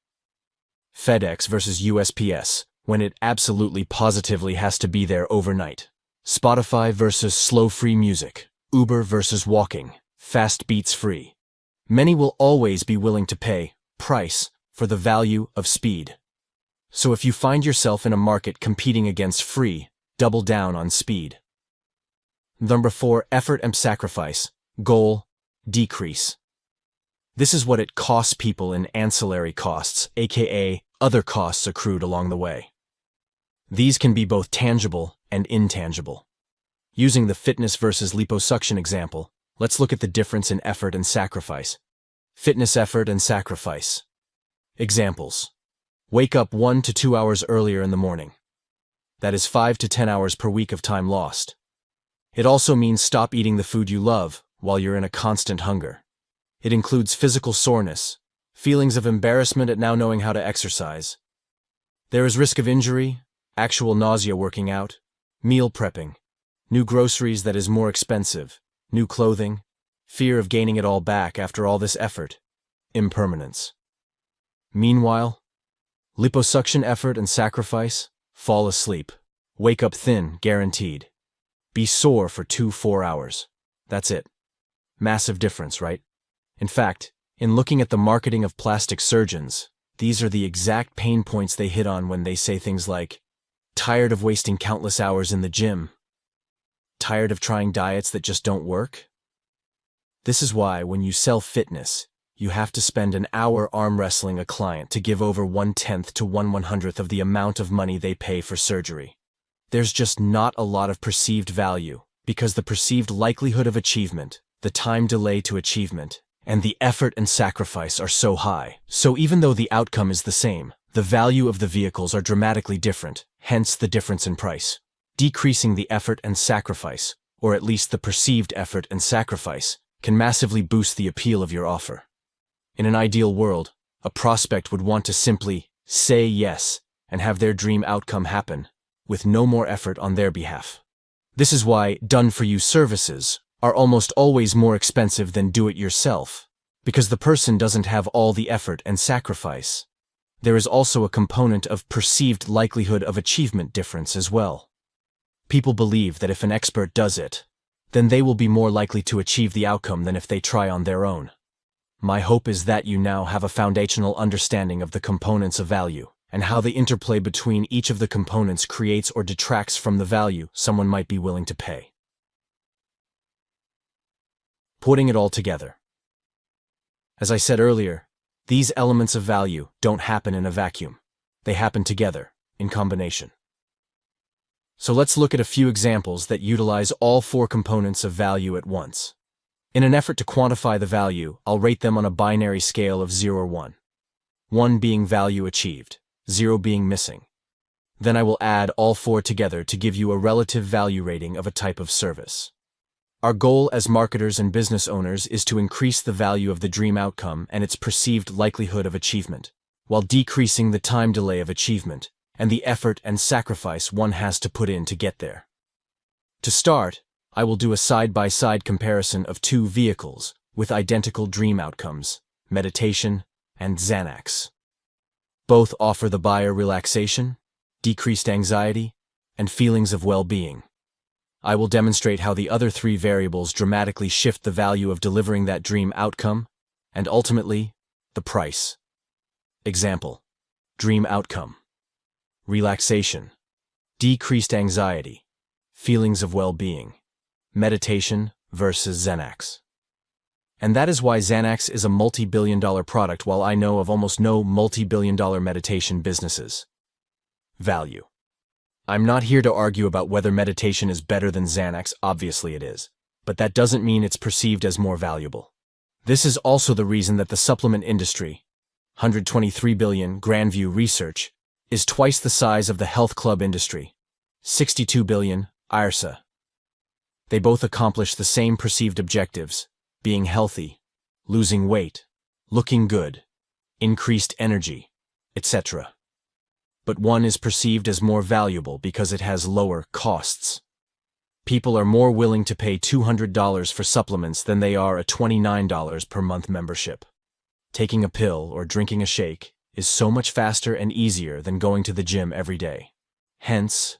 FedEx versus USPS, when it absolutely positively has to be there overnight. Spotify versus slow free music. Uber versus walking. Fast beats free. Many will always be willing to pay price for the value of speed. So if you find yourself in a market competing against free, double down on speed. Number 4, effort and sacrifice. Goal: decrease. This is what it costs people in ancillary costs, aka other costs accrued along the way. These can be both tangible and intangible. Using the fitness versus liposuction example, let's look at the difference in effort and sacrifice. Fitness effort and sacrifice. Examples: wake up 1 to 2 hours earlier in the morning. That is 5 to 10 hours per week of time lost. It also means stop eating the food you love while you're in a constant hunger. It includes physical soreness, feelings of embarrassment at now knowing how to exercise. There is risk of injury, actual nausea working out, meal prepping, new groceries that is more expensive, new clothing, fear of gaining it all back after all this effort, impermanence. Meanwhile, liposuction effort and sacrifice: fall asleep, wake up thin, guaranteed. Be sore for 4 hours. That's it. Massive difference, right? In fact, in looking at the marketing of plastic surgeons, these are the exact pain points they hit on when they say things like, tired of wasting countless hours in the gym? Tired of trying diets that just don't work? This is why when you sell fitness, you have to spend an hour arm wrestling a client to give over 1/10 to 1/100th of the amount of money they pay for surgery. There's just not a lot of perceived value, because the perceived likelihood of achievement, the time delay to achievement, and the effort and sacrifice are so high. So even though the outcome is the same, the value of the vehicles are dramatically different, hence the difference in price. Decreasing the effort and sacrifice, or at least the perceived effort and sacrifice, can massively boost the appeal of your offer. In an ideal world, a prospect would want to simply say yes and have their dream outcome happen, with no more effort on their behalf. This is why done-for-you services are almost always more expensive than do-it-yourself, because the person doesn't have all the effort and sacrifice. There is also a component of perceived likelihood of achievement difference as well. People believe that if an expert does it, then they will be more likely to achieve the outcome than if they try on their own. My hope is that you now have a foundational understanding of the components of value, and how the interplay between each of the components creates or detracts from the value someone might be willing to pay. Putting it all together. As I said earlier, these elements of value don't happen in a vacuum. They happen together, in combination. So let's look at a few examples that utilize all 4 components of value at once. In an effort to quantify the value, I'll rate them on a binary scale of 0 or 1. 1 being value achieved, 0 being missing. Then I will add all 4 together to give you a relative value rating of a type of service. Our goal as marketers and business owners is to increase the value of the dream outcome and its perceived likelihood of achievement, while decreasing the time delay of achievement and the effort and sacrifice one has to put in to get there. To start, I will do a side-by-side comparison of two vehicles with identical dream outcomes, meditation and Xanax. Both offer the buyer relaxation, decreased anxiety, and feelings of well-being. I will demonstrate how the other three variables dramatically shift the value of delivering that dream outcome, and ultimately, the price. Example: dream outcome. Relaxation. Decreased anxiety. Feelings of well-being. Meditation versus Xanax. And that is why Xanax is a multi-billion-dollar product, while I know of almost no multi-billion-dollar meditation businesses. Value. I'm not here to argue about whether meditation is better than Xanax, obviously it is, but that doesn't mean it's perceived as more valuable. This is also the reason that the supplement industry, $123 billion Grandview Research, is twice the size of the health club industry, $62 billion IRSA. They both accomplish the same perceived objectives: being healthy, losing weight, looking good, increased energy, etc. But one is perceived as more valuable because it has lower costs. People are more willing to pay $200 for supplements than they are a $29 per month membership. Taking a pill or drinking a shake is so much faster and easier than going to the gym every day. Hence,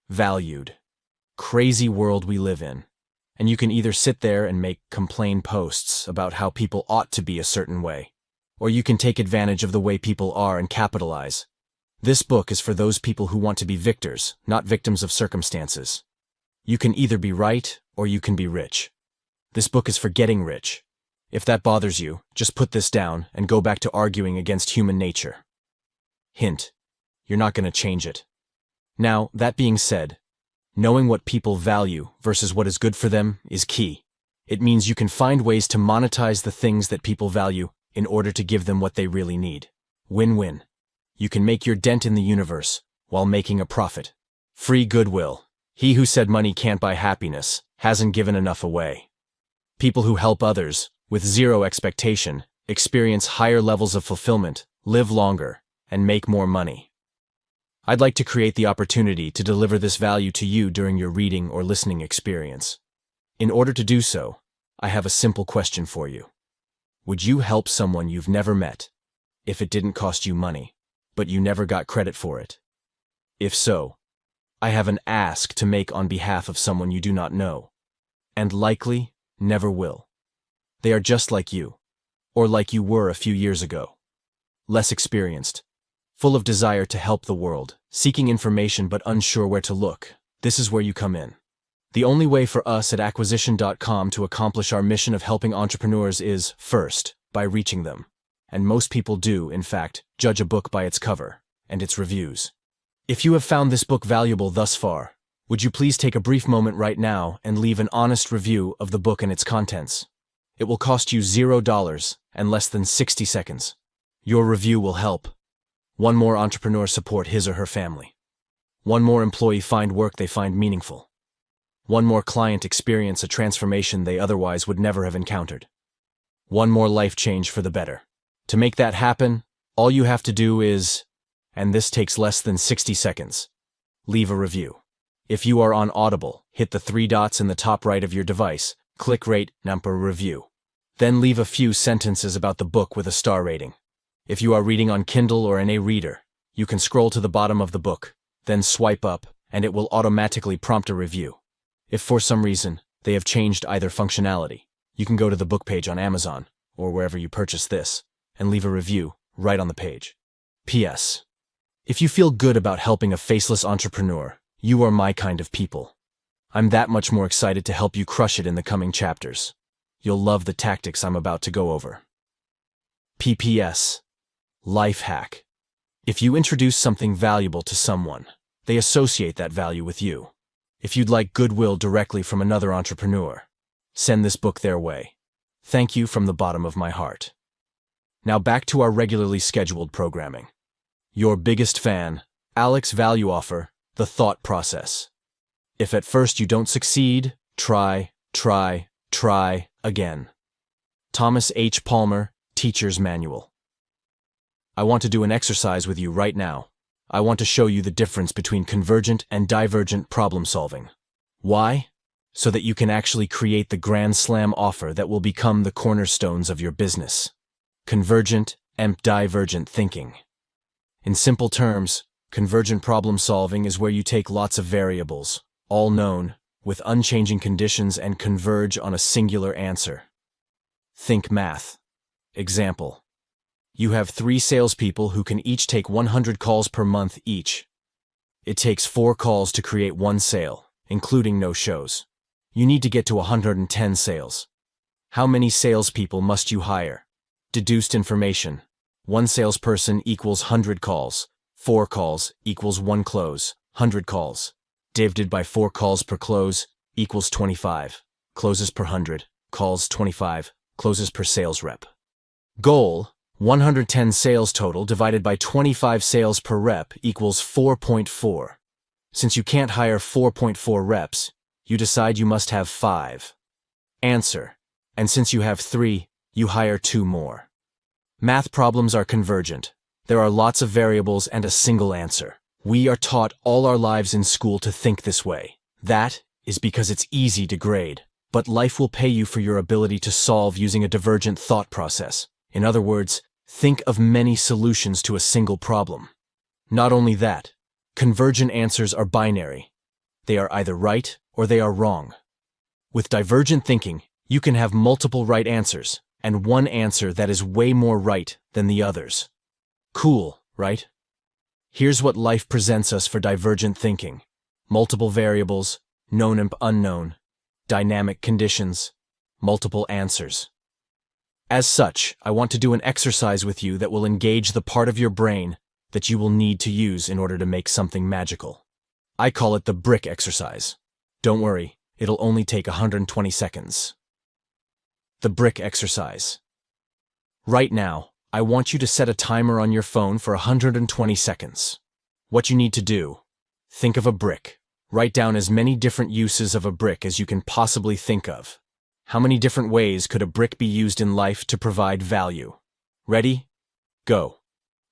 valued. Crazy world we live in. And you can either sit there and make complain posts about how people ought to be a certain way, or you can take advantage of the way people are and capitalize. This book is for those people who want to be victors, not victims of circumstances. You can either be right or you can be rich. This book is for getting rich. If that bothers you, just put this down and go back to arguing against human nature. Hint: you're not going to change it. Now, that being said, knowing what people value versus what is good for them is key. It means you can find ways to monetize the things that people value in order to give them what they really need. Win-win. You can make your dent in the universe while making a profit. Free goodwill. He who said money can't buy happiness hasn't given enough away. People who help others with zero expectation experience higher levels of fulfillment, live longer, and make more money. I'd like to create the opportunity to deliver this value to you during your reading or listening experience. In order to do so, I have a simple question for you. Would you help someone you've never met if it didn't cost you money, but you never got credit for it? If so, I have an ask to make on behalf of someone you do not know, and likely never will. They are just like you, or like you were a few years ago. Less experienced, full of desire to help the world, seeking information but unsure where to look. This is where you come in. The only way for us at acquisition.com to accomplish our mission of helping entrepreneurs is, first, by reaching them. And most people do, in fact, judge a book by its cover and its reviews. If you have found this book valuable thus far, would you please take a brief moment right now and leave an honest review of the book and its contents? It will cost you $0 and less than 60 seconds. Your review will help one more entrepreneur support his or her family. One more employee find work they find meaningful. One more client experience a transformation they otherwise would never have encountered. One more life change for the better. To make that happen, all you have to do is, and this takes less than 60 seconds, leave a review. If you are on Audible, hit the 3 dots in the top right of your device, click Rate Number Review. Then leave a few sentences about the book with a star rating. If you are reading on Kindle or in a reader, you can scroll to the bottom of the book, then swipe up, and it will automatically prompt a review. If for some reason they have changed either functionality, you can go to the book page on Amazon, or wherever you purchase this, and leave a review right on the page. P.S. If you feel good about helping a faceless entrepreneur, you are my kind of people. I'm that much more excited to help you crush it in the coming chapters. You'll love the tactics I'm about to go over. PPS. Life hack. If you introduce something valuable to someone, they associate that value with you. If you'd like goodwill directly from another entrepreneur, send this book their way. Thank you from the bottom of my heart. Now back to our regularly scheduled programming. Your biggest fan, Alex Value Offer, the thought process. If at first you don't succeed, try again. Thomas H. Palmer, Teacher's Manual. I want to do an exercise with you right now. I want to show you the difference between convergent and divergent problem solving. Why? so that you can actually create the grand slam offer that will become the cornerstones of your business. Convergent and divergent thinking. In simple terms, convergent problem solving is where you take lots of variables, all known, with unchanging conditions, and converge on a singular answer. Think math. Example. You have 3 salespeople who can each take 100 calls per month each. It takes 4 calls to create 1 sale, including no-shows. You need to get to 110 sales. How many salespeople must you hire? Deduced information. 1 salesperson equals 100 calls. 4 calls equals 1 close. 100 calls divided by 4 calls per close equals 25. Closes per 100. Calls 25. Closes per sales rep. Goal: 110 sales total divided by 25 sales per rep equals 4.4. Since you can't hire 4.4 reps, you decide you must have 5. Answer: and since you have 3, you hire 2 more. Math problems are convergent. There are lots of variables and a single answer. We are taught all our lives in school to think this way. That is because it's easy to grade. But life will pay you for your ability to solve using a divergent thought process. In other words, think of many solutions to a single problem. Not only that, convergent answers are binary. They are either right or they are wrong. With divergent thinking, you can have multiple right answers, and one answer that is way more right than the others. Cool, right? Here's what life presents us for divergent thinking. Multiple variables, known and unknown, dynamic conditions, multiple answers. As such, I want to do an exercise with you that will engage the part of your brain that you will need to use in order to make something magical. I call it the brick exercise. Don't worry, it'll only take 120 seconds. The brick exercise. Right now, I want you to set a timer on your phone for 120 seconds. What you need to do: think of a brick. Write down as many different uses of a brick as you can possibly think of. How many different ways could a brick be used in life to provide value? Ready? Go.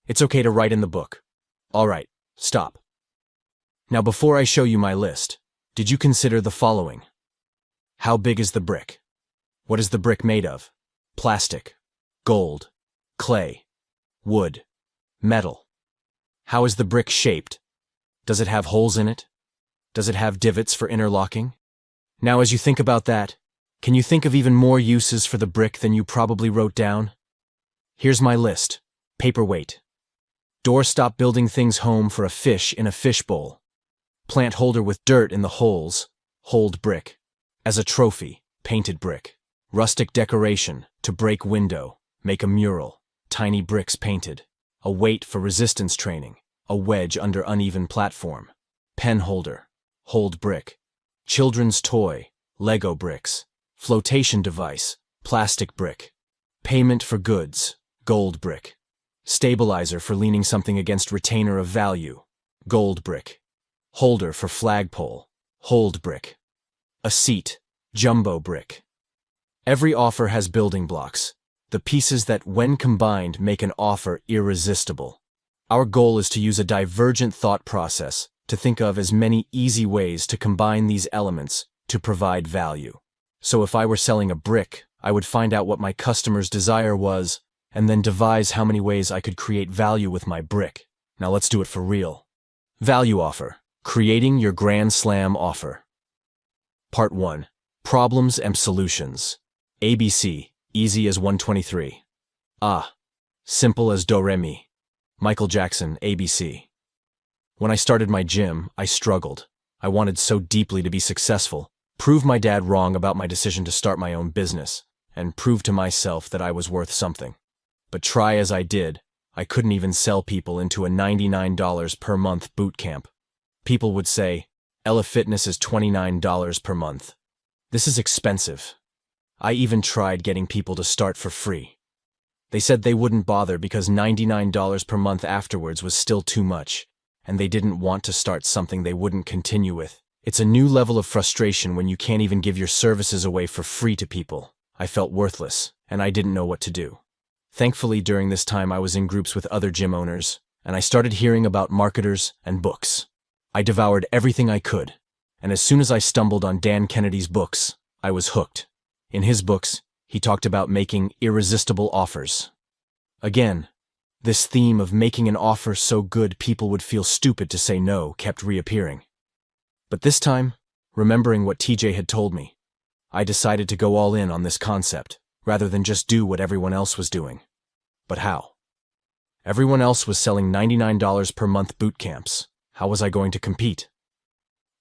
It's okay to write in the book. All right, stop. Now, before I show you my list, did you consider the following? How big is the brick? What is the brick made of? Plastic, gold, clay, wood, metal. How is the brick shaped? Does it have holes in it? Does it have divots for interlocking? Now, as you think about that, can you think of even more uses for the brick than you probably wrote down? Here's my list. Paperweight. Doorstop building things home for a fish in a fishbowl. Plant holder with dirt in the holes, hold brick. As a trophy, painted brick. Rustic decoration, to break window, make a mural, tiny bricks painted. A weight for resistance training, a wedge under uneven platform. Pen holder, hold brick. Children's toy, Lego bricks. Flotation device, plastic brick. Payment for goods, gold brick. Stabilizer for leaning something against retainer of value, gold brick. Holder for flagpole, hold brick. A seat, jumbo brick. Every offer has building blocks, the pieces that, when combined, make an offer irresistible. Our goal is to use a divergent thought process to think of as many easy ways to combine these elements to provide value. So if I were selling a brick, I would find out what my customer's desire was, and then devise how many ways I could create value with my brick. Now let's do it for real. Value offer. Creating your grand slam offer. Part 1. Problems and solutions. ABC. Easy as 123. Simple as do re mi. Michael Jackson, ABC. When I started my gym, I struggled. I wanted so deeply to be successful, prove my dad wrong about my decision to start my own business, and prove to myself that I was worth something. But try as I did, I couldn't even sell people into a $99 per month boot camp. People would say, Ella Fitness is $29 per month. This is expensive. I even tried getting people to start for free. They said they wouldn't bother because $99 per month afterwards was still too much, and they didn't want to start something they wouldn't continue with. It's a new level of frustration when you can't even give your services away for free to people. I felt worthless, and I didn't know what to do. Thankfully, during this time I was in groups with other gym owners, and I started hearing about marketers and books. I devoured everything I could. And as soon as I stumbled on Dan Kennedy's books, I was hooked. In his books, he talked about making irresistible offers. Again, this theme of making an offer so good people would feel stupid to say no kept reappearing. But this time, remembering what TJ had told me, I decided to go all in on this concept, rather than just do what everyone else was doing. But how? Everyone else was selling $99 per month boot camps. How was I going to compete?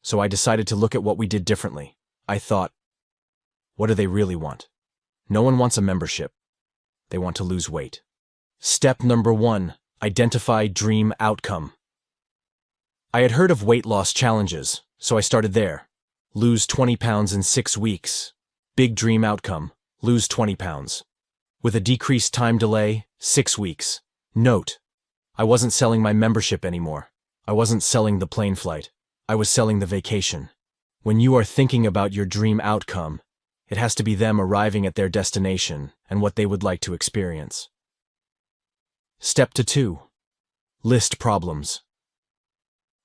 So I decided to look at what we did differently. I thought, what do they really want? No one wants a membership. They want to lose weight. Step number 1, identify dream outcome. I had heard of weight loss challenges, so I started there. Lose 20 pounds in 6 weeks. Big dream outcome, lose 20 pounds. With a decreased time delay, 6 weeks. Note, I wasn't selling my membership anymore. I wasn't selling the plane flight. I was selling the vacation. When you are thinking about your dream outcome, it has to be them arriving at their destination and what they would like to experience. Step 2. List problems.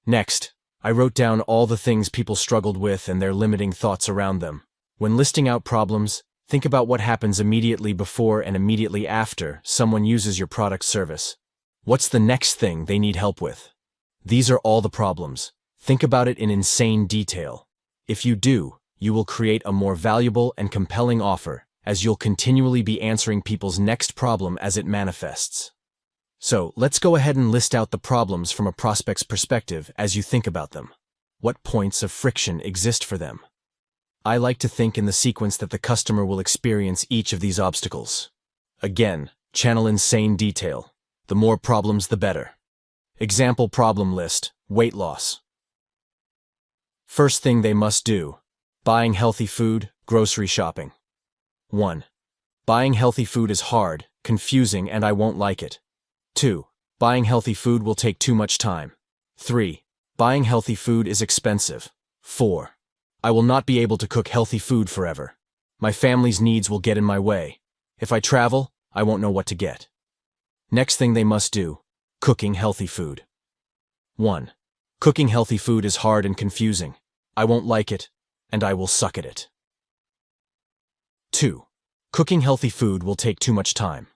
Next, I wrote down all the things people struggled with and their limiting thoughts around them. When listing out problems, think about what happens immediately before and immediately after someone uses your product service. What's the next thing they need help with? These are all the problems. Think about it in insane detail. If you do, you will create a more valuable and compelling offer, as you'll continually be answering people's next problem as it manifests. So, let's go ahead and list out the problems from a prospect's perspective as you think about them. What points of friction exist for them? I like to think in the sequence that the customer will experience each of these obstacles. Again, channel insane detail. The more problems, the better. Example problem list, weight loss. First thing they must do, buying healthy food, grocery shopping. 1. Buying healthy food is hard, confusing, and I won't like it. 2. Buying healthy food will take too much time. 3. Buying healthy food is expensive. 4. I will not be able to cook healthy food forever. My family's needs will get in my way. If I travel, I won't know what to get. Next thing they must do, cooking healthy food. 1. Cooking healthy food is hard and confusing. I won't like it, and I will suck at it. 2. Cooking healthy food will take too much time.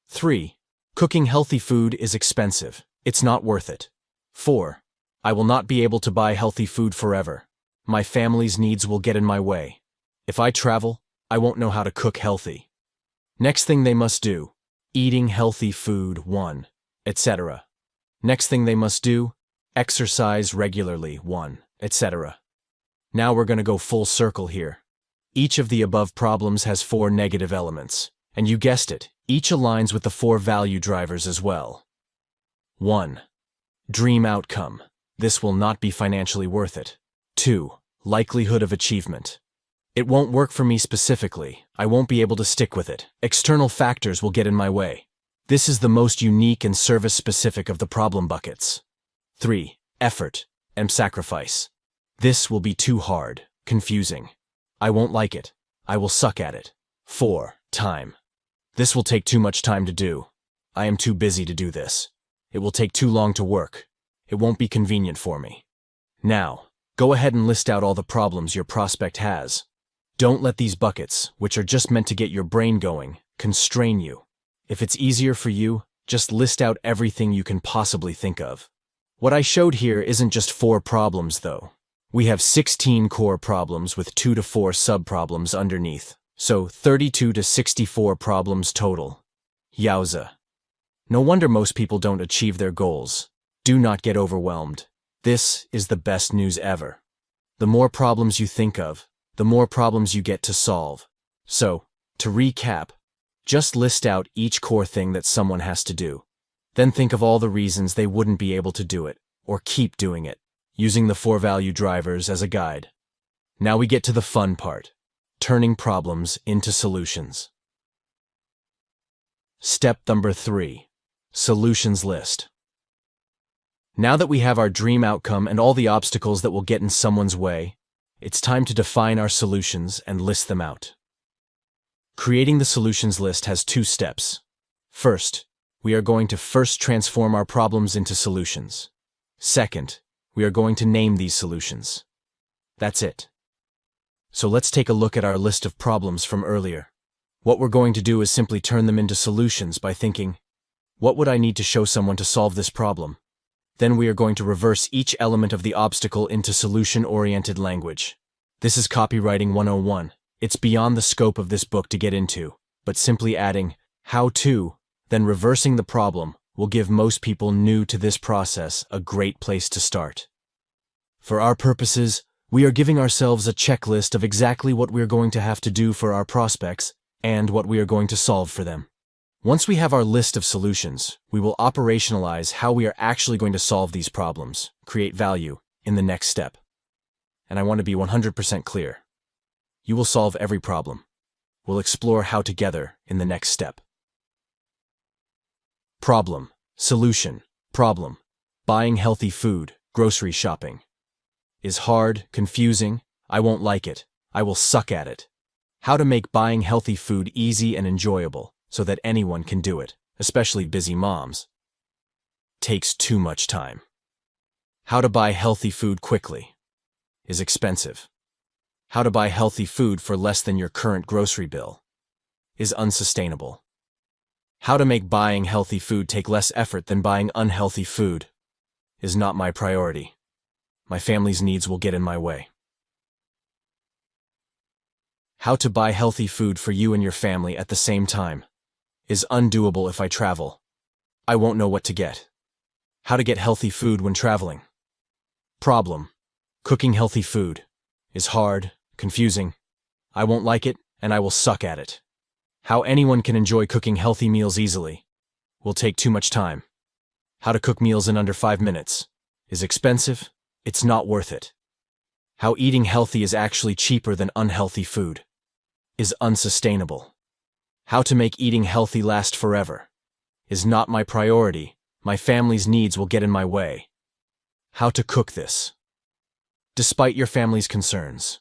3. Cooking healthy food is expensive. It's not worth it. 4. I will not be able to buy healthy food forever. My family's needs will get in my way. If I travel, I won't know how to cook healthy. Next thing they must do, eating healthy food, 1, etc. Next thing they must do, exercise regularly, 1, etc. Now we're going to go full circle here. Each of the above problems has 4 negative elements, and you guessed it, each aligns with the 4 value drivers as well. 1. Dream outcome. This will not be financially worth it. 2. Likelihood of achievement. It won't work for me specifically. I won't be able to stick with it. External factors will get in my way. This is the most unique and service-specific of the problem buckets. 3. Effort and sacrifice. This will be too hard, confusing. I won't like it. I will suck at it. 4. Time. This will take too much time to do. I am too busy to do this. It will take too long to work. It won't be convenient for me. Now, go ahead and list out all the problems your prospect has. Don't let these buckets, which are just meant to get your brain going, constrain you. If it's easier for you, just list out everything you can possibly think of. What I showed here isn't just 4 problems, though. We have 16 core problems with 2 to 4 sub-problems underneath, so 32 to 64 problems total. Yowza. No wonder most people don't achieve their goals. Do not get overwhelmed. This is the best news ever. The more problems you think of, the more problems you get to solve. So, to recap, just list out each core thing that someone has to do. Then think of all the reasons they wouldn't be able to do it, or keep doing it, using the 4 value drivers as a guide. Now we get to the fun part, turning problems into solutions. Step number 3, solutions list. Now that we have our dream outcome and all the obstacles that will get in someone's way, it's time to define our solutions and list them out. Creating the solutions list has 2 steps. First, we are going to first transform our problems into solutions. Second, we are going to name these solutions. That's it. So let's take a look at our list of problems from earlier. What we're going to do is simply turn them into solutions by thinking, what would I need to show someone to solve this problem? Then we are going to reverse each element of the obstacle into solution-oriented language. This is Copywriting 101. It's beyond the scope of this book to get into, but simply adding how to, then reversing the problem, will give most people new to this process a great place to start. For our purposes, we are giving ourselves a checklist of exactly what we're going to have to do for our prospects and what we are going to solve for them. Once we have our list of solutions, we will operationalize how we are actually going to solve these problems, create value, in the next step. And I want to be 100% clear. You will solve every problem. We'll explore how together in the next step. Problem, solution, problem. Buying healthy food, grocery shopping. Is hard, confusing, I won't like it, I will suck at it. How to make buying healthy food easy and enjoyable so that anyone can do it, especially busy moms. Takes too much time. How to buy healthy food quickly. Is expensive. How to buy healthy food for less than your current grocery bill. Is unsustainable. How to make buying healthy food take less effort than buying unhealthy food. Is not my priority. My family's needs will get in my way. How to buy healthy food for you and your family at the same time. Is undoable if I travel. I won't know what to get. How to get healthy food when traveling. Problem. Cooking healthy food. Is hard, confusing. I won't like it, and I will suck at it. How anyone can enjoy cooking healthy meals easily. Will take too much time. How to cook meals in under 5 minutes. Is expensive. It's not worth it. How eating healthy is actually cheaper than unhealthy food. Is unsustainable. How to make eating healthy last forever. Is not my priority. My family's needs will get in my way. How to cook this. Despite your family's concerns.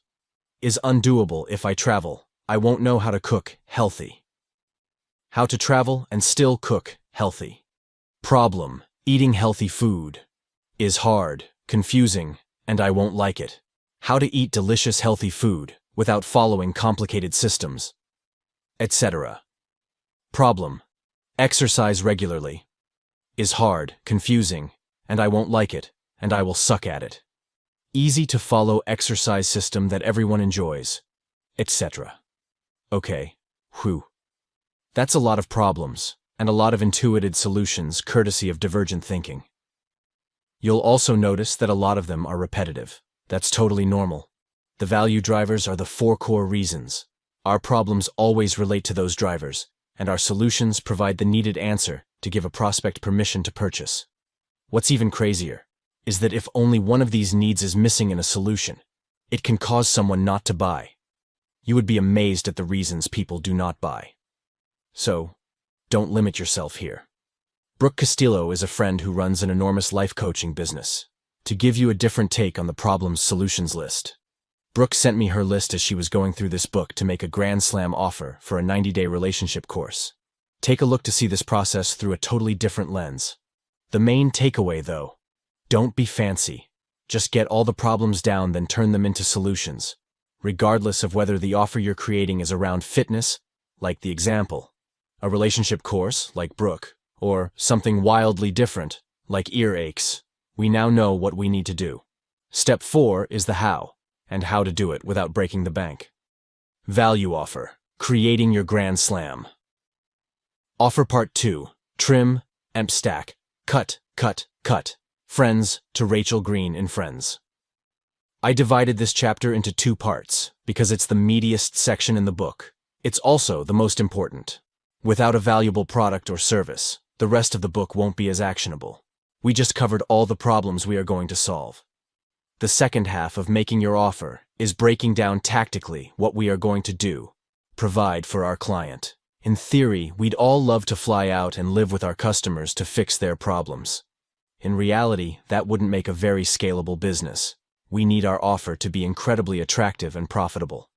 Is undoable if I travel. I won't know how to cook healthy. How to travel and still cook healthy. Problem. Eating healthy food. Is hard, confusing, and I won't like it. How to eat delicious healthy food without following complicated systems, etc. Problem. Exercise regularly. Is hard, confusing, and I won't like it, and I will suck at it. Easy to follow exercise system that everyone enjoys, etc. Okay, whew. That's a lot of problems, and a lot of intuited solutions courtesy of divergent thinking. You'll also notice that a lot of them are repetitive. That's totally normal. The value drivers are the 4 core reasons. Our problems always relate to those drivers, and our solutions provide the needed answer to give a prospect permission to purchase. What's even crazier is that if only one of these needs is missing in a solution, it can cause someone not to buy. You would be amazed at the reasons people do not buy. So, don't limit yourself here. Brooke Castillo is a friend who runs an enormous life coaching business. To give you a different take on the problem's solutions list, Brooke sent me her list as she was going through this book to make a grand slam offer for a 90-day relationship course. Take a look to see this process through a totally different lens. The main takeaway, though, don't be fancy. Just get all the problems down, then turn them into solutions, regardless of whether the offer you're creating is around fitness, like the example, a relationship course, like Brooke, or something wildly different, like earaches. We now know what we need to do. Step 4 is the how, and how to do it without breaking the bank. Value offer, creating your grand slam. Offer part 2, trim, emp stack, cut, cut, cut. Friends to Rachel Green in Friends. I divided this chapter into 2 parts because it's the meatiest section in the book. It's also the most important. Without a valuable product or service, the rest of the book won't be as actionable. We just covered all the problems we are going to solve. The second half of making your offer is breaking down tactically what we are going to do, provide for our client. In theory, we'd all love to fly out and live with our customers to fix their problems. In reality, that wouldn't make a very scalable business. We need our offer to be incredibly attractive and profitable.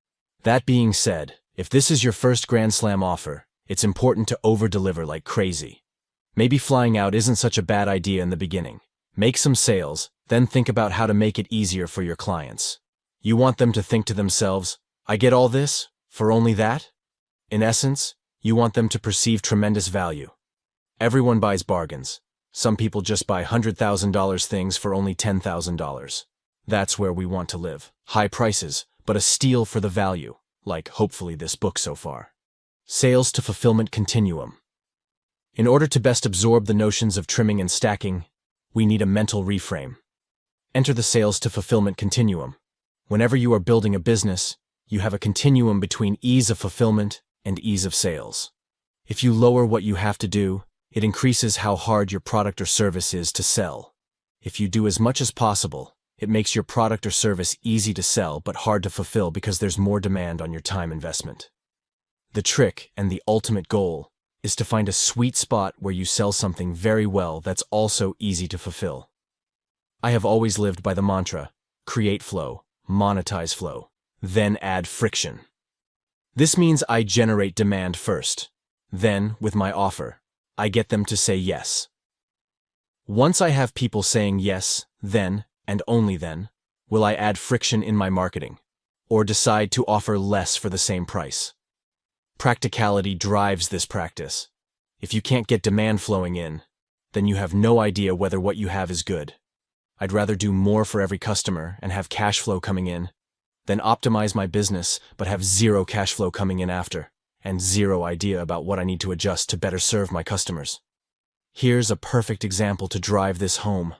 That being said, if this is your first Grand Slam offer, it's important to over-deliver like crazy. Maybe flying out isn't such a bad idea in the beginning. Make some sales, then think about how to make it easier for your clients. You want them to think to themselves, I get all this, for only that? In essence, you want them to perceive tremendous value. Everyone buys bargains. Some people just buy $100,000 things for only $10,000. That's where we want to live. High prices, but a steal for the value, like hopefully this book so far. Sales to fulfillment continuum. In order to best absorb the notions of trimming and stacking, we need a mental reframe. Enter the sales to fulfillment continuum. Whenever you are building a business, you have a continuum between ease of fulfillment and ease of sales. If you lower what you have to do, it increases how hard your product or service is to sell. If you do as much as possible, it makes your product or service easy to sell but hard to fulfill because there's more demand on your time investment. The trick, and the ultimate goal, is to find a sweet spot where you sell something very well that's also easy to fulfill. I have always lived by the mantra, create flow, monetize flow, then add friction. This means I generate demand first. Then, with my offer, I get them to say yes. Once I have people saying yes, then, and only then, will I add friction in my marketing, or decide to offer less for the same price. Practicality drives this practice. If you can't get demand flowing in, then you have no idea whether what you have is good. I'd rather do more for every customer and have cash flow coming in than optimize my business but have zero cash flow coming in after, and zero idea about what I need to adjust to better serve my customers. Here's a perfect example to drive this home.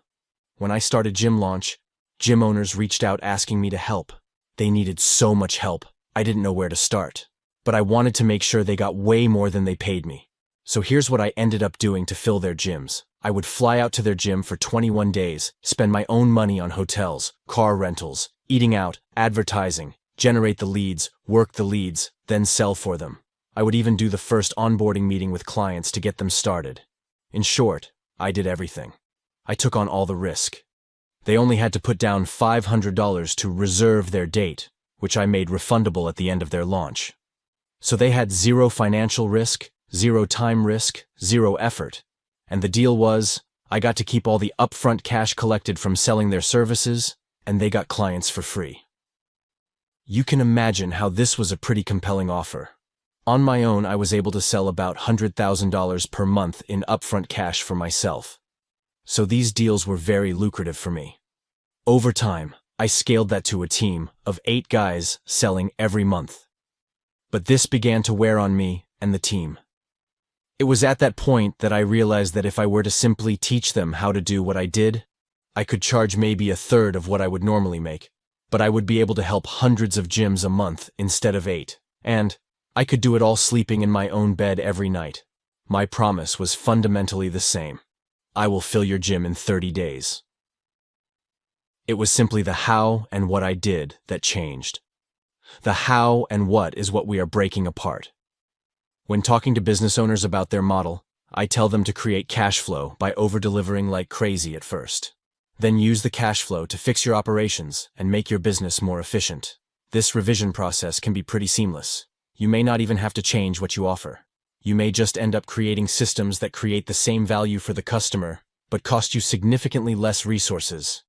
When I started Gym Launch, gym owners reached out asking me to help. They needed so much help, I didn't know where to start. But I wanted to make sure they got way more than they paid me. So here's what I ended up doing to fill their gyms. I would fly out to their gym for 21 days, spend my own money on hotels, car rentals, eating out, advertising, generate the leads, work the leads, then sell for them. I would even do the first onboarding meeting with clients to get them started. In short, I did everything. I took on all the risk. They only had to put down $500 to reserve their date, which I made refundable at the end of their launch. So they had zero financial risk, zero time risk, zero effort. And the deal was, I got to keep all the upfront cash collected from selling their services, and they got clients for free. You can imagine how this was a pretty compelling offer. On my own, I was able to sell about $100,000 per month in upfront cash for myself. So these deals were very lucrative for me. Over time, I scaled that to a team of 8 guys selling every month. But this began to wear on me and the team. It was at that point that I realized that if I were to simply teach them how to do what I did, I could charge maybe a third of what I would normally make, but I would be able to help hundreds of gyms a month instead of 8, and I could do it all sleeping in my own bed every night. My promise was fundamentally the same. I will fill your gym in 30 days. It was simply the how and what I did that changed. The how and what is what we are breaking apart. When talking to business owners about their model, I tell them to create cash flow by over-delivering like crazy at first. Then use the cash flow to fix your operations and make your business more efficient. This revision process can be pretty seamless. You may not even have to change what you offer. You may just end up creating systems that create the same value for the customer, but cost you significantly less resources.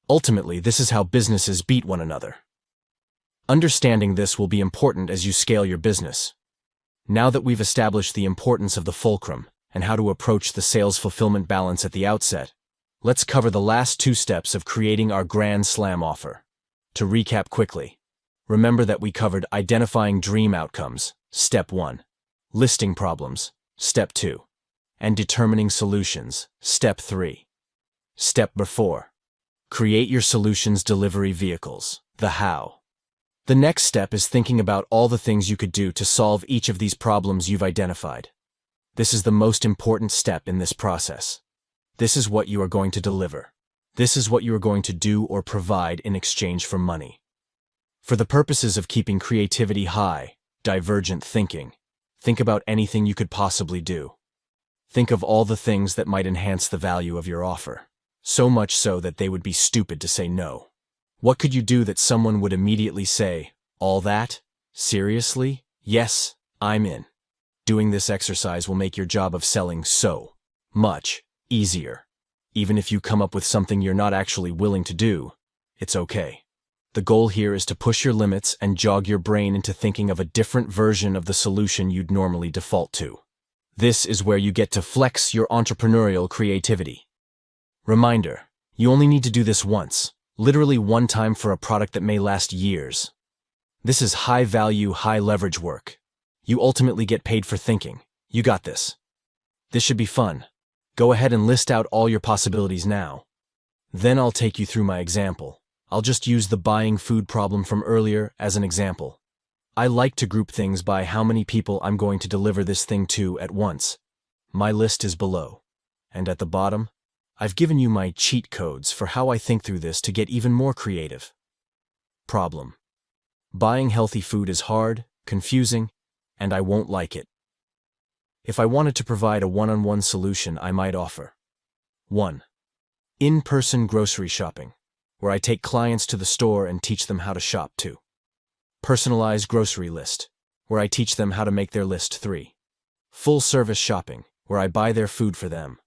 Ultimately, this is how businesses beat one another. Understanding this will be important as you scale your business. Now that we've established the importance of the fulcrum and how to approach the sales fulfillment balance at the outset, let's cover the last 2 steps of creating our Grand Slam offer. To recap quickly, remember that we covered identifying dream outcomes, step 1, listing problems, step 2, and determining solutions, step 3. Step 4, create your solutions delivery vehicles, the how. The next step is thinking about all the things you could do to solve each of these problems you've identified. This is the most important step in this process. This is what you are going to deliver. This is what you are going to do or provide in exchange for money. For the purposes of keeping creativity high, divergent thinking, think about anything you could possibly do. Think of all the things that might enhance the value of your offer, so much so that they would be stupid to say no. What could you do that someone would immediately say, all that? Seriously? Yes, I'm in. Doing this exercise will make your job of selling so much easier. Even if you come up with something you're not actually willing to do, it's okay. The goal here is to push your limits and jog your brain into thinking of a different version of the solution you'd normally default to. This is where you get to flex your entrepreneurial creativity. Reminder, you only need to do this once, literally one time for a product that may last years. This is high-value, high-leverage work. You ultimately get paid for thinking. You got this. This should be fun. Go ahead and list out all your possibilities now. Then I'll take you through my example. I'll just use the buying food problem from earlier as an example. I like to group things by how many people I'm going to deliver this thing to at once. My list is below. And at the bottom, I've given you my cheat codes for how I think through this to get even more creative. Problem. Buying healthy food is hard, confusing, and I won't like it. If I wanted to provide a one-on-one solution, I might offer 1. In-person grocery shopping, where I take clients to the store and teach them how to shop. 2. Personalized grocery list, where I teach them how to make their list. 3. Full-service shopping, where I buy their food for them.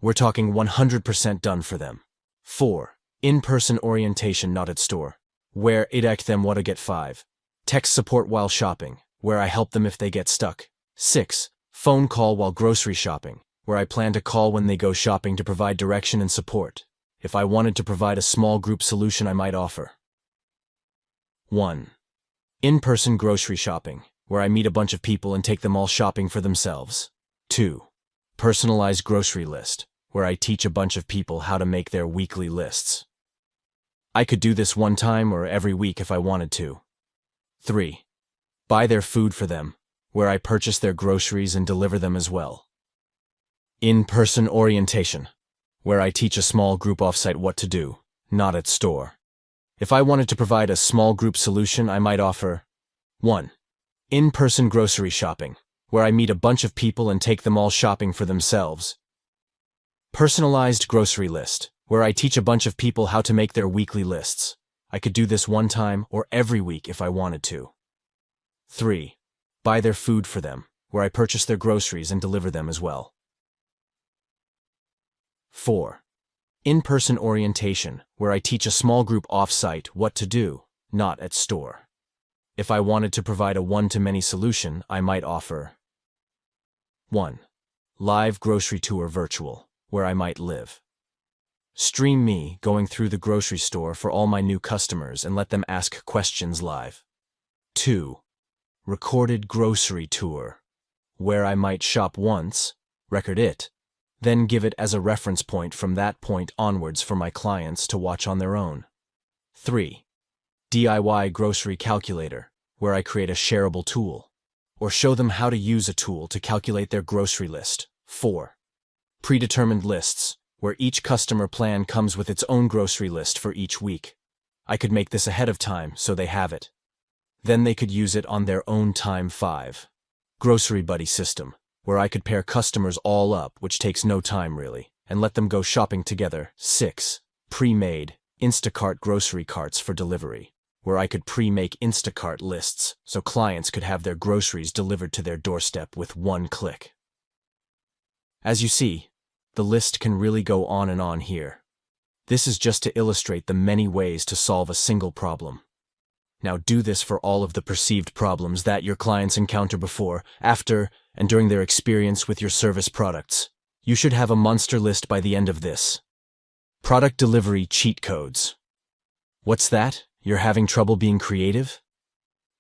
We're talking 100% done for them. 4. In-person orientation, not at store, where I direct them what to get. 5. Text support while shopping, where I help them if they get stuck. 6. Phone call while grocery shopping, where I plan to call when they go shopping to provide direction and support. If I wanted to provide a small group solution, I might offer 1. In-person grocery shopping, where I meet a bunch of people and take them all shopping for themselves. 2. Personalized grocery list, where I teach a bunch of people how to make their weekly lists. I could do this one time or every week if I wanted to. 3. Buy their food for them, where I purchase their groceries and deliver them as well. In-person orientation, where I teach a small group offsite what to do, not at store. If I wanted to provide a small group solution, I might offer 1. In-person grocery shopping, where I meet a bunch of people and take them all shopping for themselves. Personalized grocery list, where I teach a bunch of people how to make their weekly lists. I could do this one time or every week if I wanted to. 3. Buy their food for them, where I purchase their groceries and deliver them as well. 4. In-person orientation, where I teach a small group off-site what to do, not at store. If I wanted to provide a one-to-many solution, I might offer 1. Live grocery tour virtual, where I might live. Stream me going through the grocery store for all my new customers and let them ask questions live. 2. Recorded grocery tour, where I might shop once, record it, then give it as a reference point from that point onwards for my clients to watch on their own. 3. DIY grocery calculator, where I create a shareable tool, or show them how to use a tool to calculate their grocery list. 4. Predetermined lists, where each customer plan comes with its own grocery list for each week. I could make this ahead of time so they have it. Then they could use it on their own time. 5. Grocery buddy system, where I could pair customers all up, which takes no time really, and let them go shopping together. 6. Pre-made Instacart grocery carts for delivery, where I could pre-make Instacart lists so clients could have their groceries delivered to their doorstep with one click. As you see, the list can really go on and on here. This is just to illustrate the many ways to solve a single problem. Now do this for all of the perceived problems that your clients encounter before, after, and during their experience with your service products. You should have a monster list by the end of this. Product delivery cheat codes. What's that? You're having trouble being creative?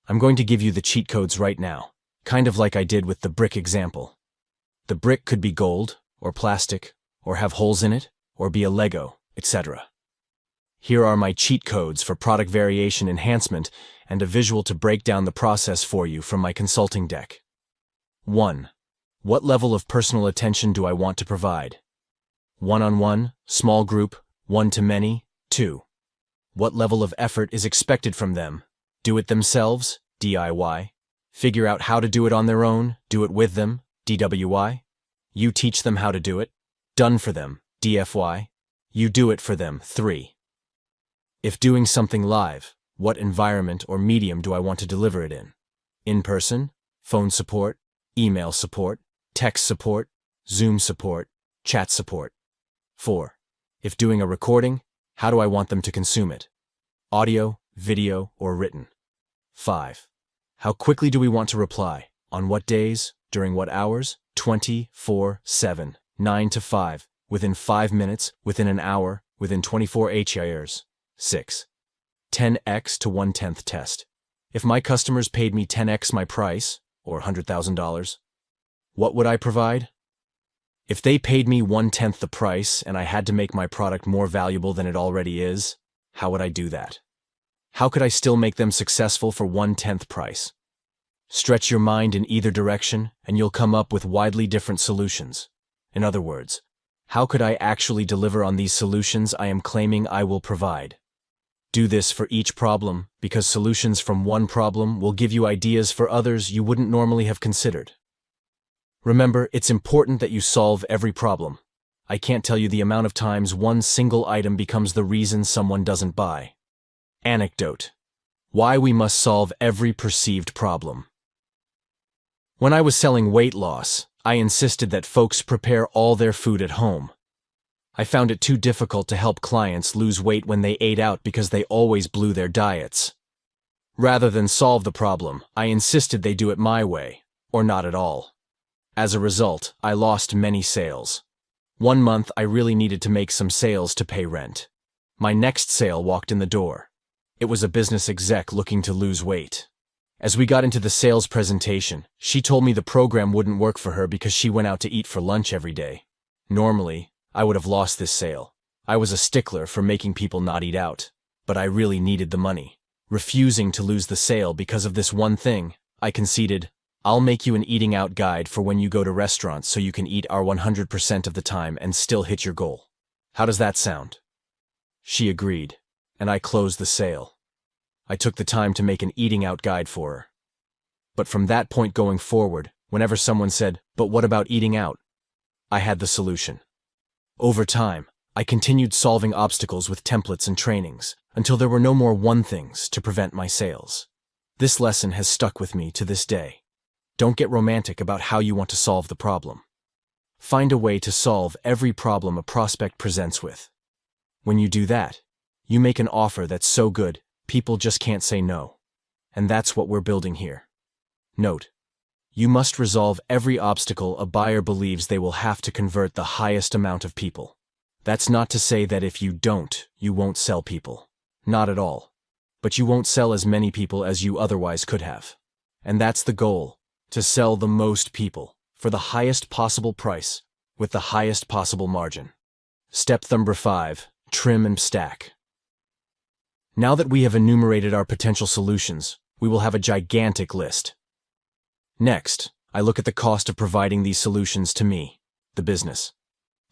I'm going to give you the cheat codes right now, kind of like I did with the brick example. The brick could be gold, or plastic, or have holes in it, or be a Lego, etc. Here are my cheat codes for product variation enhancement and a visual to break down the process for you from my consulting deck. 1. What level of personal attention do I want to provide? One-on-one, small group, one-to-many. 2. What level of effort is expected from them? Do it themselves, DIY. Figure out how to do it on their own, do it with them, DWI. You teach them how to do it, done for them, DFY. You do it for them. 3. If doing something live, what environment or medium do I want to deliver it in? In-person, phone support, email support, text support, Zoom support, chat support. 4. If doing a recording, how do I want them to consume it? Audio, video, or written. 5. How quickly do we want to reply? On what days? During what hours? 24/7, 9 to 5, within 5 minutes, within an hour, within 24 hours. 6. 10x to 1/10 test. If my customers paid me 10x my price, or $100,000, what would I provide? If they paid me 1/10 the price and I had to make my product more valuable than it already is, how would I do that? How could I still make them successful for 1/10 price? Stretch your mind in either direction and you'll come up with widely different solutions. In other words, how could I actually deliver on these solutions I am claiming I will provide? Do this for each problem because solutions from one problem will give you ideas for others you wouldn't normally have considered. Remember, it's important that you solve every problem. I can't tell you the amount of times one single item becomes the reason someone doesn't buy. Anecdote. Why we must solve every perceived problem. When I was selling weight loss, I insisted that folks prepare all their food at home. I found it too difficult to help clients lose weight when they ate out because they always blew their diets. Rather than solve the problem, I insisted they do it my way, or not at all. As a result, I lost many sales. One month, I really needed to make some sales to pay rent. My next sale walked in the door. It was a business exec looking to lose weight. As we got into the sales presentation, she told me the program wouldn't work for her because she went out to eat for lunch every day. Normally, I would have lost this sale. I was a stickler for making people not eat out, but I really needed the money. Refusing to lose the sale because of this one thing, I conceded, I'll make you an eating out guide for when you go to restaurants so you can eat our 100% of the time and still hit your goal. How does that sound? She agreed, and I closed the sale. I took the time to make an eating out guide for her. But from that point going forward, whenever someone said, "But what about eating out?" I had the solution. Over time, I continued solving obstacles with templates and trainings until there were no more one things to prevent my sales. This lesson has stuck with me to this day. Don't get romantic about how you want to solve the problem. Find a way to solve every problem a prospect presents with. When you do that, you make an offer that's so good, people just can't say no. And that's what we're building here. Note, you must resolve every obstacle a buyer believes they will have to convert the highest amount of people. That's not to say that if you don't, you won't sell people. Not at all. But you won't sell as many people as you otherwise could have. And that's the goal, to sell the most people, for the highest possible price, with the highest possible margin. Step number 5, trim and stack. Now that we have enumerated our potential solutions, we will have a gigantic list. Next, I look at the cost of providing these solutions to me, the business.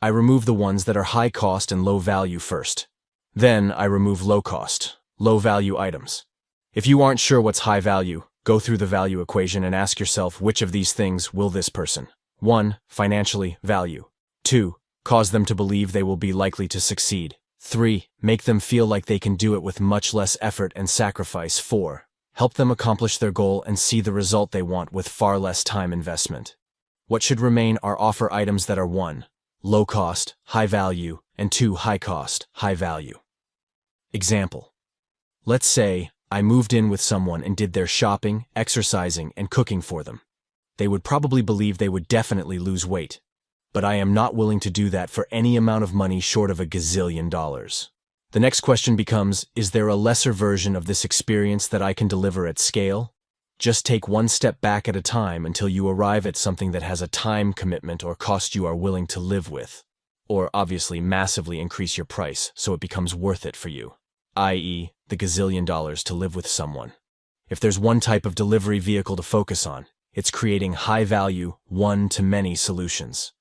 I remove the ones that are high cost and low value first. Then I remove low cost, low value items. If you aren't sure what's high value, go through the value equation and ask yourself which of these things will this person 1. Financially value. 2. Cause them to believe they will be likely to succeed. 3. Make them feel like they can do it with much less effort and sacrifice. 4. Help them accomplish their goal and see the result they want with far less time investment. What should remain are offer items that are 1. Low cost, high value, and 2. High cost, high value. Example. Let's say I moved in with someone and did their shopping, exercising, and cooking for them. They would probably believe they would definitely lose weight. But I am not willing to do that for any amount of money short of $1 gazillion. The next question becomes, is there a lesser version of this experience that I can deliver at scale? Just take one step back at a time until you arrive at something that has a time commitment or cost you are willing to live with. Or obviously massively increase your price so it becomes worth it for you, i.e., the $1 gazillion to live with someone. If there's one type of delivery vehicle to focus on, it's creating high-value, one-to-many solutions.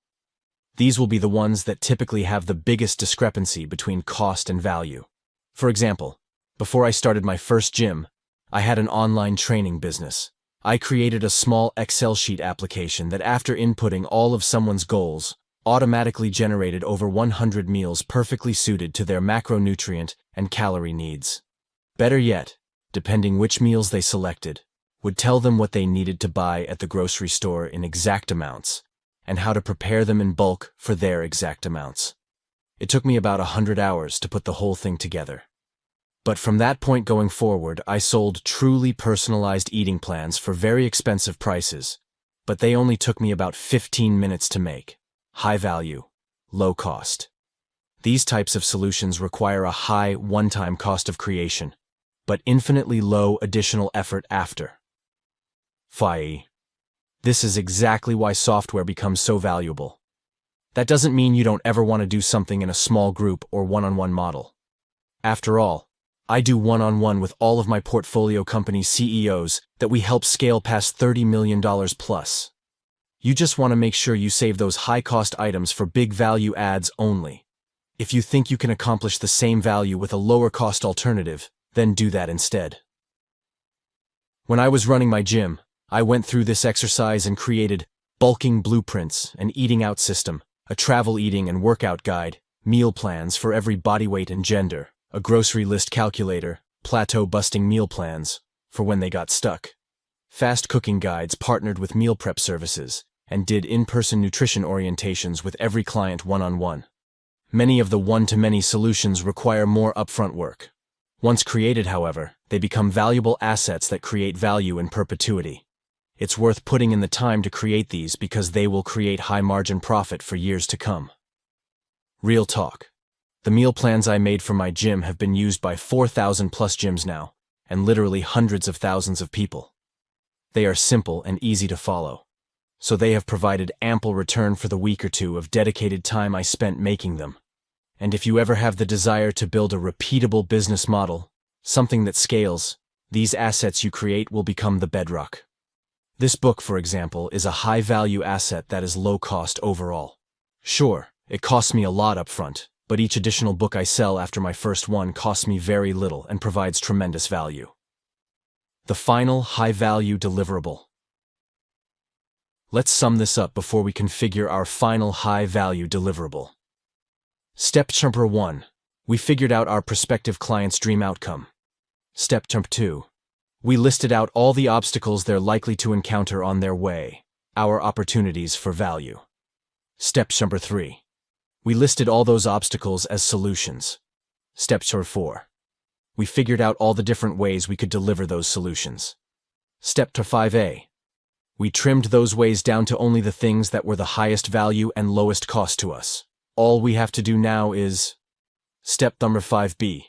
These will be the ones that typically have the biggest discrepancy between cost and value. For example, before I started my first gym, I had an online training business. I created a small Excel sheet application that after inputting all of someone's goals, automatically generated over 100 meals perfectly suited to their macronutrient and calorie needs. Better yet, depending which meals they selected, would tell them what they needed to buy at the grocery store in exact amounts, and how to prepare them in bulk for their exact amounts. It took me about 100 hours to put the whole thing together. But from that point going forward, I sold truly personalized eating plans for very expensive prices, but they only took me about 15 minutes to make. High value, low cost. These types of solutions require a high one-time cost of creation, but infinitely low additional effort after. FI. This is exactly why software becomes so valuable. That doesn't mean you don't ever want to do something in a small group or one-on-one model. After all, I do one-on-one with all of my portfolio company CEOs that we help scale past $30 million plus. You just want to make sure you save those high-cost items for big value ads only. If you think you can accomplish the same value with a lower-cost alternative, then do that instead. When I was running my gym, I went through this exercise and created bulking blueprints, an eating out system, a travel eating and workout guide, meal plans for every body weight and gender, a grocery list calculator, plateau-busting meal plans for when they got stuck, fast cooking guides partnered with meal prep services, and did in-person nutrition orientations with every client one-on-one. Many of the one-to-many solutions require more upfront work. Once created, however, they become valuable assets that create value in perpetuity. It's worth putting in the time to create these because they will create high-margin profit for years to come. Real talk. The meal plans I made for my gym have been used by 4,000 plus gyms now, and literally hundreds of thousands of people. They are simple and easy to follow, so they have provided ample return for the week or two of dedicated time I spent making them. And if you ever have the desire to build a repeatable business model, something that scales, these assets you create will become the bedrock. This book, for example, is a high-value asset that is low-cost overall. Sure, it costs me a lot up front, but each additional book I sell after my first one costs me very little and provides tremendous value. The final high-value deliverable. Let's sum this up before we configure our final high-value deliverable. Step number 1. We figured out our prospective client's dream outcome. Step number 2. We listed out all the obstacles they're likely to encounter on their way, our opportunities for value. Step number 3. We listed all those obstacles as solutions. Step number 4. We figured out all the different ways we could deliver those solutions. Step to 5A. We trimmed those ways down to only the things that were the highest value and lowest cost to us. All we have to do now is... Step number 5B.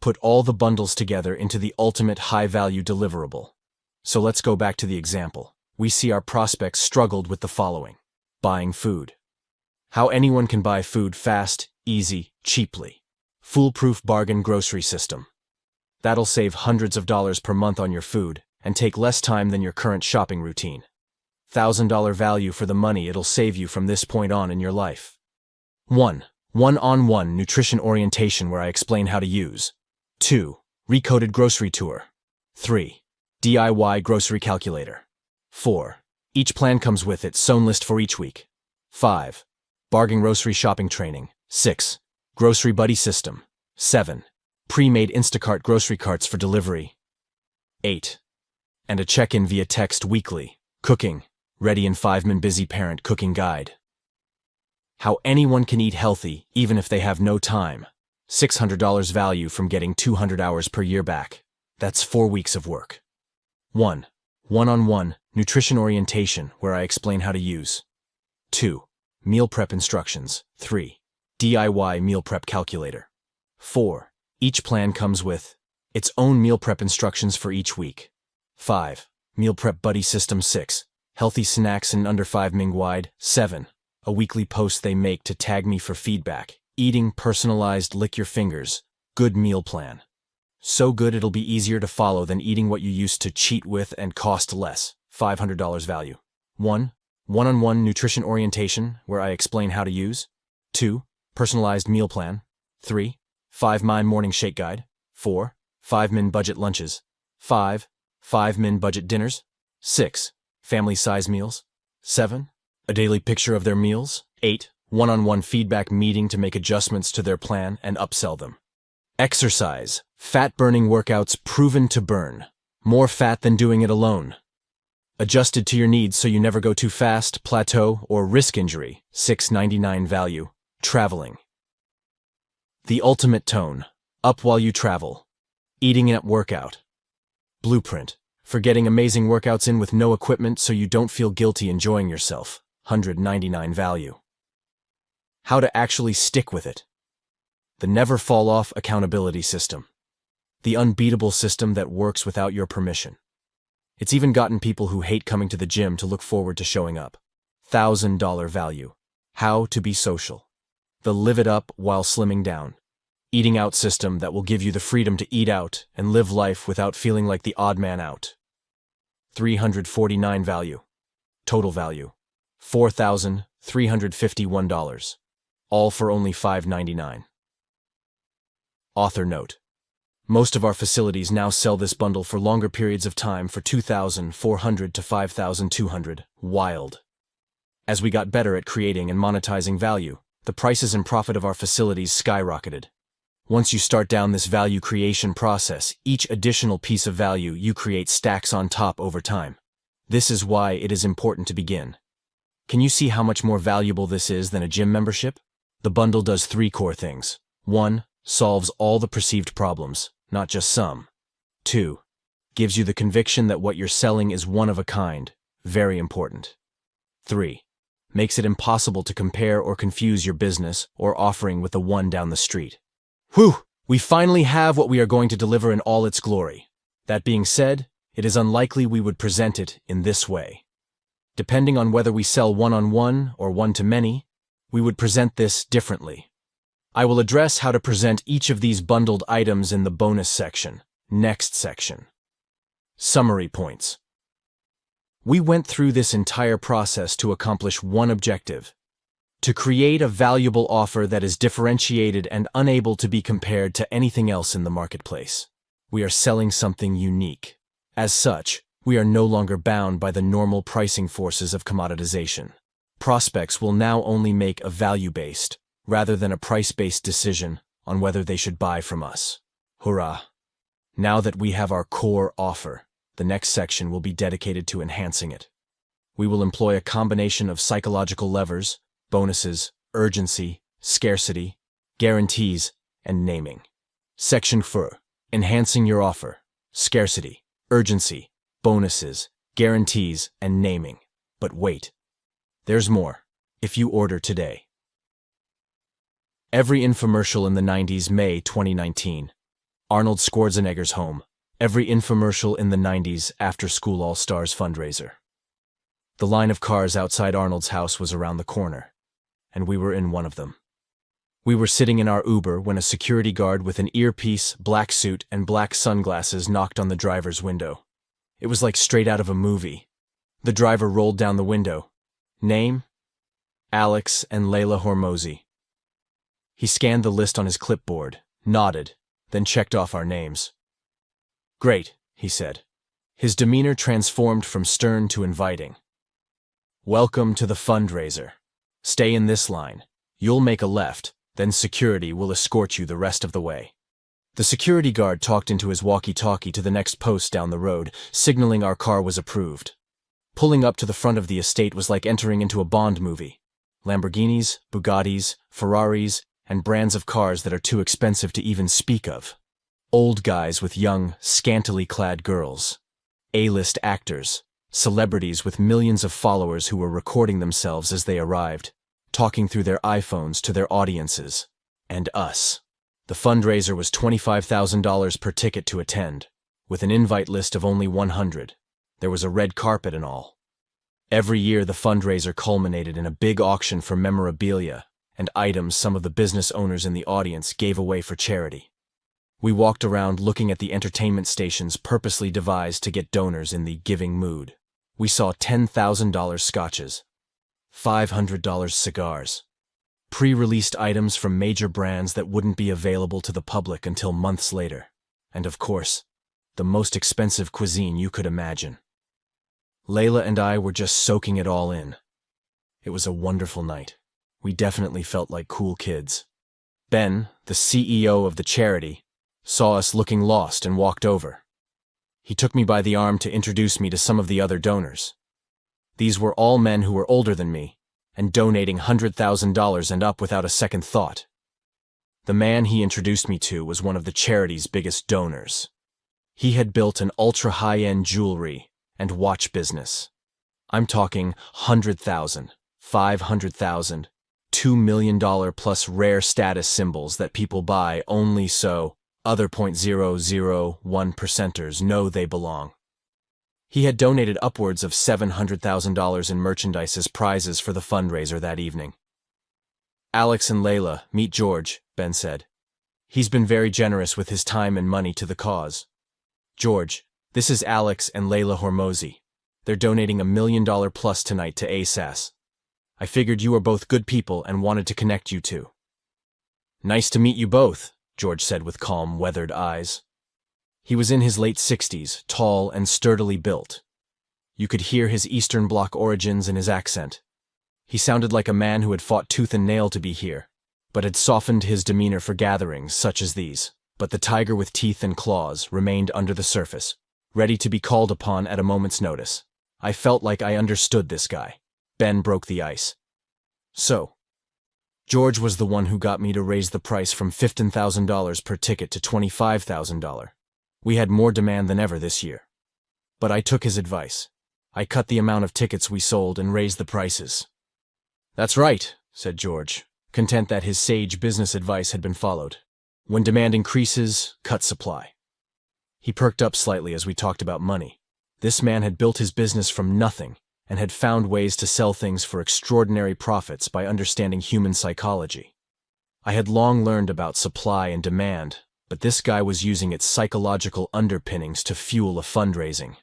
Put all the bundles together into the ultimate high-value deliverable. So let's go back to the example. We see our prospects struggled with the following. Buying food. How anyone can buy food fast, easy, cheaply. Foolproof bargain grocery system. That'll save hundreds of dollars per month on your food and take less time than your current shopping routine. $1,000 value for the money it'll save you from this point on in your life. 1. One-on-one nutrition orientation where I explain how to use. 2. Recoded grocery tour. 3. DIY grocery calculator. 4. Each plan comes with its own list for each week. 5. Bargain grocery shopping training. 6. Grocery buddy system. 7. Pre-made Instacart grocery carts for delivery. 8. And a check-in via text weekly. Cooking. Ready in 5-minute busy parent cooking guide. How anyone can eat healthy even if they have no time. $600 value from getting 200 hours per year back. That's 4 weeks of work. 1. One-on-one nutrition orientation where I explain how to use. 2. Meal prep instructions. 3. DIY meal prep calculator. 4. Each plan comes with its own meal prep instructions for each week. 5. Meal prep buddy system. 6. Healthy snacks in under 5 minutes wide. 7. A weekly post they make to tag me for feedback. Eating personalized lick your fingers. Good meal plan. So good it'll be easier to follow than eating what you used to cheat with and cost less. $500 value. 1. One-on-one nutrition orientation where I explain how to use. 2. Personalized meal plan. 3. 5-minute morning shake guide. 4. 5-minute budget lunches. 5. 5-minute budget dinners. 6. Family size meals. 7. A daily picture of their meals. 8. One-on-one feedback meeting to make adjustments to their plan and upsell them. Exercise. Fat-burning workouts proven to burn. More fat than doing it alone. Adjusted to your needs so you never go too fast, plateau, or risk injury. $6.99 value. Traveling. The ultimate tone. Up while you travel. Eating at workout. Blueprint. For getting amazing workouts in with no equipment so you don't feel guilty enjoying yourself. 199 value. How to actually stick with it. The never fall off accountability system. The unbeatable system that works without your permission. It's even gotten people who hate coming to the gym to look forward to showing up. $1,000 value. How to be social. The live it up while slimming down. Eating out system that will give you the freedom to eat out and live life without feeling like the odd man out. 349 value. Total value. $4,351. All for only $5.99. Author note. Most of our facilities now sell this bundle for longer periods of time for $2,400 to $5,200. Wild. As we got better at creating and monetizing value, the prices and profit of our facilities skyrocketed. Once you start down this value creation process, each additional piece of value you create stacks on top over time. This is why it is important to begin. Can you see how much more valuable this is than a gym membership? The bundle does 3 core things. 1. Solves all the perceived problems, not just some. 2. Gives you the conviction that what you're selling is one of a kind, very important. 3. Makes it impossible to compare or confuse your business or offering with the one down the street. Whew! We finally have what we are going to deliver in all its glory. That being said, it is unlikely we would present it in this way. Depending on whether we sell one-on-one or one-to-many, we would present this differently. I will address how to present each of these bundled items in the bonus section, next section. Summary points. We went through this entire process to accomplish one objective: to create a valuable offer that is differentiated and unable to be compared to anything else in the marketplace. We are selling something unique. As such, we are no longer bound by the normal pricing forces of commoditization. Prospects will now only make a value-based, rather than a price-based decision on whether they should buy from us. Hurrah! Now that we have our core offer, the next section will be dedicated to enhancing it. We will employ a combination of psychological levers, bonuses, urgency, scarcity, guarantees, and naming. Section 4. Enhancing your offer. Scarcity, urgency, bonuses, guarantees, and naming. But wait. There's more. If you order today. Every infomercial in the 90s, May 2019. Arnold Schwarzenegger's home. Every infomercial in the 90s After School All-Stars fundraiser. The line of cars outside Arnold's house was around the corner, and we were in one of them. We were sitting in our Uber when a security guard with an earpiece, black suit, and black sunglasses knocked on the driver's window. It was like straight out of a movie. The driver rolled down the window. Name? Alex and Layla Hormozi. He scanned the list on his clipboard, nodded, then checked off our names. Great, he said. His demeanor transformed from stern to inviting. Welcome to the fundraiser. Stay in this line. You'll make a left, then security will escort you the rest of the way. The security guard talked into his walkie-talkie to the next post down the road, signaling our car was approved. Pulling up to the front of the estate was like entering into a Bond movie. Lamborghinis, Bugattis, Ferraris, and brands of cars that are too expensive to even speak of. Old guys with young, scantily clad girls. A-list actors, celebrities with millions of followers who were recording themselves as they arrived, talking through their iPhones to their audiences. And us. The fundraiser was $25,000 per ticket to attend, with an invite list of only 100. There was a red carpet and all. Every year the fundraiser culminated in a big auction for memorabilia and items some of the business owners in the audience gave away for charity. We walked around looking at the entertainment stations purposely devised to get donors in the giving mood. We saw $10,000 scotches, $500 cigars, pre-released items from major brands that wouldn't be available to the public until months later, and of course, the most expensive cuisine you could imagine. Layla and I were just soaking it all in. It was a wonderful night. We definitely felt like cool kids. Ben, the CEO of the charity, saw us looking lost and walked over. He took me by the arm to introduce me to some of the other donors. These were all men who were older than me, and donating $100,000 and up without a second thought. The man he introduced me to was one of the charity's biggest donors. He had built an ultra-high-end jewelry and watch business. I'm talking 100,000, 500,000, $2 million plus rare status symbols that people buy only so other 0.001%ers know they belong. He had donated upwards of $700,000 in merchandise as prizes for the fundraiser that evening. Alex and Layla, meet George, Ben said. He's been very generous with his time and money to the cause. George, this is Alex and Layla Hormozi. They're donating $1 million plus tonight to ASAS. I figured you are both good people and wanted to connect you two. Nice to meet you both, George said with calm, weathered eyes. He was in his late 60s, tall and sturdily built. You could hear his Eastern Bloc origins in his accent. He sounded like a man who had fought tooth and nail to be here, but had softened his demeanor for gatherings such as these. But the tiger with teeth and claws remained under the surface, ready to be called upon at a moment's notice. I felt like I understood this guy. Ben broke the ice. So, George was the one who got me to raise the price from $15,000 per ticket to $25,000. We had more demand than ever this year. But I took his advice. I cut the amount of tickets we sold and raised the prices. That's right, said George, content that his sage business advice had been followed. When demand increases, cut supply. He perked up slightly as we talked about money. This man had built his business from nothing and had found ways to sell things for extraordinary profits by understanding human psychology. I had long learned about supply and demand, but this guy was using its psychological underpinnings to fuel a fundraising.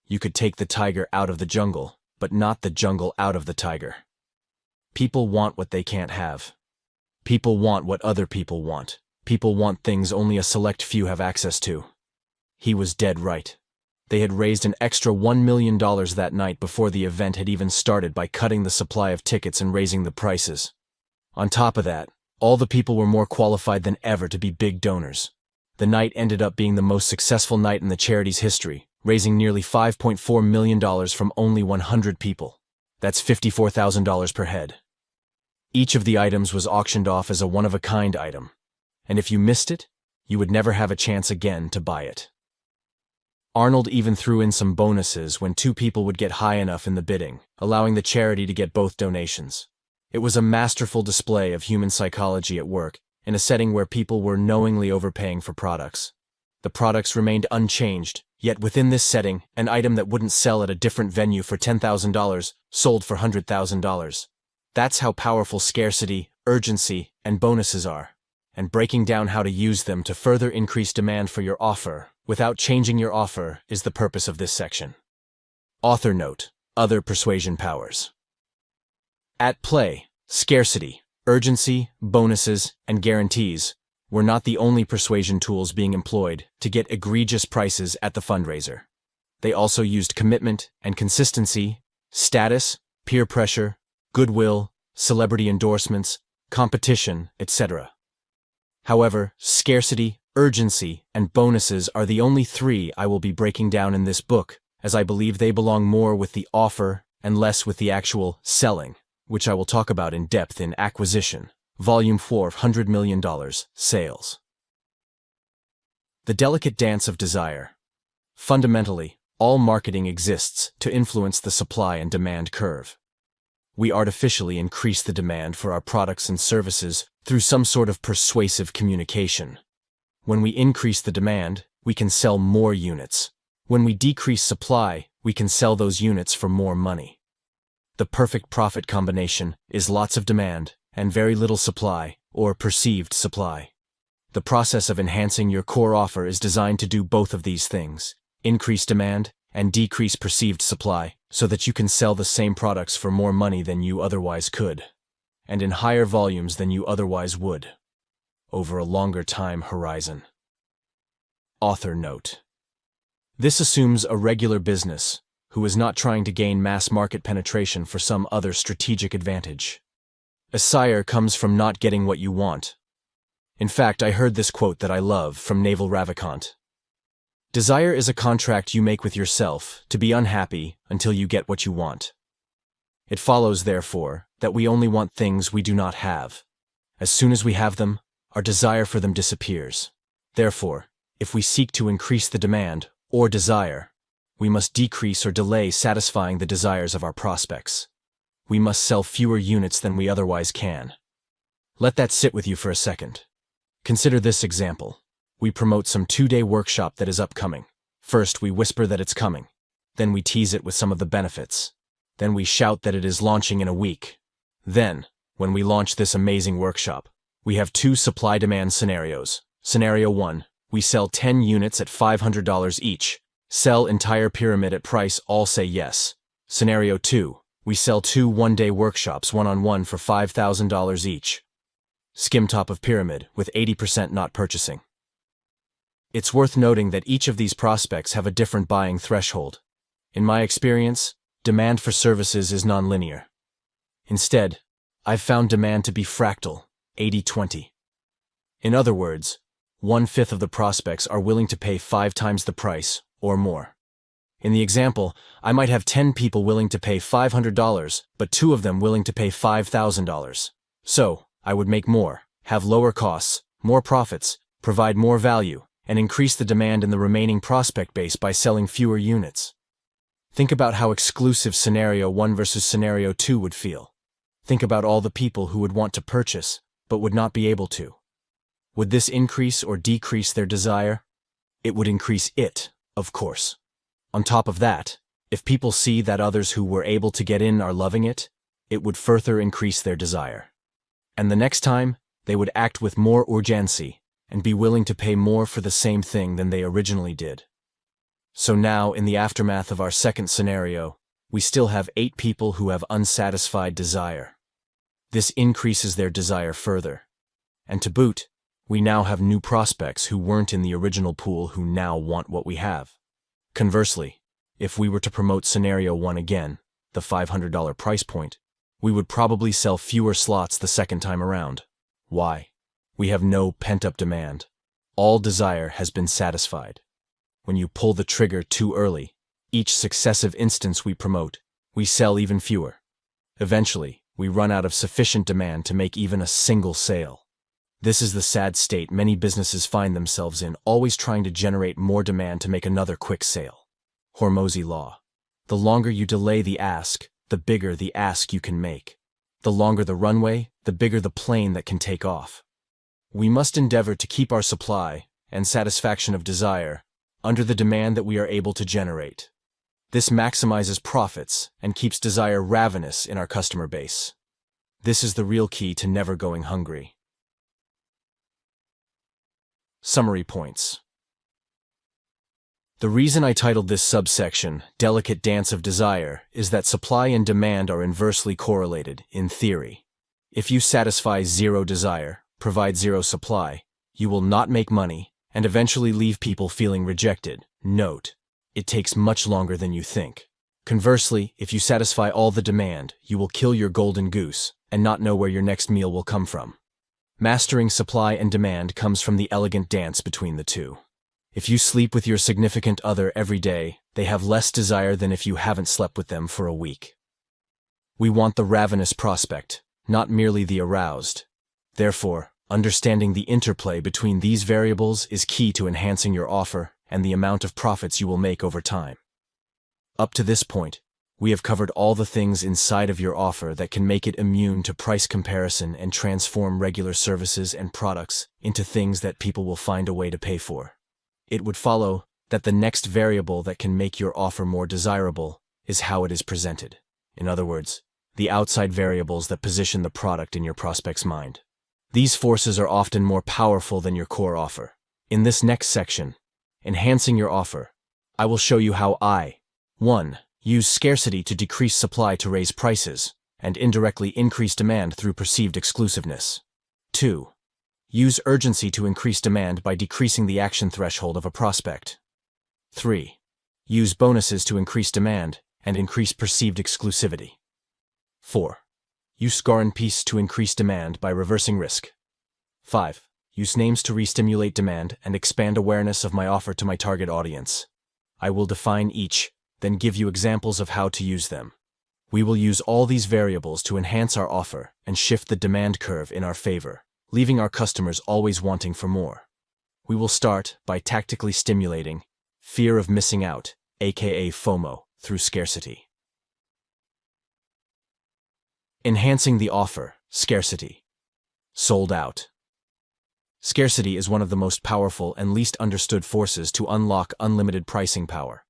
You could take the tiger out of the jungle, but not the jungle out of the tiger. People want what they can't have. People want what other people want. People want things only a select few have access to. He was dead right. They had raised an extra $1 million that night before the event had even started by cutting the supply of tickets and raising the prices. On top of that, all the people were more qualified than ever to be big donors. The night ended up being the most successful night in the charity's history, raising nearly $5.4 million from only 100 people. That's $54,000 per head. Each of the items was auctioned off as a one-of-a-kind item. And if you missed it, you would never have a chance again to buy it. Arnold even threw in some bonuses when two people would get high enough in the bidding, allowing the charity to get both donations. It was a masterful display of human psychology at work, in a setting where people were knowingly overpaying for products. The products remained unchanged, yet within this setting, an item that wouldn't sell at a different venue for $10,000 sold for $100,000. That's how powerful scarcity, urgency, and bonuses are. And breaking down how to use them to further increase demand for your offer without changing your offer is the purpose of this section. Author note: other persuasion powers. At play, scarcity, urgency, bonuses, and guarantees were not the only persuasion tools being employed to get egregious prices at the fundraiser. They also used commitment and consistency, status, peer pressure, goodwill, celebrity endorsements, competition, etc. However, scarcity, urgency, and bonuses are the only three I will be breaking down in this book, as I believe they belong more with the offer and less with the actual selling, which I will talk about in depth in Acquisition, Volume 4, $100 million, Sales. The delicate dance of desire. Fundamentally, all marketing exists to influence the supply and demand curve. We artificially increase the demand for our products and services through some sort of persuasive communication. When we increase the demand, we can sell more units. When we decrease supply, we can sell those units for more money. The perfect profit combination is lots of demand and very little supply, or perceived supply. The process of enhancing your core offer is designed to do both of these things: increase demand and decrease perceived supply, so that you can sell the same products for more money than you otherwise could, and in higher volumes than you otherwise would, over a longer time horizon. Author note: this assumes a regular business who is not trying to gain mass market penetration for some other strategic advantage. A sire comes from not getting what you want. In fact, I heard this quote that I love from Naval Ravikant. Desire is a contract you make with yourself to be unhappy until you get what you want. It follows, therefore, that we only want things we do not have. As soon as we have them, our desire for them disappears. Therefore, If we seek to increase the demand, or desire, we must decrease or delay satisfying the desires of our prospects. We must sell fewer units than we otherwise can. Let that sit with you for a second. Consider this example. We promote some 2-day workshop that is upcoming. First, we whisper that it's coming. Then we tease it with some of the benefits. Then we shout that it is launching in a week. Then, when we launch this amazing workshop, we have 2 supply-demand scenarios. Scenario 1, we sell 10 units at $500 each. Sell entire pyramid at price, all say yes. Scenario 2, we sell 2 one-day workshops one-on-one for $5,000 each. Skim top of pyramid, with 80% not purchasing. It's worth noting that each of these prospects have a different buying threshold. In my experience, demand for services is nonlinear. Instead, I've found demand to be fractal, 80-20. In other words, 1/5 of the prospects are willing to pay 5 times the price, or more. In the example, I might have 10 people willing to pay $500, but 2 of them willing to pay $5,000. So, I would make more, have lower costs, more profits, provide more value, and increase the demand in the remaining prospect base by selling fewer units. Think about how exclusive Scenario 1 versus Scenario 2 would feel. Think about all the people who would want to purchase, but would not be able to. Would this increase or decrease their desire? It would increase it, of course. On top of that, if people see that others who were able to get in are loving it, it would further increase their desire. And the next time, they would act with more urgency and be willing to pay more for the same thing than they originally did. So now, in the aftermath of our second scenario, we still have 8 people who have unsatisfied desire. This increases their desire further. And to boot, we now have new prospects who weren't in the original pool who now want what we have. Conversely, if we were to promote Scenario 1 again, the $500 price point, we would probably sell fewer slots the second time around. Why? We have no pent-up demand. All desire has been satisfied. When you pull the trigger too early, each successive instance we promote, we sell even fewer. Eventually, we run out of sufficient demand to make even a single sale. This is the sad state many businesses find themselves in, always trying to generate more demand to make another quick sale. Hormozi law. The longer you delay the ask, the bigger the ask you can make. The longer the runway, the bigger the plane that can take off. We must endeavor to keep our supply and satisfaction of desire under the demand that we are able to generate. This maximizes profits and keeps desire ravenous in our customer base. This is the real key to never going hungry. Summary points. The reason I titled this subsection, Delicate Dance of Desire, is that supply and demand are inversely correlated, in theory. If you satisfy zero desire, provide zero supply, you will not make money, and eventually leave people feeling rejected. Note, it takes much longer than you think. Conversely, if you satisfy all the demand, you will kill your golden goose, and not know where your next meal will come from. Mastering supply and demand comes from the elegant dance between the two. If you sleep with your significant other every day, they have less desire than if you haven't slept with them for a week. We want the ravenous prospect, not merely the aroused. Therefore, understanding the interplay between these variables is key to enhancing your offer and the amount of profits you will make over time. Up to this point, we have covered all the things inside of your offer that can make it immune to price comparison and transform regular services and products into things that people will find a way to pay for. It would follow that the next variable that can make your offer more desirable is how it is presented. In other words, the outside variables that position the product in your prospect's mind. These forces are often more powerful than your core offer. In this next section, Enhancing Your Offer, I will show you how 1. Use scarcity to decrease supply to raise prices, and indirectly increase demand through perceived exclusiveness. 2. Use urgency to increase demand by decreasing the action threshold of a prospect. 3. Use bonuses to increase demand and increase perceived exclusivity. 4. Use scar and piece to increase demand by reversing risk. 5. Use names to re-stimulate demand and expand awareness of my offer to my target audience. I will define each, then give you examples of how to use them. We will use all these variables to enhance our offer and shift the demand curve in our favor, leaving our customers always wanting for more. We will start by tactically stimulating fear of missing out, aka FOMO, through scarcity. Enhancing the offer, scarcity. Sold out. Scarcity is one of the most powerful and least understood forces to unlock unlimited pricing power.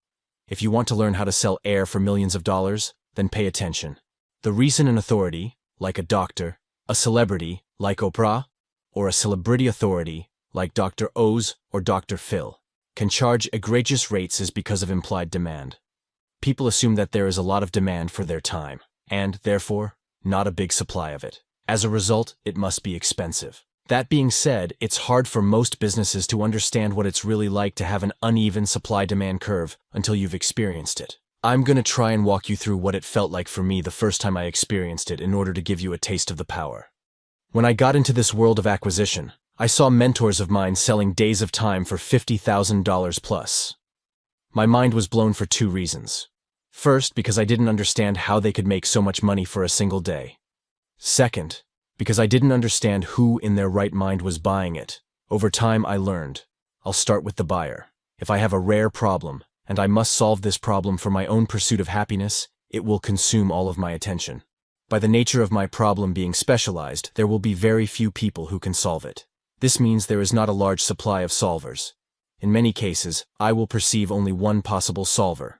If you want to learn how to sell air for millions of dollars, then pay attention. The reason an authority, like a doctor, a celebrity, like Oprah, or a celebrity authority, like Dr. Oz or Dr. Phil, can charge egregious rates is because of implied demand. People assume that there is a lot of demand for their time, and, therefore, not a big supply of it. As a result, it must be expensive. That being said, it's hard for most businesses to understand what it's really like to have an uneven supply-demand curve until you've experienced it. I'm going to try and walk you through what it felt like for me the first time I experienced it in order to give you a taste of the power. When I got into this world of acquisition, I saw mentors of mine selling days of time for $50,000 plus. My mind was blown for two reasons. First, because I didn't understand how they could make so much money for a single day. Second, because I didn't understand who in their right mind was buying it. Over time, I learned. I'll start with the buyer. If I have a rare problem, and I must solve this problem for my own pursuit of happiness, it will consume all of my attention. By the nature of my problem being specialized, there will be very few people who can solve it. This means there is not a large supply of solvers. In many cases, I will perceive only one possible solver.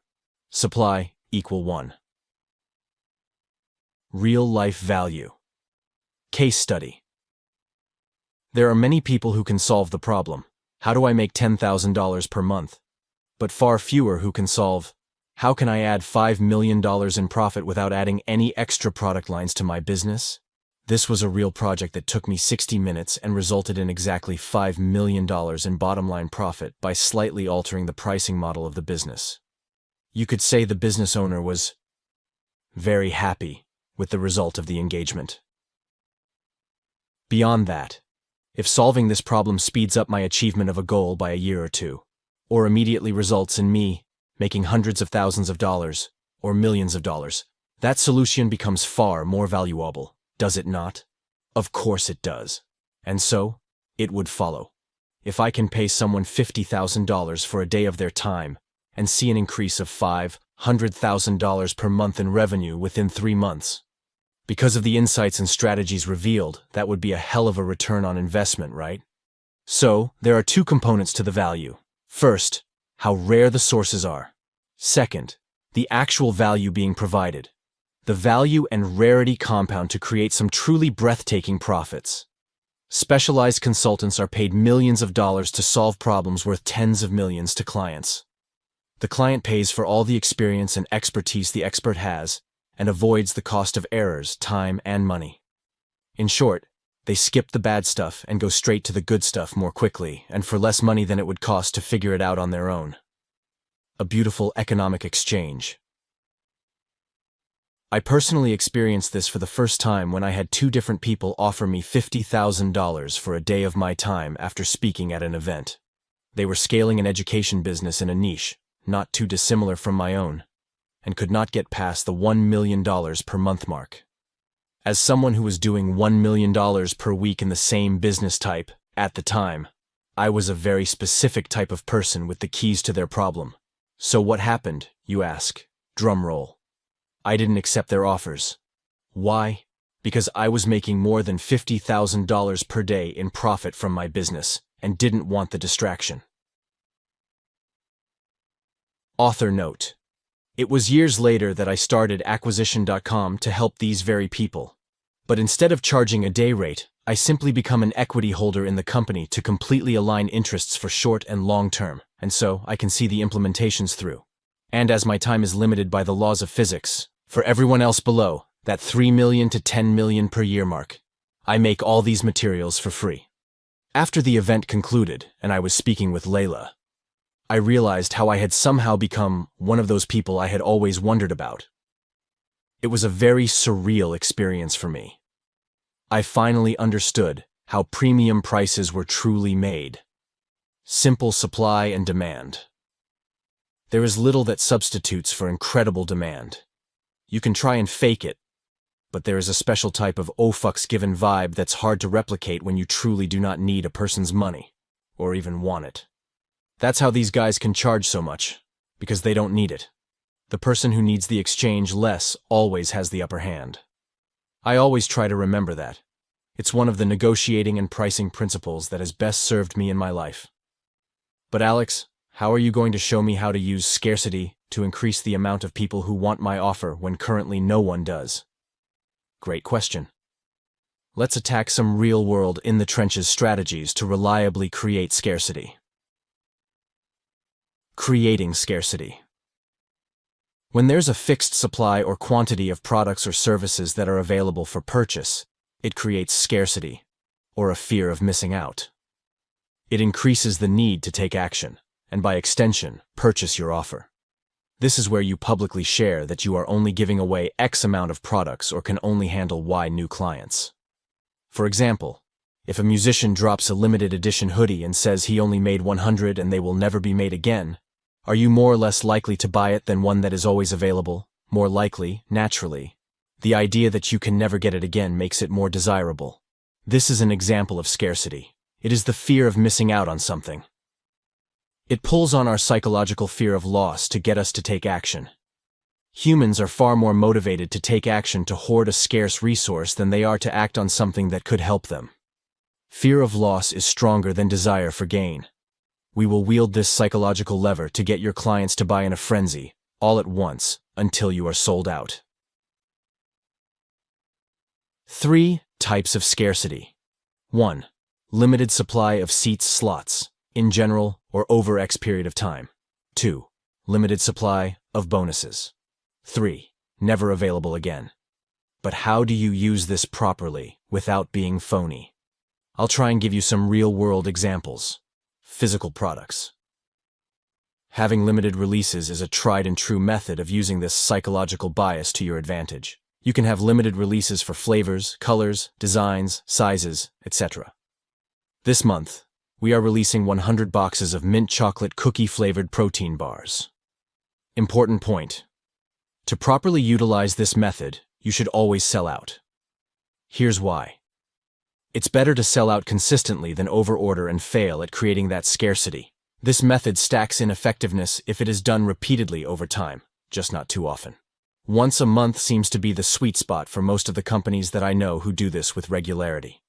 Supply equal 1. Real-life value. Case study. There are many people who can solve the problem. How do I make $10,000 per month? But far fewer who can solve, how can I add $5 million in profit without adding any extra product lines to my business? This was a real project that took me 60 minutes and resulted in exactly $5 million in bottom-line profit by slightly altering the pricing model of the business. You could say the business owner was very happy with the result of the engagement. Beyond that, if solving this problem speeds up my achievement of a goal by a year or two, or immediately results in me making hundreds of thousands of dollars or millions of dollars, that solution becomes far more valuable, does it not? Of course it does. And so, it would follow. If I can pay someone $50,000 for a day of their time and see an increase of $500,000 per month in revenue within 3 months, because of the insights and strategies revealed, that would be a hell of a return on investment, right? So, there are two components to the value. First, how rare the sources are. Second, the actual value being provided. The value and rarity compound to create some truly breathtaking profits. Specialized consultants are paid millions of dollars to solve problems worth tens of millions to clients. The client pays for all the experience and expertise the expert has, and avoids the cost of errors, time, and money. In short, they skip the bad stuff and go straight to the good stuff more quickly and for less money than it would cost to figure it out on their own. A beautiful economic exchange. I personally experienced this for the first time when I had 2 different people offer me $50,000 for a day of my time after speaking at an event. They were scaling an education business in a niche, not too dissimilar from my own, and could not get past the $1 million per month mark. As someone who was doing $1 million per week in the same business type, at the time, I was a very specific type of person with the keys to their problem. So what happened, you ask? Drum roll. I didn't accept their offers. Why? Because I was making more than $50,000 per day in profit from my business and didn't want the distraction. Author note. It was years later that I started acquisition.com to help these very people. But instead of charging a day rate, I simply become an equity holder in the company to completely align interests for short and long term, and so I can see the implementations through. And as my time is limited by the laws of physics, for everyone else below, that 3 million to 10 million per year mark, I make all these materials for free. After the event concluded, and I was speaking with Layla, I realized how I had somehow become one of those people I had always wondered about. It was a very surreal experience for me. I finally understood how premium prices were truly made. Simple supply and demand. There is little that substitutes for incredible demand. You can try and fake it, but there is a special type of oh fucks given vibe that's hard to replicate when you truly do not need a person's money, or even want it. That's how these guys can charge so much, because they don't need it. The person who needs the exchange less always has the upper hand. I always try to remember that. It's one of the negotiating and pricing principles that has best served me in my life. But Alex, how are you going to show me how to use scarcity to increase the amount of people who want my offer when currently no one does? Great question. Let's attack some real-world in-the-trenches strategies to reliably create scarcity. Creating scarcity. When there's a fixed supply or quantity of products or services that are available for purchase, it creates scarcity, or a fear of missing out. It increases the need to take action, and by extension, purchase your offer. This is where you publicly share that you are only giving away X amount of products or can only handle Y new clients. For example, if a musician drops a limited edition hoodie and says he only made 100 and they will never be made again, are you more or less likely to buy it than one that is always available? More likely, naturally. The idea that you can never get it again makes it more desirable. This is an example of scarcity. It is the fear of missing out on something. It pulls on our psychological fear of loss to get us to take action. Humans are far more motivated to take action to hoard a scarce resource than they are to act on something that could help them. Fear of loss is stronger than desire for gain. We will wield this psychological lever to get your clients to buy in a frenzy, all at once, until you are sold out. 3 types of scarcity. 1. Limited supply of seats slots, in general or over X period of time. 2. Limited supply of bonuses. 3. Never available again. But how do you use this properly without being phony? I'll try and give you some real-world examples. Physical products. Having limited releases is a tried-and-true method of using this psychological bias to your advantage. You can have limited releases for flavors, colors, designs, sizes, etc. This month, we are releasing 100 boxes of mint chocolate cookie-flavored protein bars. Important point. To properly utilize this method, you should always sell out. Here's why. It's better to sell out consistently than overorder and fail at creating that scarcity. This method stacks in effectiveness if it is done repeatedly over time, just not too often. Once a month seems to be the sweet spot for most of the companies that I know who do this with regularity.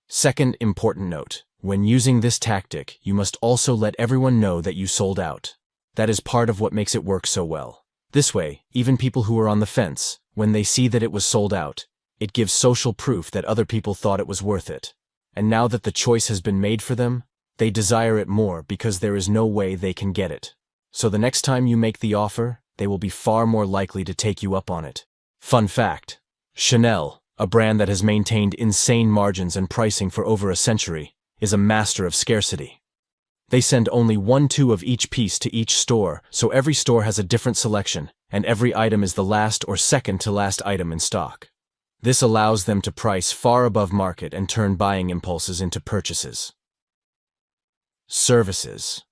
Second important note, when using this tactic, you must also let everyone know that you sold out. That is part of what makes it work so well. This way, even people who are on the fence, when they see that it was sold out, it gives social proof that other people thought it was worth it. And now that the choice has been made for them, they desire it more because there is no way they can get it. So the next time you make the offer, they will be far more likely to take you up on it. Fun fact, Chanel, a brand that has maintained insane margins and pricing for over a century, is a master of scarcity. They send only 1/2 of each piece to each store, so every store has a different selection, and every item is the last or second to last item in stock. This allows them to price far above market and turn buying impulses into purchases. Services.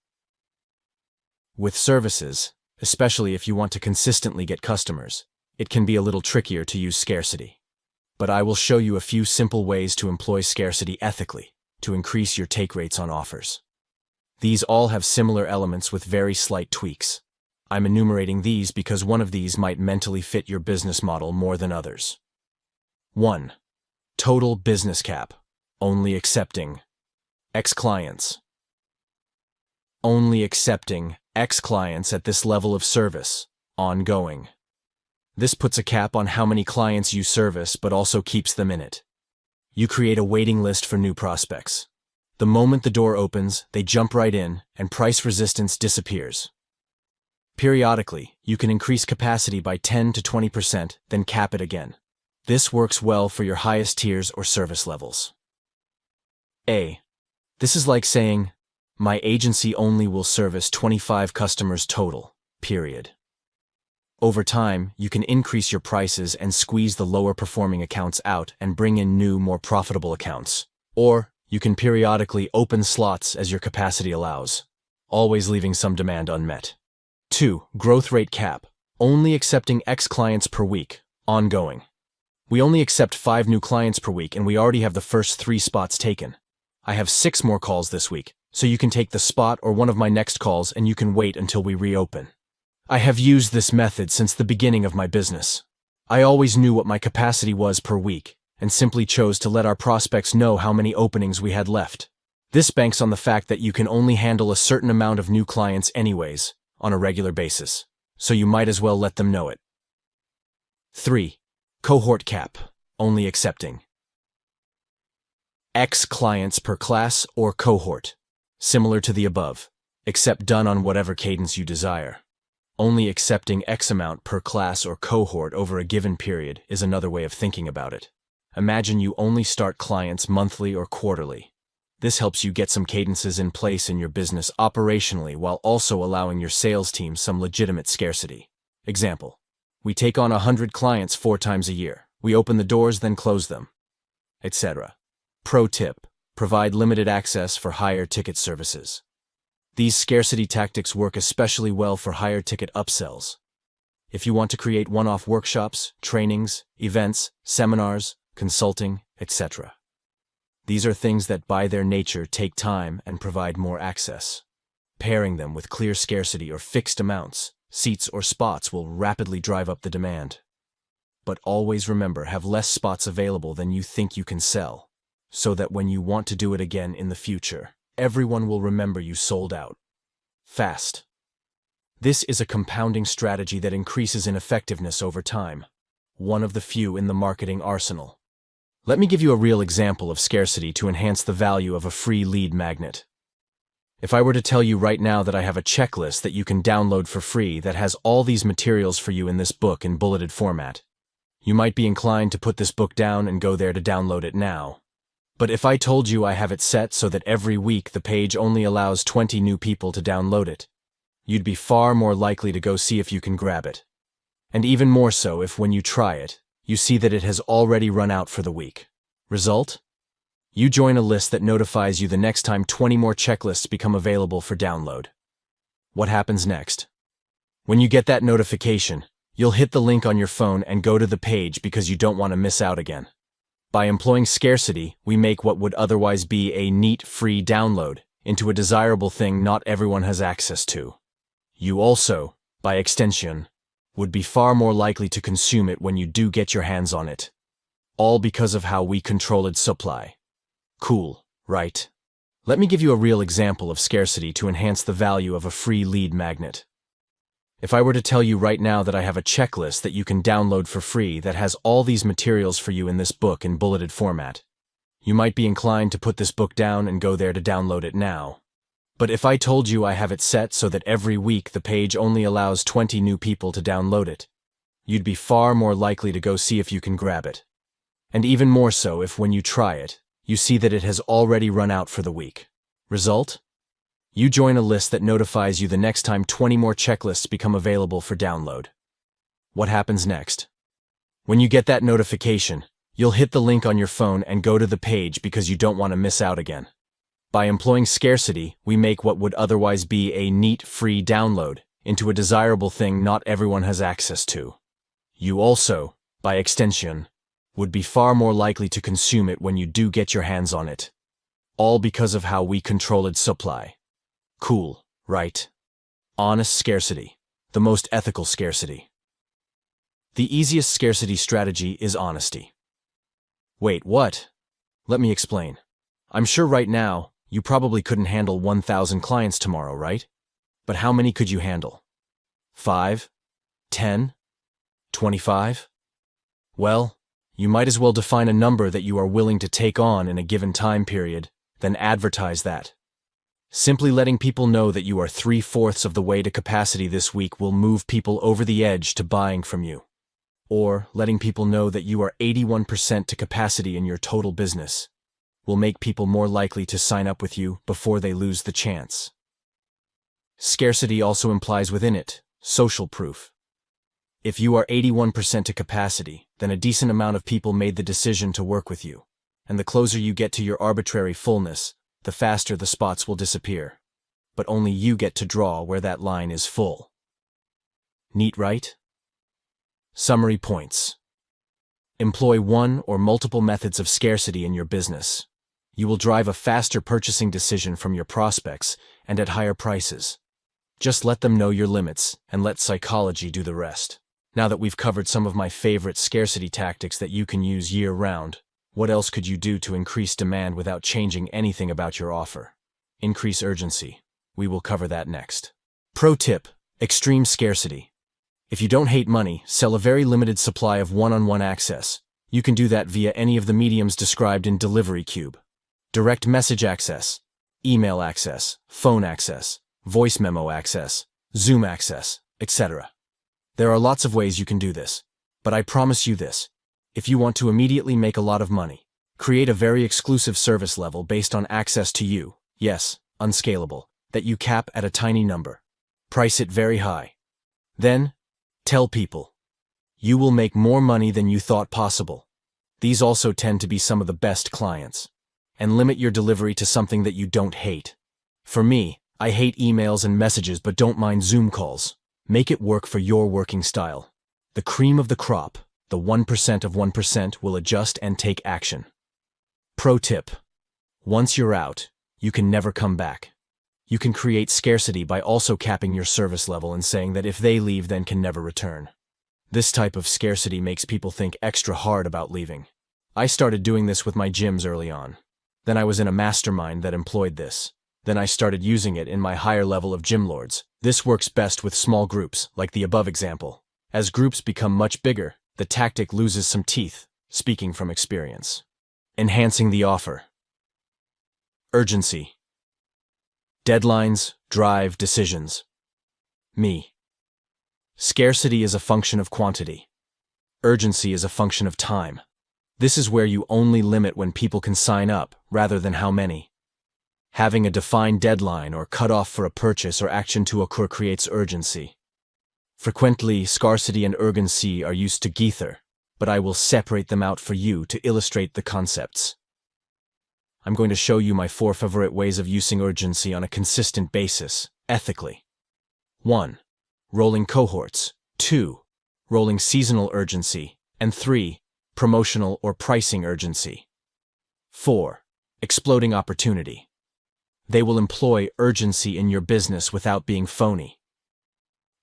With services, especially if you want to consistently get customers, it can be a little trickier to use scarcity. But I will show you a few simple ways to employ scarcity ethically, to increase your take rates on offers. These all have similar elements with very slight tweaks. I'm enumerating these because one of these might mentally fit your business model more than others. 1. Total business cap. Only accepting X clients. Only accepting X clients at this level of service, ongoing. This puts a cap on how many clients you service but also keeps them in it. You create a waiting list for new prospects. The moment the door opens, they jump right in, and price resistance disappears. Periodically, you can increase capacity by 10 to 20%, then cap it again. This works well for your highest tiers or service levels. A. This is like saying, my agency only will service 25 customers total, period. Over time, you can increase your prices and squeeze the lower performing accounts out and bring in new, more profitable accounts. Or, you can periodically open slots as your capacity allows, always leaving some demand unmet. 2. Growth rate cap. Only accepting X clients per week, ongoing. We only accept 5 new clients per week and we already have the first 3 spots taken. I have 6 more calls this week, so you can take the spot or one of my next calls and you can wait until we reopen. I have used this method since the beginning of my business. I always knew what my capacity was per week and simply chose to let our prospects know how many openings we had left. This banks on the fact that you can only handle a certain amount of new clients anyways, on a regular basis, so you might as well let them know it. 3. Cohort cap, only accepting X clients per class or cohort, similar to the above, except done on whatever cadence you desire. Only accepting X amount per class or cohort over a given period is another way of thinking about it. Imagine you only start clients monthly or quarterly. This helps you get some cadences in place in your business operationally while also allowing your sales team some legitimate scarcity. Example: we take on 100 clients 4 times a year. We open the doors, then close them, etc. Pro tip: provide limited access for higher ticket services. These scarcity tactics work especially well for higher ticket upsells. If you want to create one-off workshops, trainings, events, seminars, consulting, etc. These are things that by their nature take time and provide more access. Pairing them with clear scarcity or fixed amounts, seats or spots will rapidly drive up the demand. But always remember, have less spots available than you think you can sell, so that when you want to do it again in the future, everyone will remember you sold out fast. This is a compounding strategy that increases in effectiveness over time, one of the few in the marketing arsenal. Let me give you a real example of scarcity to enhance the value of a free lead magnet. If I were to tell you right now that I have a checklist that you can download for free that has all these materials for you in this book in bulleted format, you might be inclined to put this book down and go there to download it now. But if I told you I have it set so that every week the page only allows 20 new people to download it, you'd be far more likely to go see if you can grab it. And even more so if when you try it, you see that it has already run out for the week. Result? You join a list that notifies you the next time 20 more checklists become available for download. What happens next? When you get that notification, you'll hit the link on your phone and go to the page because you don't want to miss out again. By employing scarcity, we make what would otherwise be a neat, free download into a desirable thing not everyone has access to. You also, by extension, would be far more likely to consume it when you do get your hands on it. All because of how we control its supply. Cool, right? Let me give you a real example of scarcity to enhance the value of a free lead magnet. If I were to tell you right now that I have a checklist that you can download for free that has all these materials for you in this book in bulleted format, you might be inclined to put this book down and go there to download it now. But if I told you I have it set so that every week the page only allows 20 new people to download it, you'd be far more likely to go see if you can grab it. And even more so if when you try it, you see that it has already run out for the week. Result? You join a list that notifies you the next time 20 more checklists become available for download. What happens next? When you get that notification, you'll hit the link on your phone and go to the page because you don't want to miss out again. By employing scarcity, we make what would otherwise be a neat, free download into a desirable thing not everyone has access to. You also, by extension, would be far more likely to consume it when you do get your hands on it. All because of how we control its supply. Cool, right? Honest scarcity, the most ethical scarcity. The easiest scarcity strategy is honesty. Wait, what? Let me explain. I'm sure right now, you probably couldn't handle 1,000 clients tomorrow, right? But how many could you handle? 5? 10? 25? Well, you might as well define a number that you are willing to take on in a given time period, then advertise that. Simply letting people know that you are 3/4 of the way to capacity this week will move people over the edge to buying from you. Or letting people know that you are 81% to capacity in your total business will make people more likely to sign up with you before they lose the chance. Scarcity also implies within it social proof. If you are 81% to capacity, then a decent amount of people made the decision to work with you, and the closer you get to your arbitrary fullness, the faster the spots will disappear. But only you get to draw where that line is full. Neat, right? Summary points. Employ one or multiple methods of scarcity in your business. You will drive a faster purchasing decision from your prospects and at higher prices. Just let them know your limits and let psychology do the rest. Now that we've covered some of my favorite scarcity tactics that you can use year-round, what else could you do to increase demand without changing anything about your offer? Increase urgency. We will cover that next. Pro tip: extreme scarcity. If you don't hate money, sell a very limited supply of one-on-one access. You can do that via any of the mediums described in Delivery Cube. Direct message access, email access, phone access, voice memo access, Zoom access, etc. There are lots of ways you can do this, but I promise you this: if you want to immediately make a lot of money, create a very exclusive service level based on access to you, yes, unscalable, that you cap at a tiny number. Price it very high. Then, tell people. You will make more money than you thought possible. These also tend to be some of the best clients. And limit your delivery to something that you don't hate. For me, I hate emails and messages but don't mind Zoom calls. Make it work for your working style. The cream of the crop, the 1% of 1%, will adjust and take action. Pro tip: once you're out, you can never come back. You can create scarcity by also capping your service level and saying that if they leave, then can never return. This type of scarcity makes people think extra hard about leaving. I started doing this with my gyms early on. Then I was in a mastermind that employed this. Then I started using it in my higher level of gym lords. This works best with small groups, like the above example. As groups become much bigger, the tactic loses some teeth, speaking from experience. Enhancing the offer. Urgency. Deadlines drive decisions. Me. Scarcity is a function of quantity. Urgency is a function of time. This is where you only limit when people can sign up, rather than how many. Having a defined deadline or cutoff for a purchase or action to occur creates urgency. Frequently, scarcity and urgency are used together, but I will separate them out for you to illustrate the concepts. I'm going to show you my 4 favorite ways of using urgency on a consistent basis, ethically. 1. Rolling cohorts. 2. Rolling seasonal urgency. And 3. Promotional or pricing urgency. 4. Exploding opportunity. They will employ urgency in your business without being phony.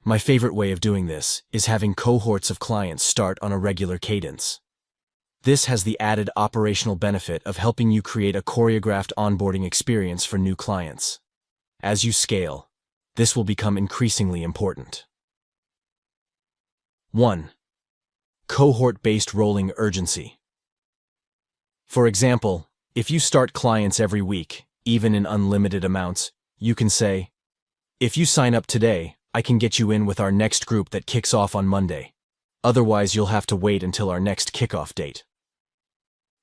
My favorite way of doing this is having cohorts of clients start on a regular cadence. This has the added operational benefit of helping you create a choreographed onboarding experience for new clients. As you scale, this will become increasingly important. 1. Cohort-based rolling urgency. For example, if you start clients every week, even in unlimited amounts, you can say, if you sign up today, I can get you in with our next group that kicks off on Monday. Otherwise, you'll have to wait until our next kickoff date.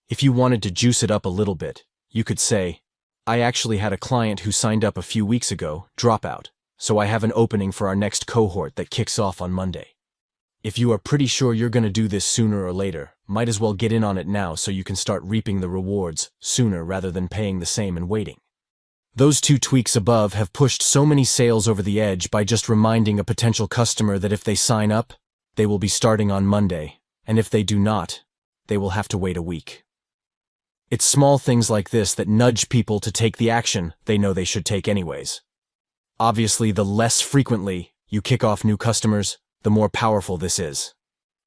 If you wanted to juice it up a little bit, you could say, I actually had a client who signed up a few weeks ago, drop out, so I have an opening for our next cohort that kicks off on Monday. If you are pretty sure you're going to do this sooner or later, might as well get in on it now so you can start reaping the rewards sooner rather than paying the same and waiting. Those 2 tweaks above have pushed so many sales over the edge by just reminding a potential customer that if they sign up, they will be starting on Monday, and if they do not, they will have to wait a week. It's small things like this that nudge people to take the action they know they should take anyways. Obviously, the less frequently you kick off new customers, the more powerful this is.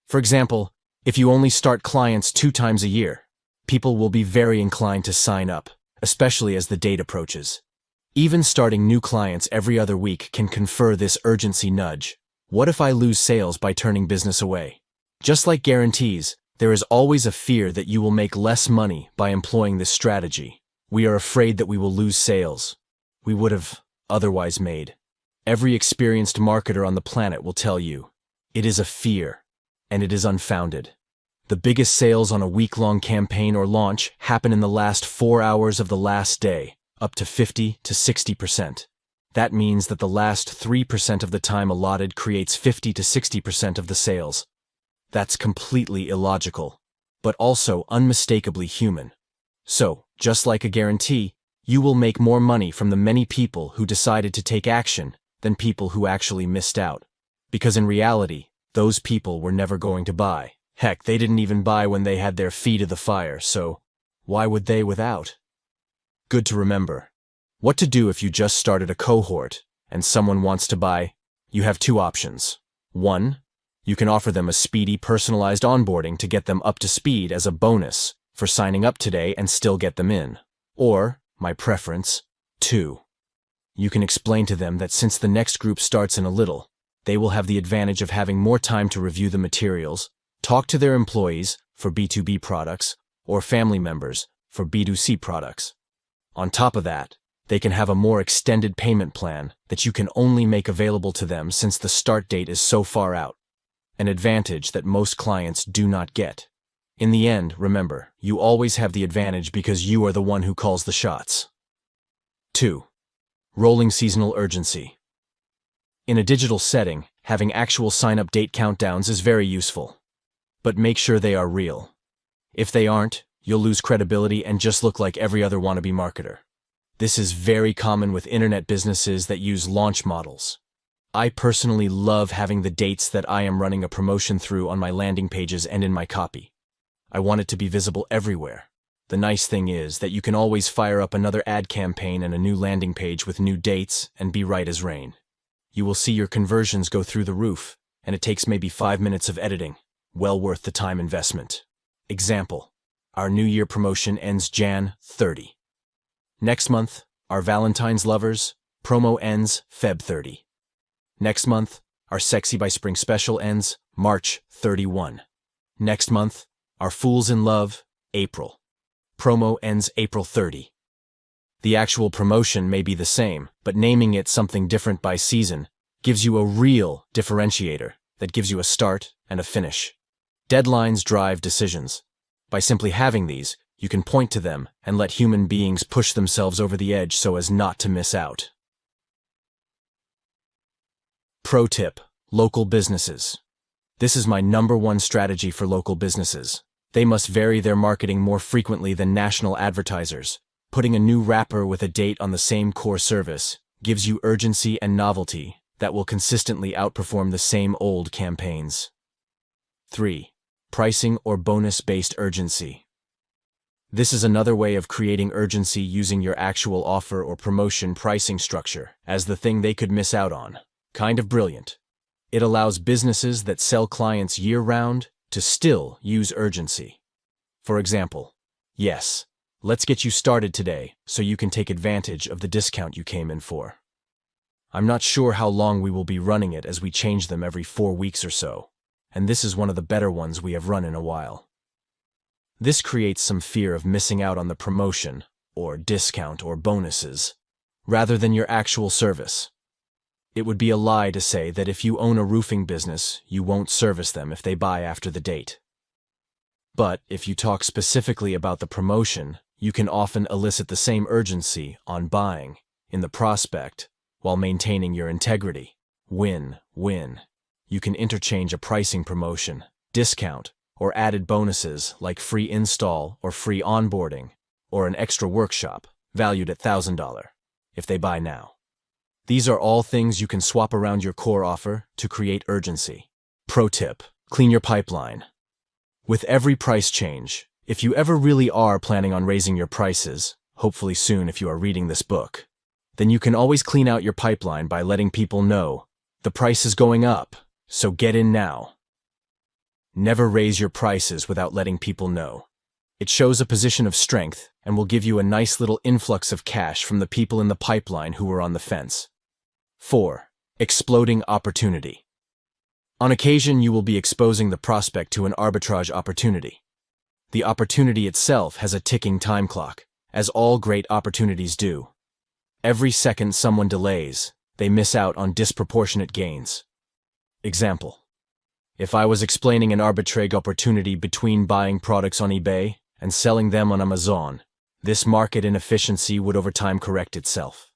For example, if you only start clients 2 times a year, people will be very inclined to sign up, especially as the date approaches. Even starting new clients every other week can confer this urgency nudge. What if I lose sales by turning business away? Just like guarantees, there is always a fear that you will make less money by employing this strategy. We are afraid that we will lose sales we would have otherwise made. Every experienced marketer on the planet will tell you, it is a fear, and it is unfounded. The biggest sales on a week-long campaign or launch happen in the last 4 hours of the last day, up to 50 to 60%. That means that the last 3% of the time allotted creates 50 to 60% of the sales. That's completely illogical, but also unmistakably human. So, just like a guarantee, you will make more money from the many people who decided to take action than people who actually missed out. Because in reality, those people were never going to buy. Heck, they didn't even buy when they had their feet to the fire, so why would they without? Good to remember. What to do if you just started a cohort and someone wants to buy? You have two options. 1. You can offer them a speedy, personalized onboarding to get them up to speed as a bonus for signing up today and still get them in. Or, my preference, 2. You can explain to them that since the next group starts in a little, they will have the advantage of having more time to review the materials, talk to their employees for B2B products, or family members for B2C products. On top of that, they can have a more extended payment plan that you can only make available to them since the start date is so far out, an advantage that most clients do not get. In the end, remember, you always have the advantage because you are the one who calls the shots. 2. Rolling seasonal urgency. In a digital setting, having actual sign-up date countdowns is very useful. But make sure they are real. If they aren't, you'll lose credibility and just look like every other wannabe marketer. This is very common with internet businesses that use launch models. I personally love having the dates that I am running a promotion through on my landing pages and in my copy. I want it to be visible everywhere. The nice thing is that you can always fire up another ad campaign and a new landing page with new dates and be right as rain. You will see your conversions go through the roof, and it takes maybe 5 minutes of editing. Well worth the time investment. Example: our New Year promotion ends Jan 30. Next month, our Valentine's Lovers promo ends Feb 30. Next month, our Sexy by Spring special ends March 31. Next month, our Fools in Love April promo ends April 30. The actual promotion may be the same, but naming it something different by season gives you a real differentiator that gives you a start and a finish. Deadlines drive decisions. By simply having these, you can point to them and let human beings push themselves over the edge so as not to miss out. Pro tip: local businesses. This is my #1 strategy for local businesses. They must vary their marketing more frequently than national advertisers. Putting a new wrapper with a date on the same core service gives you urgency and novelty that will consistently outperform the same old campaigns. 3. Pricing or bonus-based urgency. This is another way of creating urgency using your actual offer or promotion pricing structure as the thing they could miss out on. Kind of brilliant. It allows businesses that sell clients year-round to still use urgency. For example, yes, let's get you started today so you can take advantage of the discount you came in for. I'm not sure how long we will be running it as we change them every 4 weeks or so, and this is one of the better ones we have run in a while. This creates some fear of missing out on the promotion, or discount or bonuses, rather than your actual service. It would be a lie to say that if you own a roofing business, you won't service them if they buy after the date. But if you talk specifically about the promotion, you can often elicit the same urgency on buying in the prospect while maintaining your integrity. Win-win. You can interchange a pricing promotion, discount, or added bonuses like free install or free onboarding, or an extra workshop valued at $1,000 if they buy now. These are all things you can swap around your core offer to create urgency. Pro tip: clean your pipeline. With every price change, if you ever really are planning on raising your prices, hopefully soon if you are reading this book, then you can always clean out your pipeline by letting people know the price is going up, so get in now. Never raise your prices without letting people know. It shows a position of strength and will give you a nice little influx of cash from the people in the pipeline who are on the fence. 4. Exploding opportunity. On occasion, you will be exposing the prospect to an arbitrage opportunity. The opportunity itself has a ticking time clock, as all great opportunities do. Every second someone delays, they miss out on disproportionate gains. Example: if I was explaining an arbitrage opportunity between buying products on eBay and selling them on Amazon, this market inefficiency would over time correct itself.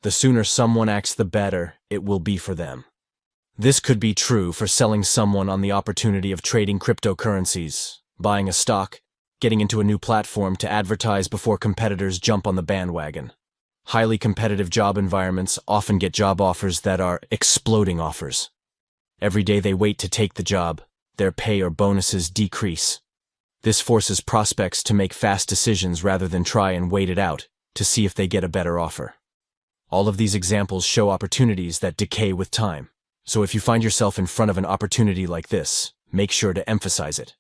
The sooner someone acts, the better it will be for them. This could be true for selling someone on the opportunity of trading cryptocurrencies, buying a stock, getting into a new platform to advertise before competitors jump on the bandwagon. Highly competitive job environments often get job offers that are exploding offers. Every day they wait to take the job, their pay or bonuses decrease. This forces prospects to make fast decisions rather than try and wait it out, to see if they get a better offer. All of these examples show opportunities that decay with time. So if you find yourself in front of an opportunity like this, make sure to emphasize it.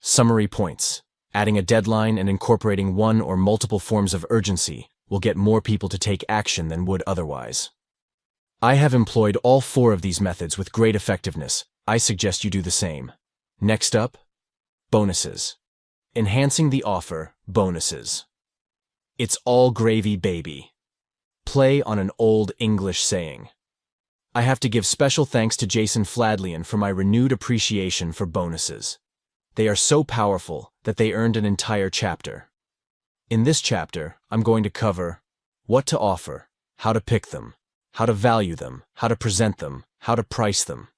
Summary points. Adding a deadline and incorporating one or multiple forms of urgency will get more people to take action than would otherwise. I have employed all 4 of these methods with great effectiveness. I suggest you do the same. Next up, bonuses. Enhancing the offer, bonuses. It's all gravy, baby. Play on an old English saying. I have to give special thanks to Jason Fladlian for my renewed appreciation for bonuses. They are so powerful that they earned an entire chapter. In this chapter, I'm going to cover what to offer, how to pick them, how to value them, how to present them, how to price them.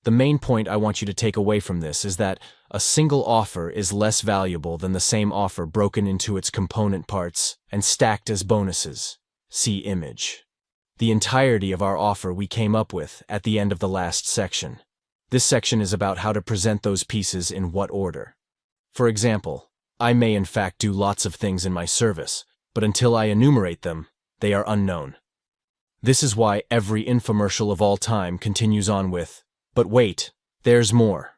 The main point I want you to take away from this is that a single offer is less valuable than the same offer broken into its component parts and stacked as bonuses. See image. The entirety of our offer we came up with at the end of the last section. This section is about how to present those pieces in what order. For example, I may in fact do lots of things in my service, but until I enumerate them, they are unknown. This is why every infomercial of all time continues on with, "But wait, there's more."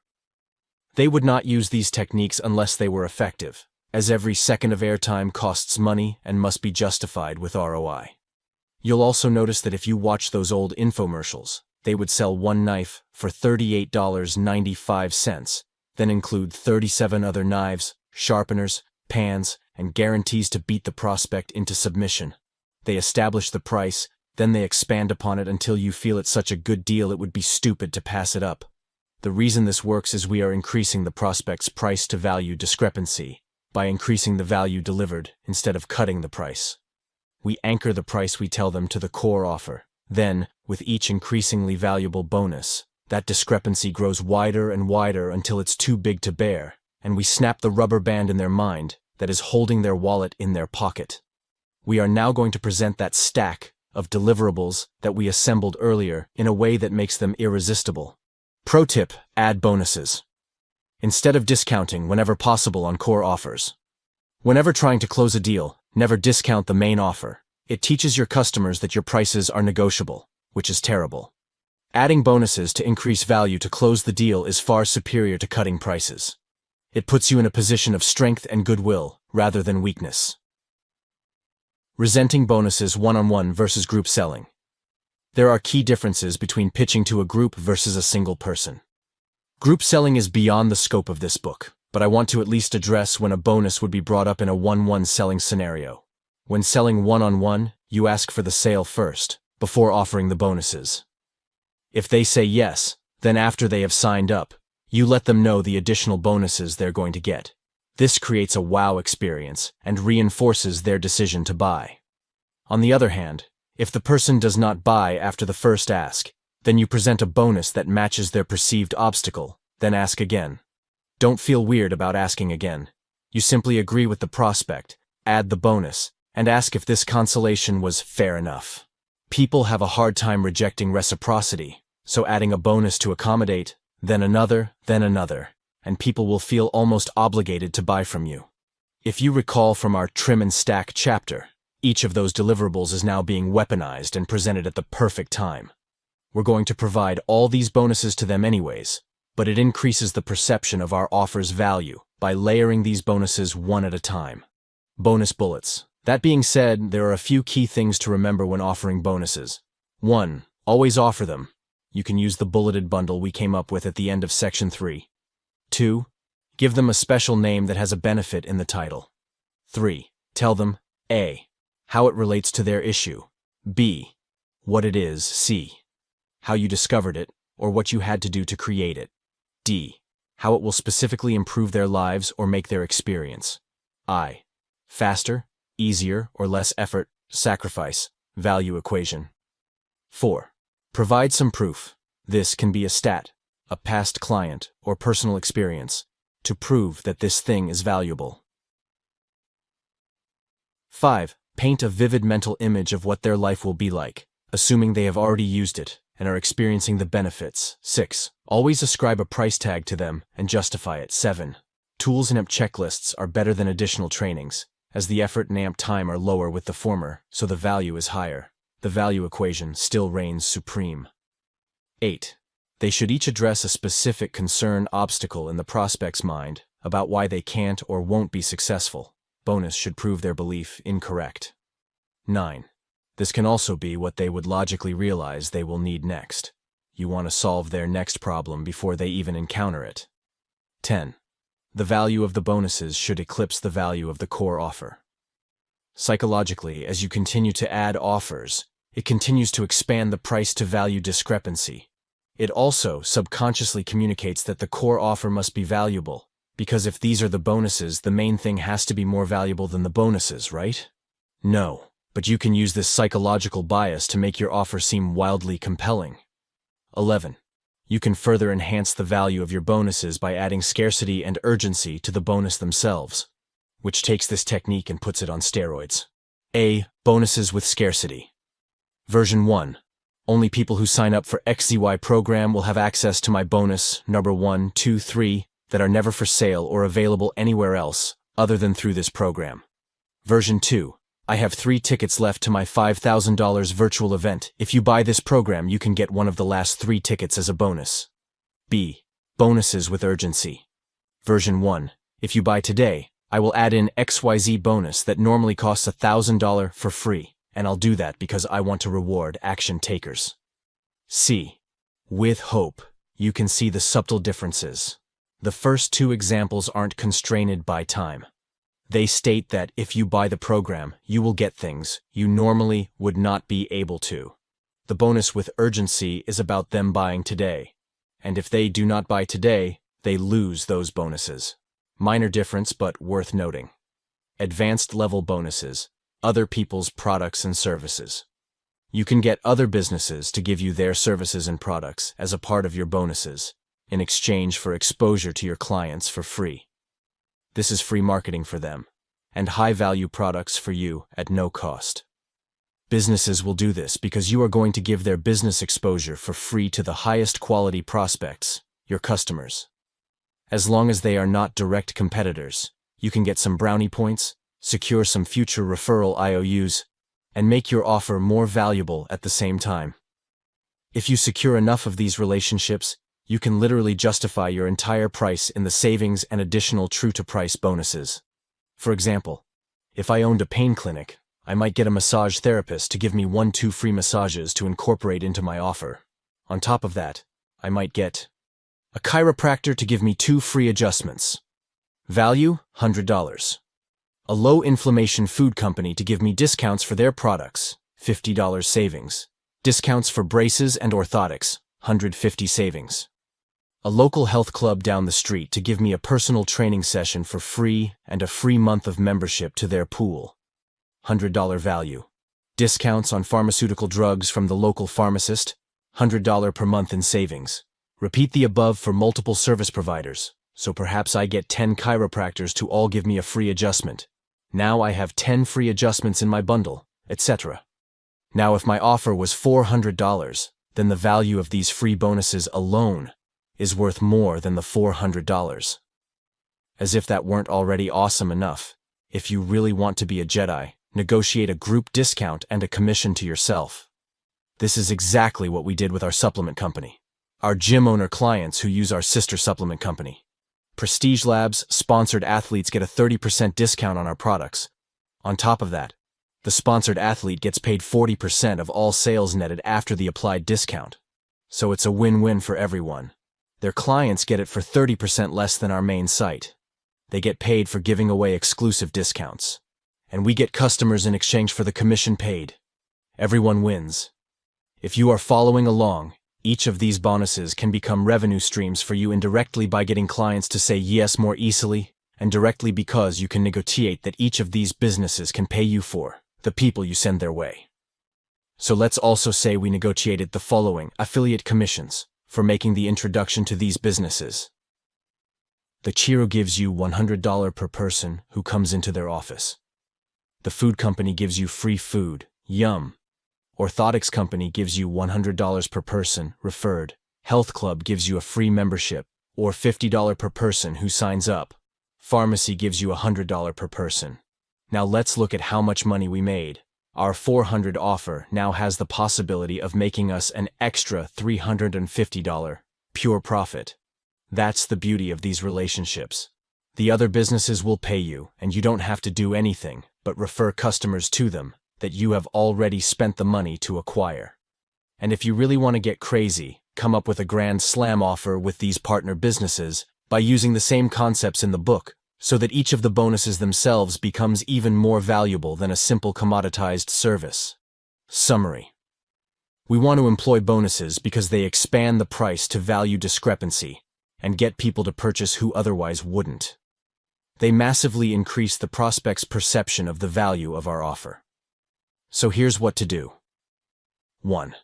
They would not use these techniques unless they were effective, as every second of airtime costs money and must be justified with ROI. You'll also notice that if you watch those old infomercials, they would sell one knife for $38.95, then include 37 other knives, sharpeners, pans, and guarantees to beat the prospect into submission. They establish the price, then they expand upon it until you feel it's such a good deal it would be stupid to pass it up. The reason this works is we are increasing the prospect's price to value discrepancy by increasing the value delivered instead of cutting the price. We anchor the price we tell them to the core offer. Then, with each increasingly valuable bonus, that discrepancy grows wider and wider until it's too big to bear, and we snap the rubber band in their mind that is holding their wallet in their pocket. We are now going to present that stack of deliverables that we assembled earlier in a way that makes them irresistible. Pro tip: add bonuses. Instead of discounting whenever possible on core offers. Whenever trying to close a deal, never discount the main offer. It teaches your customers that your prices are negotiable, which is terrible. Adding bonuses to increase value to close the deal is far superior to cutting prices. It puts you in a position of strength and goodwill rather than weakness. Presenting bonuses one-on-one versus group selling. There are key differences between pitching to a group versus a single person. Group selling is beyond the scope of this book, but I want to at least address when a bonus would be brought up in a one-on-one selling scenario. When selling one-on-one, you ask for the sale first, before offering the bonuses. If they say yes, then after they have signed up, you let them know the additional bonuses they're going to get. This creates a wow experience and reinforces their decision to buy. On the other hand, if the person does not buy after the first ask, then you present a bonus that matches their perceived obstacle, then ask again. Don't feel weird about asking again. You simply agree with the prospect, add the bonus, and ask if this consolation was fair enough. People have a hard time rejecting reciprocity, so adding a bonus to accommodate, then another, and people will feel almost obligated to buy from you. If you recall from our trim and stack chapter, each of those deliverables is now being weaponized and presented at the perfect time. We're going to provide all these bonuses to them anyways, but it increases the perception of our offer's value by layering these bonuses one at a time. Bonus bullets. That being said, there are a few key things to remember when offering bonuses. 1. Always offer them. You can use the bulleted bundle we came up with at the end of section 3. 2. Give them a special name that has a benefit in the title. 3. Tell them A. How it relates to their issue. B. What it is. C. How you discovered it, or what you had to do to create it. D. How it will specifically improve their lives or make their experience. I. Faster, easier, or less effort, sacrifice, value equation. 4. Provide some proof. This can be a stat, a past client, or personal experience, to prove that this thing is valuable. 5. Paint a vivid mental image of what their life will be like, assuming they have already used it and are experiencing the benefits. 6. Always ascribe a price tag to them and justify it. 7. Tools and checklists are better than additional trainings, as the effort and amp time are lower with the former, so the value is higher. The value equation still reigns supreme. 8. They should each address a specific concern obstacle in the prospect's mind about why they can't or won't be successful. Bonus should prove their belief incorrect. 9. This can also be what they would logically realize they will need next. You want to solve their next problem before they even encounter it. 10. The value of the bonuses should eclipse the value of the core offer. Psychologically, as you continue to add offers, it continues to expand the price-to-value discrepancy. It also subconsciously communicates that the core offer must be valuable, because if these are the bonuses, the main thing has to be more valuable than the bonuses, right? No, but you can use this psychological bias to make your offer seem wildly compelling. 11. You can further enhance the value of your bonuses by adding scarcity and urgency to the bonus themselves, which takes this technique and puts it on steroids. A. Bonuses with scarcity. Version 1. Only people who sign up for XZY program will have access to my bonus, number 1, 2, 3, that are never for sale or available anywhere else, other than through this program. Version 2. I have 3 tickets left to my $5,000 virtual event. If you buy this program, you can get one of the last 3 tickets as a bonus. B. Bonuses with urgency. Version 1. If you buy today, I will add in XYZ bonus that normally costs $1,000 for free. And I'll do that because I want to reward action takers. C. With hope, you can see the subtle differences. The first 2 examples aren't constrained by time. They state that if you buy the program, you will get things you normally would not be able to. The bonus with urgency is about them buying today. And if they do not buy today, they lose those bonuses. Minor difference, but worth noting. Advanced level bonuses. Other people's products and services. You can get other businesses to give you their services and products as a part of your bonuses, in exchange for exposure to your clients for free. This is free marketing for them, and high-value products for you at no cost. Businesses will do this because you are going to give their business exposure for free to the highest quality prospects, your customers. As long as they are not direct competitors, you can get some brownie points, secure some future referral IOUs, and make your offer more valuable at the same time. If you secure enough of these relationships, you can literally justify your entire price in the savings and additional true-to-price bonuses. For example, if I owned a pain clinic, I might get a massage therapist to give me 1-2 free massages to incorporate into my offer. On top of that, I might get a chiropractor to give me 2 free adjustments. Value, $100. A low-inflammation food company to give me discounts for their products, $50 savings. Discounts for braces and orthotics, $150 savings. A local health club down the street to give me a personal training session for free and a free month of membership to their pool, $100 value. Discounts on pharmaceutical drugs from the local pharmacist, $100 per month in savings. Repeat the above for multiple service providers, so perhaps I get 10 chiropractors to all give me a free adjustment. Now I have 10 free adjustments in my bundle, etc. Now if my offer was $400, then the value of these free bonuses alone is worth more than the $400. As if that weren't already awesome enough, if you really want to be a Jedi, negotiate a group discount and a commission to yourself. This is exactly what we did with our supplement company. Our gym owner clients who use our sister supplement company. Prestige Labs sponsored athletes get a 30% discount on our products. On top of that, the sponsored athlete gets paid 40% of all sales netted after the applied discount. So it's a win-win for everyone. Their clients get it for 30% less than our main site. They get paid for giving away exclusive discounts. And we get customers in exchange for the commission paid. Everyone wins. If you are following along, each of these bonuses can become revenue streams for you indirectly by getting clients to say yes more easily, and directly because you can negotiate that each of these businesses can pay you for the people you send their way. So let's also say we negotiated the following affiliate commissions for making the introduction to these businesses. The Chiro gives you $100 per person who comes into their office. The food company gives you free food, yum. Orthotics company gives you $100 per person, referred. Health club gives you a free membership, or $50 per person who signs up. Pharmacy gives you $100 per person. Now let's look at how much money we made. Our 400 offer now has the possibility of making us an extra $350 pure profit. That's the beauty of these relationships. The other businesses will pay you, and you don't have to do anything but refer customers to them that you have already spent the money to acquire. And if you really want to get crazy, come up with a grand slam offer with these partner businesses by using the same concepts in the book, so that each of the bonuses themselves becomes even more valuable than a simple commoditized service. Summary. We want to employ bonuses because they expand the price to value discrepancy and get people to purchase who otherwise wouldn't. They massively increase the prospect's perception of the value of our offer. So here's what to do. 1.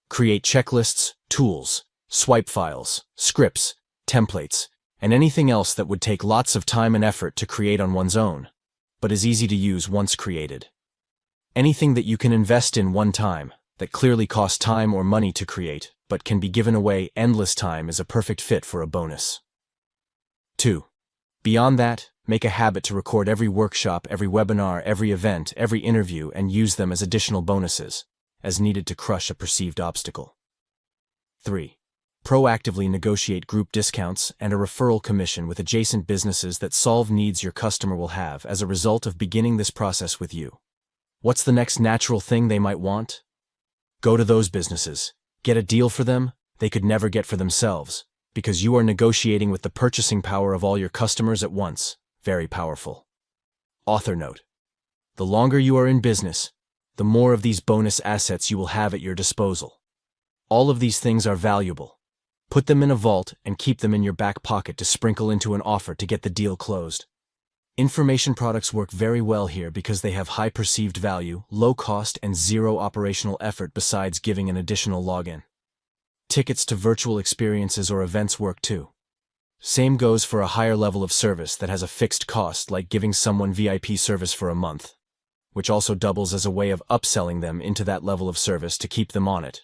Create checklists, tools, swipe files, scripts, templates, and anything else that would take lots of time and effort to create on one's own, but is easy to use once created. Anything that you can invest in one time, that clearly costs time or money to create, but can be given away endless time, is a perfect fit for a bonus. 2. Beyond that, make a habit to record every workshop, every webinar, every event, every interview, and use them as additional bonuses, as needed to crush a perceived obstacle. 3. Proactively negotiate group discounts and a referral commission with adjacent businesses that solve needs your customer will have as a result of beginning this process with you. What's the next natural thing they might want? Go to those businesses. Get a deal for them they could never get for themselves, because you are negotiating with the purchasing power of all your customers at once. Very powerful. Author note. The longer you are in business, the more of these bonus assets you will have at your disposal. All of these things are valuable. Put them in a vault and keep them in your back pocket to sprinkle into an offer to get the deal closed. Information products work very well here because they have high perceived value, low cost, and zero operational effort besides giving an additional login. Tickets to virtual experiences or events work too. Same goes for a higher level of service that has a fixed cost, like giving someone VIP service for a month, which also doubles as a way of upselling them into that level of service to keep them on it.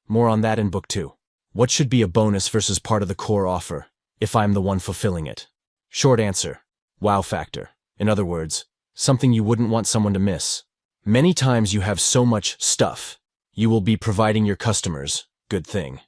More on that in Book 2. What should be a bonus versus part of the core offer, if I'm the one fulfilling it? Short answer: wow factor. In other words, something you wouldn't want someone to miss. Many times you have so much stuff you will be providing your customers, good thing,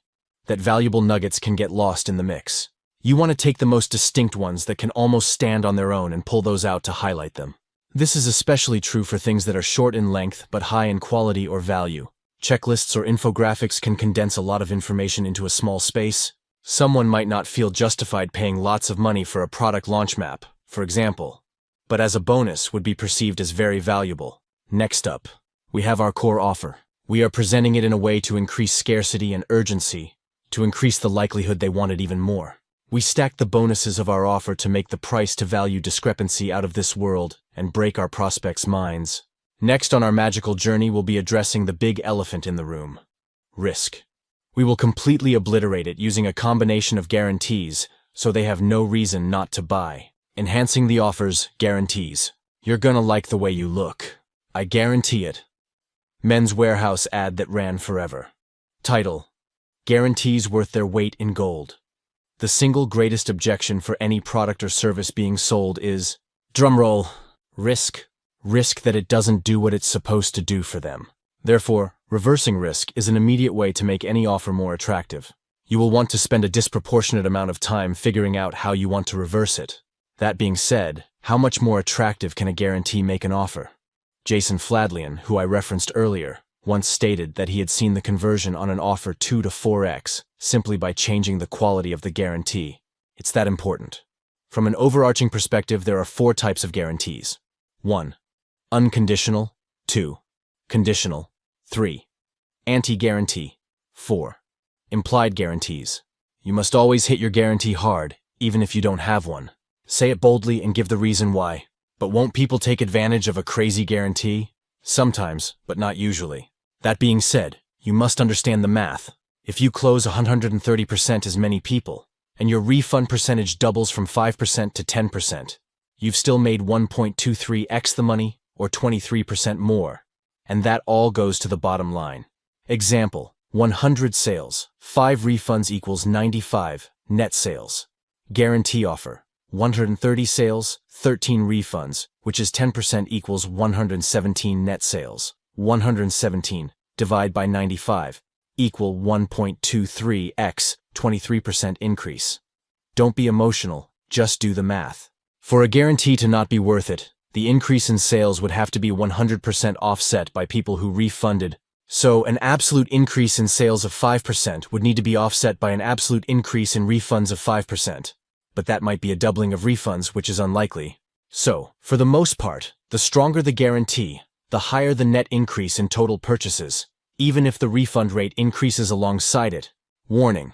that valuable nuggets can get lost in the mix. You want to take the most distinct ones that can almost stand on their own and pull those out to highlight them. This is especially true for things that are short in length but high in quality or value. Checklists or infographics can condense a lot of information into a small space. Someone might not feel justified paying lots of money for a product launch map, for example, but as a bonus would be perceived as very valuable. Next up, we have our core offer. We are presenting it in a way to increase scarcity and urgency, to increase the likelihood they want it even more. We stack the bonuses of our offer to make the price-to-value discrepancy out of this world and break our prospects' minds. Next on our magical journey, we'll be addressing the big elephant in the room: risk. We will completely obliterate it using a combination of guarantees so they have no reason not to buy. Enhancing the offer's guarantees. You're gonna like the way you look. I guarantee it. Men's Warehouse ad that ran forever. Title: Guarantees worth their weight in gold. The single greatest objection for any product or service being sold is, drumroll, risk. Risk that it doesn't do what it's supposed to do for them. Therefore, reversing risk is an immediate way to make any offer more attractive. You will want to spend a disproportionate amount of time figuring out how you want to reverse it. That being said, how much more attractive can a guarantee make an offer? Jason Fladlian, who I referenced earlier, once stated that he had seen the conversion on an offer 2 to 4x simply by changing the quality of the guarantee. It's that important. From an overarching perspective, there are 4 types of guarantees. 1. Unconditional. 2. Conditional. 3. Anti-guarantee. 4. Implied guarantees. You must always hit your guarantee hard, even if you don't have one. Say it boldly and give the reason why. But won't people take advantage of a crazy guarantee? Sometimes, but not usually. That being said, you must understand the math. If you close 130% as many people, and your refund percentage doubles from 5% to 10%, you've still made 1.23x the money, or 23% more. And that all goes to the bottom line. Example: 100 sales, 5 refunds equals 95 net sales. Guarantee offer: 130 sales, 13 refunds, which is 10% equals 117 net sales. 117 divide by 95 equal 1.23x, 23% increase. Don't be emotional, just do the math. For a guarantee to not be worth it, the increase in sales would have to be 100% offset by people who refunded. So an absolute increase in sales of 5% would need to be offset by an absolute increase in refunds of 5%. But that might be a doubling of refunds, which is unlikely. So, for the most part, the stronger the guarantee, the higher the net increase in total purchases, even if the refund rate increases alongside it. Warning: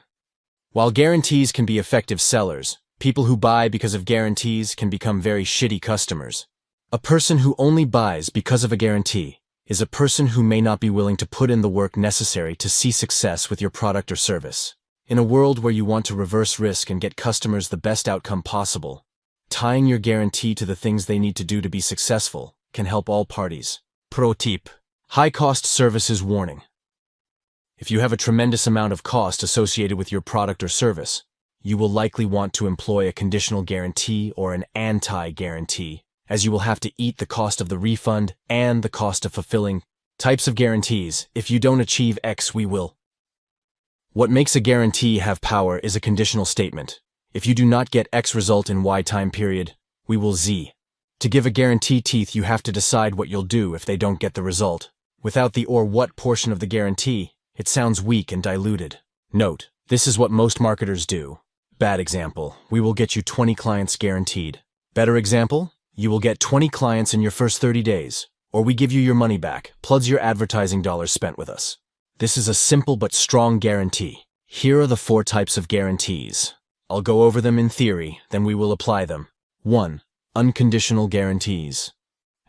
while guarantees can be effective sellers, people who buy because of guarantees can become very shitty customers. A person who only buys because of a guarantee is a person who may not be willing to put in the work necessary to see success with your product or service. In a world where you want to reverse risk and get customers the best outcome possible, tying your guarantee to the things they need to do to be successful can help all parties. Pro tip: high-cost services warning. If you have a tremendous amount of cost associated with your product or service, you will likely want to employ a conditional guarantee or an anti-guarantee, as you will have to eat the cost of the refund and the cost of fulfilling. Types of guarantees: if you don't achieve X, we will. What makes a guarantee have power is a conditional statement. If you do not get X result in Y time period, we will Z. To give a guarantee teeth, you have to decide what you'll do if they don't get the result. Without the or what portion of the guarantee, it sounds weak and diluted. Note: this is what most marketers do. Bad example: we will get you 20 clients guaranteed. Better example: you will get 20 clients in your first 30 days, or we give you your money back, plus your advertising dollars spent with us. This is a simple but strong guarantee. Here are the 4 types of guarantees. I'll go over them in theory, then we will apply them. 1. Unconditional guarantees.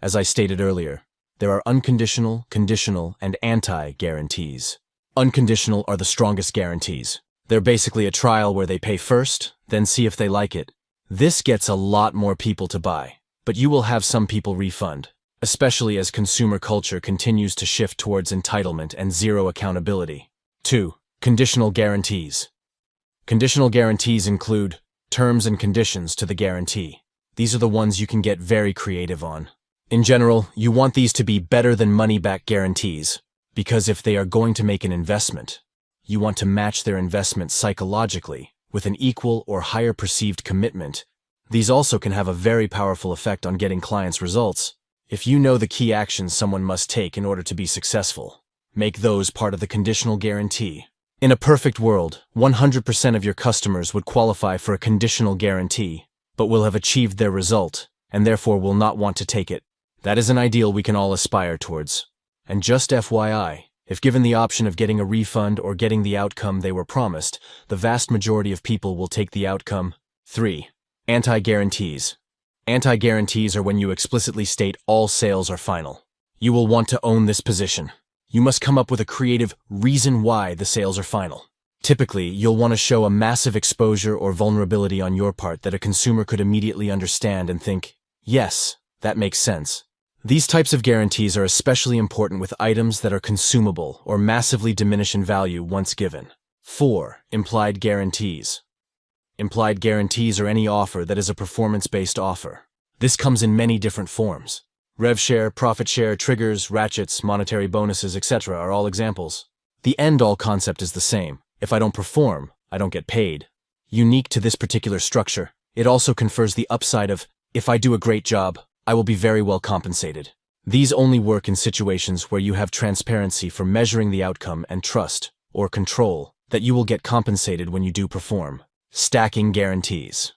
As I stated earlier, there are unconditional, conditional, and anti-guarantees. Unconditional are the strongest guarantees. They're basically a trial where they pay first, then see if they like it. This gets a lot more people to buy, but you will have some people refund, especially as consumer culture continues to shift towards entitlement and zero accountability. 2. Conditional guarantees. Conditional guarantees include terms and conditions to the guarantee. These are the ones you can get very creative on. In general, you want these to be better than money-back guarantees, because if they are going to make an investment, you want to match their investment psychologically with an equal or higher perceived commitment. These also can have a very powerful effect on getting clients' results. If you know the key actions someone must take in order to be successful, make those part of the conditional guarantee. In a perfect world, 100% of your customers would qualify for a conditional guarantee, but will have achieved their result, and therefore will not want to take it. That is an ideal we can all aspire towards. And just FYI, if given the option of getting a refund or getting the outcome they were promised, the vast majority of people will take the outcome. 3. Anti-guarantees. Anti-guarantees are when you explicitly state all sales are final. You will want to own this position. You must come up with a creative reason why the sales are final. Typically, you'll want to show a massive exposure or vulnerability on your part that a consumer could immediately understand and think, yes, that makes sense. These types of guarantees are especially important with items that are consumable or massively diminish in value once given. 4. Implied guarantees. Implied guarantees are any offer that is a performance-based offer. This comes in many different forms. Rev share, profit share, triggers, ratchets, monetary bonuses, etc. are all examples. The end-all concept is the same. If I don't perform, I don't get paid. Unique to this particular structure, it also confers the upside of, if I do a great job, I will be very well compensated. These only work in situations where you have transparency for measuring the outcome and trust, or control, that you will get compensated when you do perform. Stacking guarantees.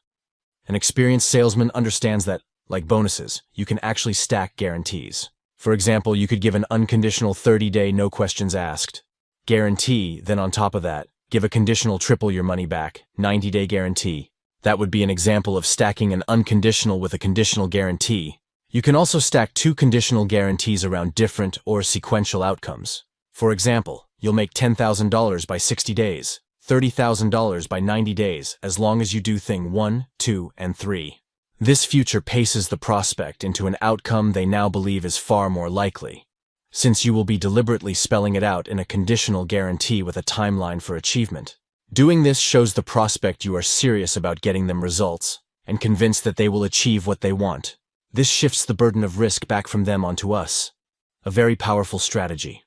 An experienced salesman understands that, like bonuses, you can actually stack guarantees. For example, you could give an unconditional 30-day no questions asked guarantee, then on top of that, give a conditional triple your money back 90-day guarantee. That would be an example of stacking an unconditional with a conditional guarantee. You can also stack 2 conditional guarantees around different or sequential outcomes. For example, you'll make $10,000 by 60 days, $30,000 by 90 days, as long as you do thing 1, 2, and 3. This future paces the prospect into an outcome they now believe is far more likely, since you will be deliberately spelling it out in a conditional guarantee with a timeline for achievement. Doing this shows the prospect you are serious about getting them results, and convinced that they will achieve what they want. This shifts the burden of risk back from them onto us. A very powerful strategy.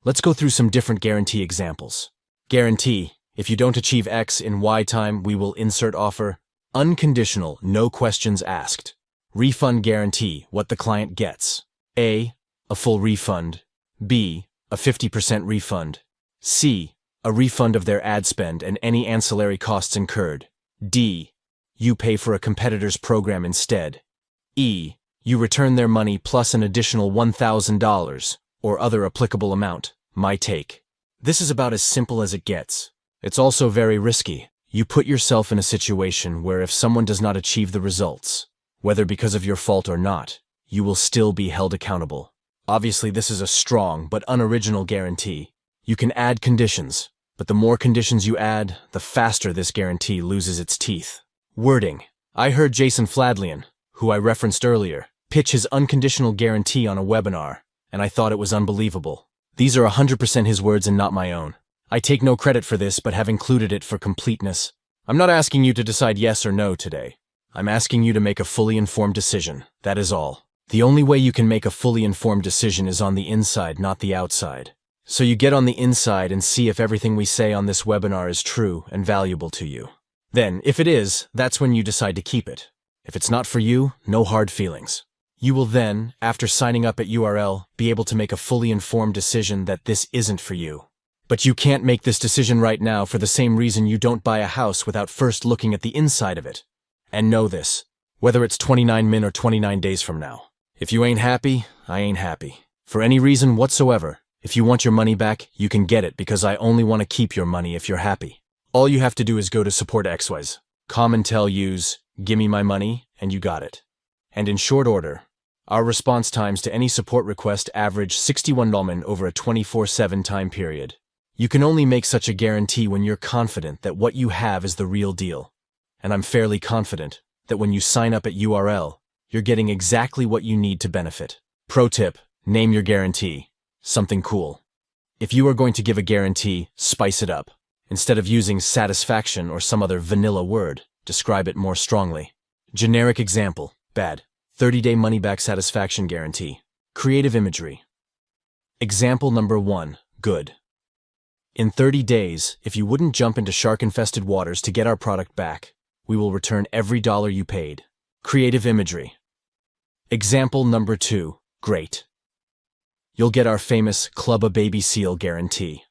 Let's go through some different guarantee examples. Guarantee: if you don't achieve X in Y time, we will insert offer. Unconditional, no questions asked. Refund guarantee: what the client gets. A full refund. B, a 50% refund. C, a refund of their ad spend and any ancillary costs incurred. D, you pay for a competitor's program instead. E, you return their money plus an additional $1,000 or other applicable amount. My take. This is about as simple as it gets. It's also very risky. You put yourself in a situation where if someone does not achieve the results, whether because of your fault or not, you will still be held accountable. Obviously, this is a strong but unoriginal guarantee. You can add conditions, but the more conditions you add, the faster this guarantee loses its teeth. Wording: I heard Jason Fladlian, who I referenced earlier, pitch his unconditional guarantee on a webinar, and I thought it was unbelievable. These are 100% his words and not my own. I take no credit for this, but have included it for completeness. I'm not asking you to decide yes or no today. I'm asking you to make a fully informed decision. That is all. The only way you can make a fully informed decision is on the inside, not the outside. So you get on the inside and see if everything we say on this webinar is true and valuable to you. Then, if it is, that's when you decide to keep it. If it's not for you, no hard feelings. You will then, after signing up at URL, be able to make a fully informed decision that this isn't for you. But you can't make this decision right now for the same reason you don't buy a house without first looking at the inside of it. And know this, whether it's 29 min or 29 days from now. If you ain't happy, I ain't happy. For any reason whatsoever, if you want your money back, you can get it because I only want to keep your money if you're happy. All you have to do is go to support XYZ. Commentel use, gimme my money, and you got it. And in short order, our response times to any support request average 61 dolmen over a 24/7 time period. You can only make such a guarantee when you're confident that what you have is the real deal. And I'm fairly confident that when you sign up at URL, you're getting exactly what you need to benefit. Pro tip: name your guarantee. Something cool. If you are going to give a guarantee, spice it up. Instead of using satisfaction or some other vanilla word, describe it more strongly. Generic example: bad. 30-day money-back satisfaction guarantee. Creative imagery. Example number 1, good. In 30 days, if you wouldn't jump into shark-infested waters to get our product back, we will return every dollar you paid. Creative imagery. Example number 2, great. You'll get our famous Club a Baby Seal guarantee.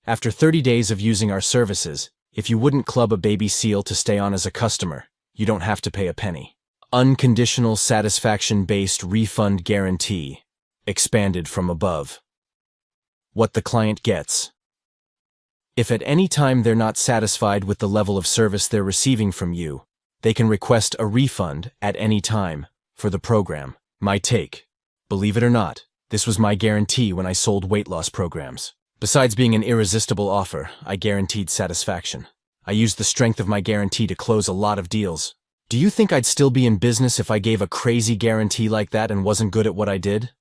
After 30 days of using our services, if you wouldn't club a baby seal to stay on as a customer, you don't have to pay a penny. Unconditional satisfaction-based refund guarantee, expanded from above. What the client gets. If at any time they're not satisfied with the level of service they're receiving from you, they can request a refund at any time for the program. My take. Believe it or not, this was my guarantee when I sold weight loss programs. Besides being an irresistible offer, I guaranteed satisfaction. I used the strength of my guarantee to close a lot of deals. Do you think I'd still be in business if I gave a crazy guarantee like that and wasn't good at what I did?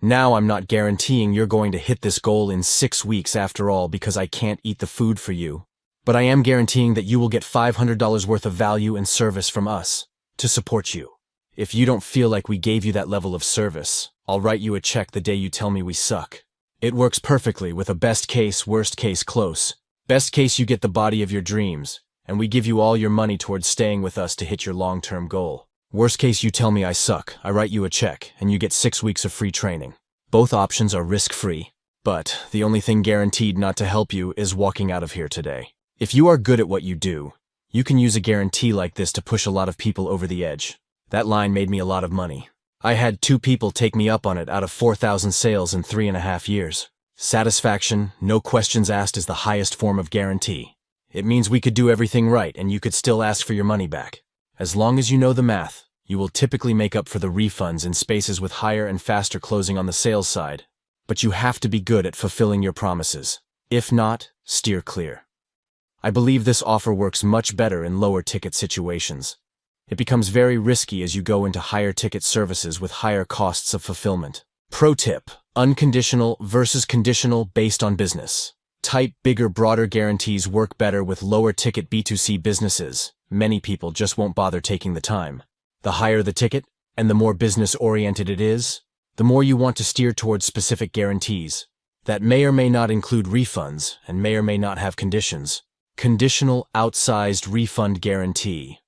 Now I'm not guaranteeing you're going to hit this goal in 6 weeks after all because I can't eat the food for you. But I am guaranteeing that you will get $500 worth of value and service from us to support you. If you don't feel like we gave you that level of service, I'll write you a check the day you tell me we suck. It works perfectly with a best case, worst case close. Best case, you get the body of your dreams, and we give you all your money towards staying with us to hit your long-term goal. Worst case, you tell me I suck, I write you a check, and you get 6 weeks of free training. Both options are risk-free, but the only thing guaranteed not to help you is walking out of here today. If you are good at what you do, you can use a guarantee like this to push a lot of people over the edge. That line made me a lot of money. I had 2 people take me up on it out of 4,000 sales in 3.5 years. Satisfaction, no questions asked, is the highest form of guarantee. It means we could do everything right and you could still ask for your money back. As long as you know the math, you will typically make up for the refunds in spaces with higher and faster closing on the sales side. But you have to be good at fulfilling your promises. If not, steer clear. I believe this offer works much better in lower ticket situations. It becomes very risky as you go into higher ticket services with higher costs of fulfillment. Pro tip: unconditional versus conditional based on business. Type bigger, broader guarantees work better with lower ticket B2C businesses. many people just won't bother taking the time. The higher the ticket, and the more business-oriented it is, the more you want to steer towards specific guarantees that may or may not include refunds and may or may not have conditions. Conditional outsized refund guarantee.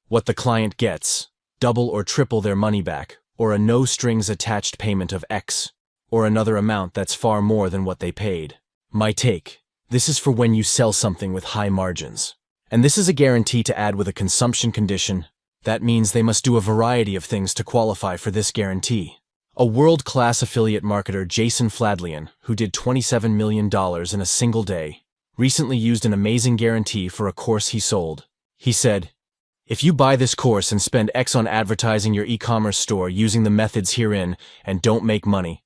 What the client gets, double or triple their money back, or a no-strings-attached payment of X, or another amount that's far more than what they paid. My take. This is for when you sell something with high margins. And this is a guarantee to add with a consumption condition. That means they must do a variety of things to qualify for this guarantee. A world-class affiliate marketer, Jason Fladlian, who did $27 million in a single day, recently used an amazing guarantee for a course he sold. He said, "If you buy this course and spend X on advertising your e-commerce store using the methods herein and don't make money,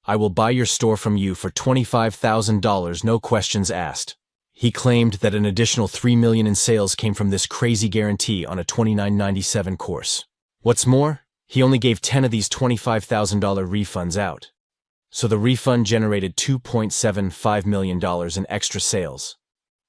I will buy your store from you for $25,000, no questions asked." He claimed that an additional $3 million in sales came from this crazy guarantee on a $29.97 course. What's more, he only gave 10 of these $25,000 refunds out. So the refund generated $2.75 million in extra sales.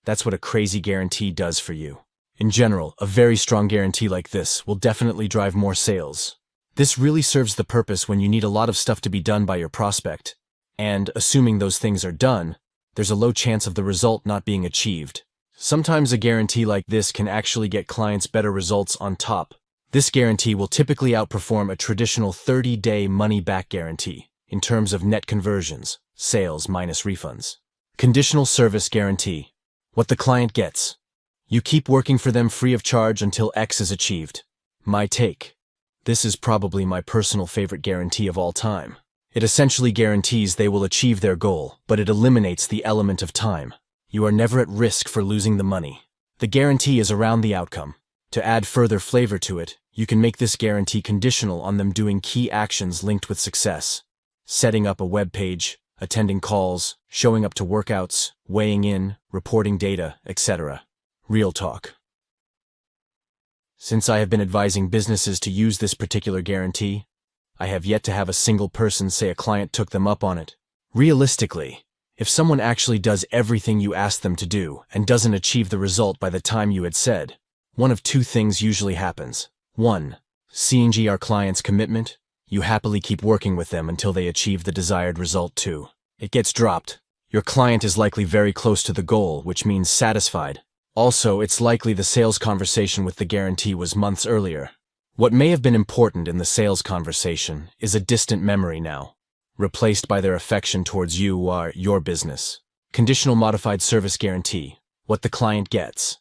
That's what a crazy guarantee does for you. In general, a very strong guarantee like this will definitely drive more sales. This really serves the purpose when you need a lot of stuff to be done by your prospect. And, assuming those things are done, there's a low chance of the result not being achieved. Sometimes a guarantee like this can actually get clients better results on top. This guarantee will typically outperform a traditional 30-day money-back guarantee in terms of net conversions, sales minus refunds. Conditional service guarantee. What the client gets. You keep working for them free of charge until X is achieved. My take. This is probably my personal favorite guarantee of all time. It essentially guarantees they will achieve their goal, but it eliminates the element of time. You are never at risk for losing the money. The guarantee is around the outcome. To add further flavor to it, you can make this guarantee conditional on them doing key actions linked with success. Setting up a web page, attending calls, showing up to workouts, weighing in, reporting data, etc. Real talk. Since I have been advising businesses to use this particular guarantee, I have yet to have a single person say a client took them up on it. Realistically, if someone actually does everything you ask them to do and doesn't achieve the result by the time you had said, one of two things usually happens. 1. Seeing our client's commitment, you happily keep working with them until they achieve the desired result. 2. It gets dropped. Your client is likely very close to the goal, which means satisfied. Also, it's likely the sales conversation with the guarantee was months earlier. What may have been important in the sales conversation is a distant memory now, replaced by their affection towards you or your business. Conditional modified service guarantee. What the client gets.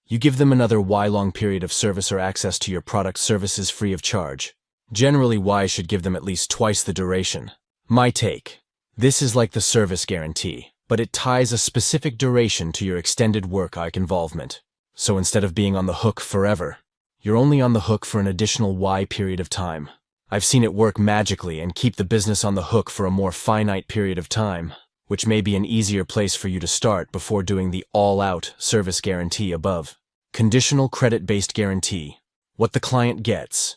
You give them another Y-long period of service or access to your product services free of charge. Generally, Y should give them at least twice the duration. My take. This is like the service guarantee, but it ties a specific duration to your extended work involvement. So instead of being on the hook forever, you're only on the hook for an additional Y period of time. I've seen it work magically and keep the business on the hook for a more finite period of time, which may be an easier place for you to start before doing the all-out service guarantee above. Conditional credit-based guarantee. What the client gets.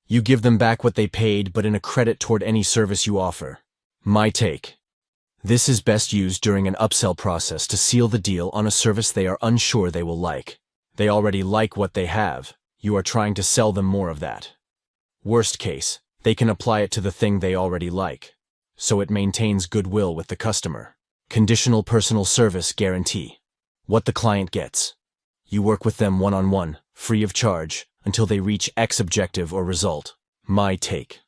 You give them back what they paid, but in a credit toward any service you offer. My take. This is best used during an upsell process to seal the deal on a service they are unsure they will like. They already like what they have. You are trying to sell them more of that. Worst case, they can apply it to the thing they already like, so it maintains goodwill with the customer. Conditional personal service guarantee. What the client gets. You work with them one-on-one, free of charge, until they reach X objective or result. My take.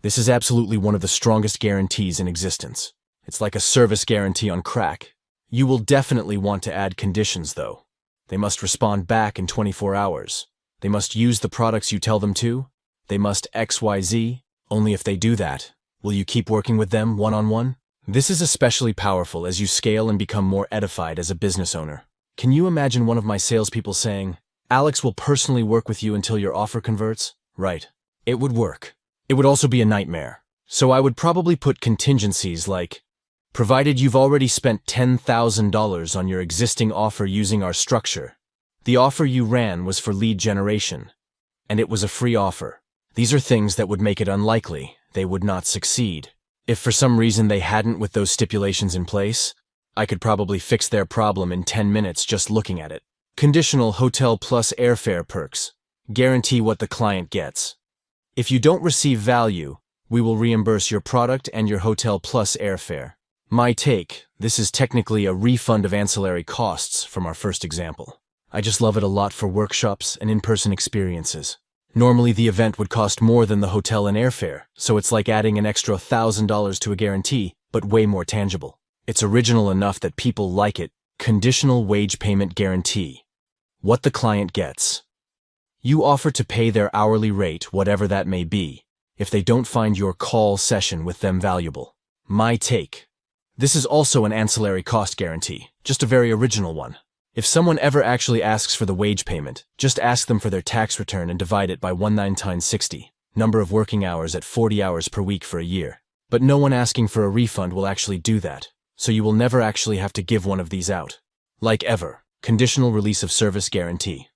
This is absolutely one of the strongest guarantees in existence. It's like a service guarantee on crack. You will definitely want to add conditions, though. They must respond back in 24 hours. They must use the products you tell them to. They must XYZ. Only if they do that, will you keep working with them one-on-one? This is especially powerful as you scale and become more edified as a business owner. Can you imagine one of my salespeople saying, "Alex will personally work with you until your offer converts"? Right. It would work. It would also be a nightmare. So I would probably put contingencies like, provided you've already spent $10,000 on your existing offer using our structure. The offer you ran was for lead generation, and it was a free offer. These are things that would make it unlikely they would not succeed. If for some reason they hadn't with those stipulations in place, I could probably fix their problem in 10 minutes just looking at it. Conditional hotel plus airfare perks. Guarantee what the client gets. If you don't receive value, we will reimburse your product and your hotel plus airfare. My take, this is technically a refund of ancillary costs from our first example. I just love it a lot for workshops and in-person experiences. Normally the event would cost more than the hotel and airfare, so it's like adding an extra $1,000 to a guarantee, but way more tangible. It's original enough that people like it. Conditional wage payment guarantee. What the client gets. You offer to pay their hourly rate, whatever that may be, if they don't find your call session with them valuable. My take. This is also an ancillary cost guarantee, just a very original one. If someone ever actually asks for the wage payment, just ask them for their tax return and divide it by 19 times 60, number of working hours at 40 hours per week for a year. But no one asking for a refund will actually do that, so you will never actually have to give one of these out. Like ever, conditional release of service guarantee.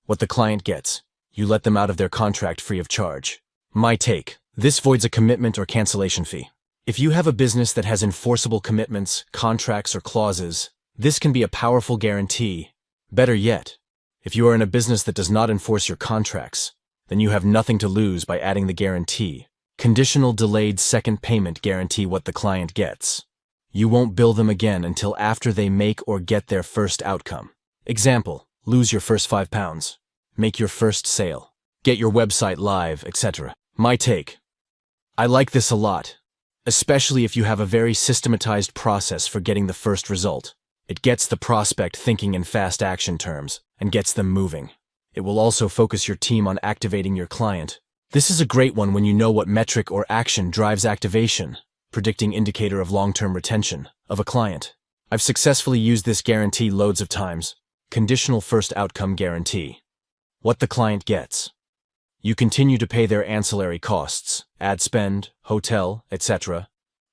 What the client gets, you let them out of their contract free of charge. My take, this voids a commitment or cancellation fee. If you have a business that has enforceable commitments, contracts, or clauses, this can be a powerful guarantee. Better yet, if you are in a business that does not enforce your contracts, then you have nothing to lose by adding the guarantee. Conditional delayed second payment guarantee what the client gets. You won't bill them again until after they make or get their first outcome. Example, lose your first £5, make your first sale, get your website live, etc. My take. I like this a lot, especially if you have a very systematized process for getting the first result. It gets the prospect thinking in fast action terms and gets them moving. It will also focus your team on activating your client. This is a great one when you know what metric or action drives activation, predicting indicator of long-term retention of a client. I've successfully used this guarantee loads of times. Conditional first outcome guarantee. What the client gets. You continue to pay their ancillary costs, ad spend, hotel, etc.,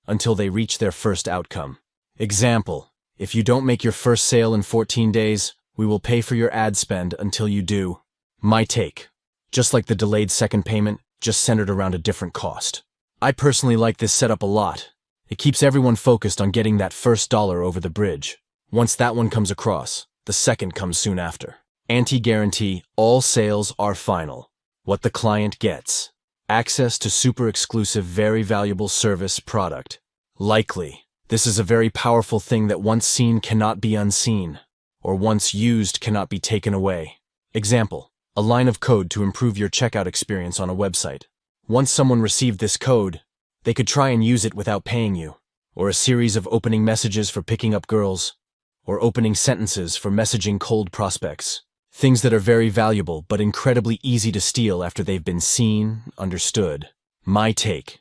until they reach their first outcome. Example, if you don't make your first sale in 14 days, we will pay for your ad spend until you do. My take. Just like the delayed second payment, just centered around a different cost. I personally like this setup a lot. It keeps everyone focused on getting that first dollar over the bridge. Once that one comes across, the second comes soon after. Anti-guarantee, all sales are final. What the client gets. Access to super exclusive, very valuable service product. Likely. This is a very powerful thing that once seen cannot be unseen, or once used cannot be taken away. Example, a line of code to improve your checkout experience on a website. Once someone received this code, they could try and use it without paying you, or a series of opening messages for picking up girls, or opening sentences for messaging cold prospects. Things that are very valuable but incredibly easy to steal after they've been seen, understood. My take.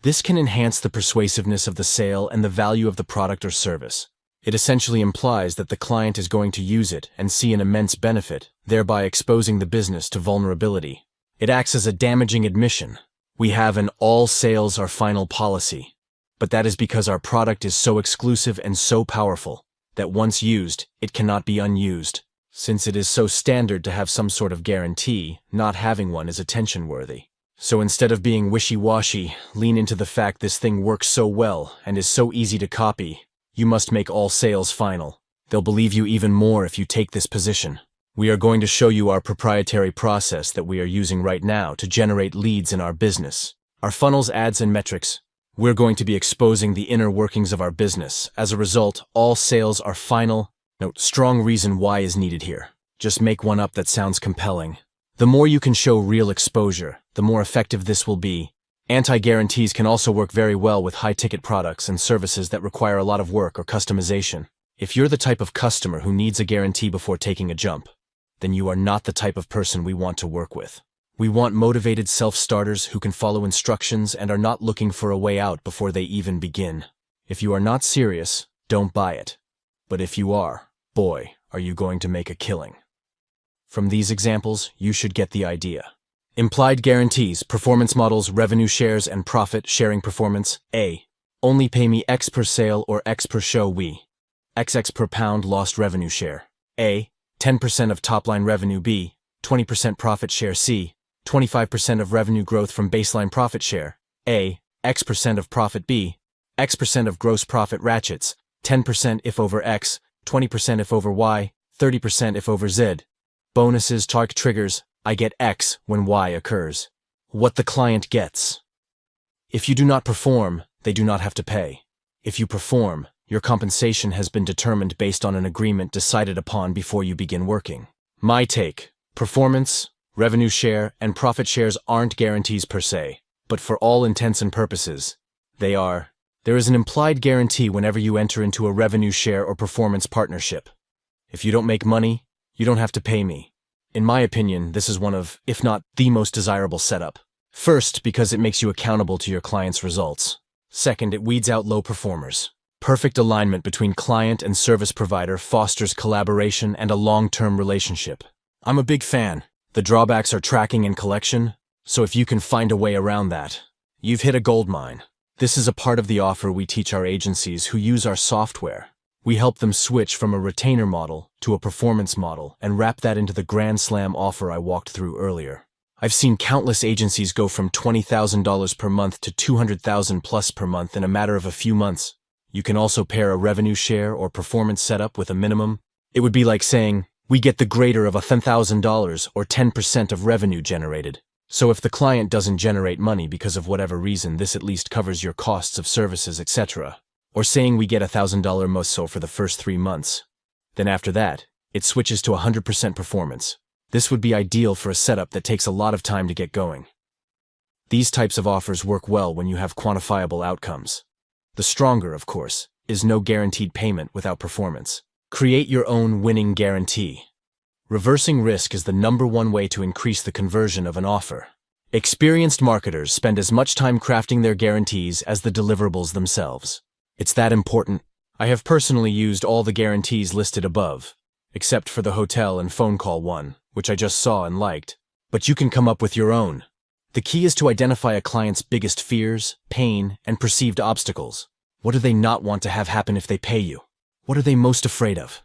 This can enhance the persuasiveness of the sale and the value of the product or service. It essentially implies that the client is going to use it and see an immense benefit, thereby exposing the business to vulnerability. It acts as a damaging admission. We have an all sales are final policy, but that is because our product is so exclusive and so powerful that once used, it cannot be unused. Since it is so standard to have some sort of guarantee, not having one is attention-worthy. So instead of being wishy-washy, lean into the fact this thing works so well and is so easy to copy. You must make all sales final. They'll believe you even more if you take this position. We are going to show you our proprietary process that we are using right now to generate leads in our business. Our funnels, ads, and metrics. We're going to be exposing the inner workings of our business. As a result, all sales are final. Note, strong reason why is needed here. Just make one up that sounds compelling. The more you can show real exposure, the more effective this will be. Anti-guarantees can also work very well with high-ticket products and services that require a lot of work or customization. If you're the type of customer who needs a guarantee before taking a jump, then you are not the type of person we want to work with. We want motivated self-starters who can follow instructions and are not looking for a way out before they even begin. If you are not serious, don't buy it. But if you are, boy, are you going to make a killing. From these examples, you should get the idea. Implied guarantees, performance models, revenue shares, and profit sharing performance. A. Only pay me X per sale or X per show we. XX per pound lost revenue share. A. 10% of top-line revenue. B. 20% profit share. C. 25% of revenue growth from baseline profit share. A. X% of profit. B. X% of gross profit ratchets. 10% if over X, 20% if over Y, 30% if over Z. Bonuses, target triggers, I get X when Y occurs. What the client gets. If you do not perform, they do not have to pay. If you perform, your compensation has been determined based on an agreement decided upon before you begin working. My take: performance, revenue share, and profit shares aren't guarantees per se, but for all intents and purposes, they are. There is an implied guarantee whenever you enter into a revenue share or performance partnership. If you don't make money, you don't have to pay me. In my opinion, this is one of, if not the most desirable setup. First, because it makes you accountable to your client's results. Second, it weeds out low performers. Perfect alignment between client and service provider fosters collaboration and a long-term relationship. I'm a big fan. The drawbacks are tracking and collection, so if you can find a way around that, you've hit a gold mine. This is a part of the offer we teach our agencies who use our software. We help them switch from a retainer model to a performance model and wrap that into the Grand Slam offer I walked through earlier. I've seen countless agencies go from $20,000 per month to $200,000 plus per month in a matter of a few months. You can also pair a revenue share or performance setup with a minimum. It would be like saying, we get the greater of $10,000 or 10% of revenue generated. So if the client doesn't generate money because of whatever reason, this at least covers your costs of services, etc. Or saying we get $1,000 most so for the first 3 months. Then after that, it switches to 100% performance. This would be ideal for a setup that takes a lot of time to get going. These types of offers work well when you have quantifiable outcomes. The stronger, of course, is no guaranteed payment without performance. Create your own winning guarantee. Reversing risk is the #1 way to increase the conversion of an offer. Experienced marketers spend as much time crafting their guarantees as the deliverables themselves. It's that important. I have personally used all the guarantees listed above, except for the hotel and phone call one, which I just saw and liked. But you can come up with your own. The key is to identify a client's biggest fears, pain, and perceived obstacles. What do they not want to have happen if they pay you? What are they most afraid of?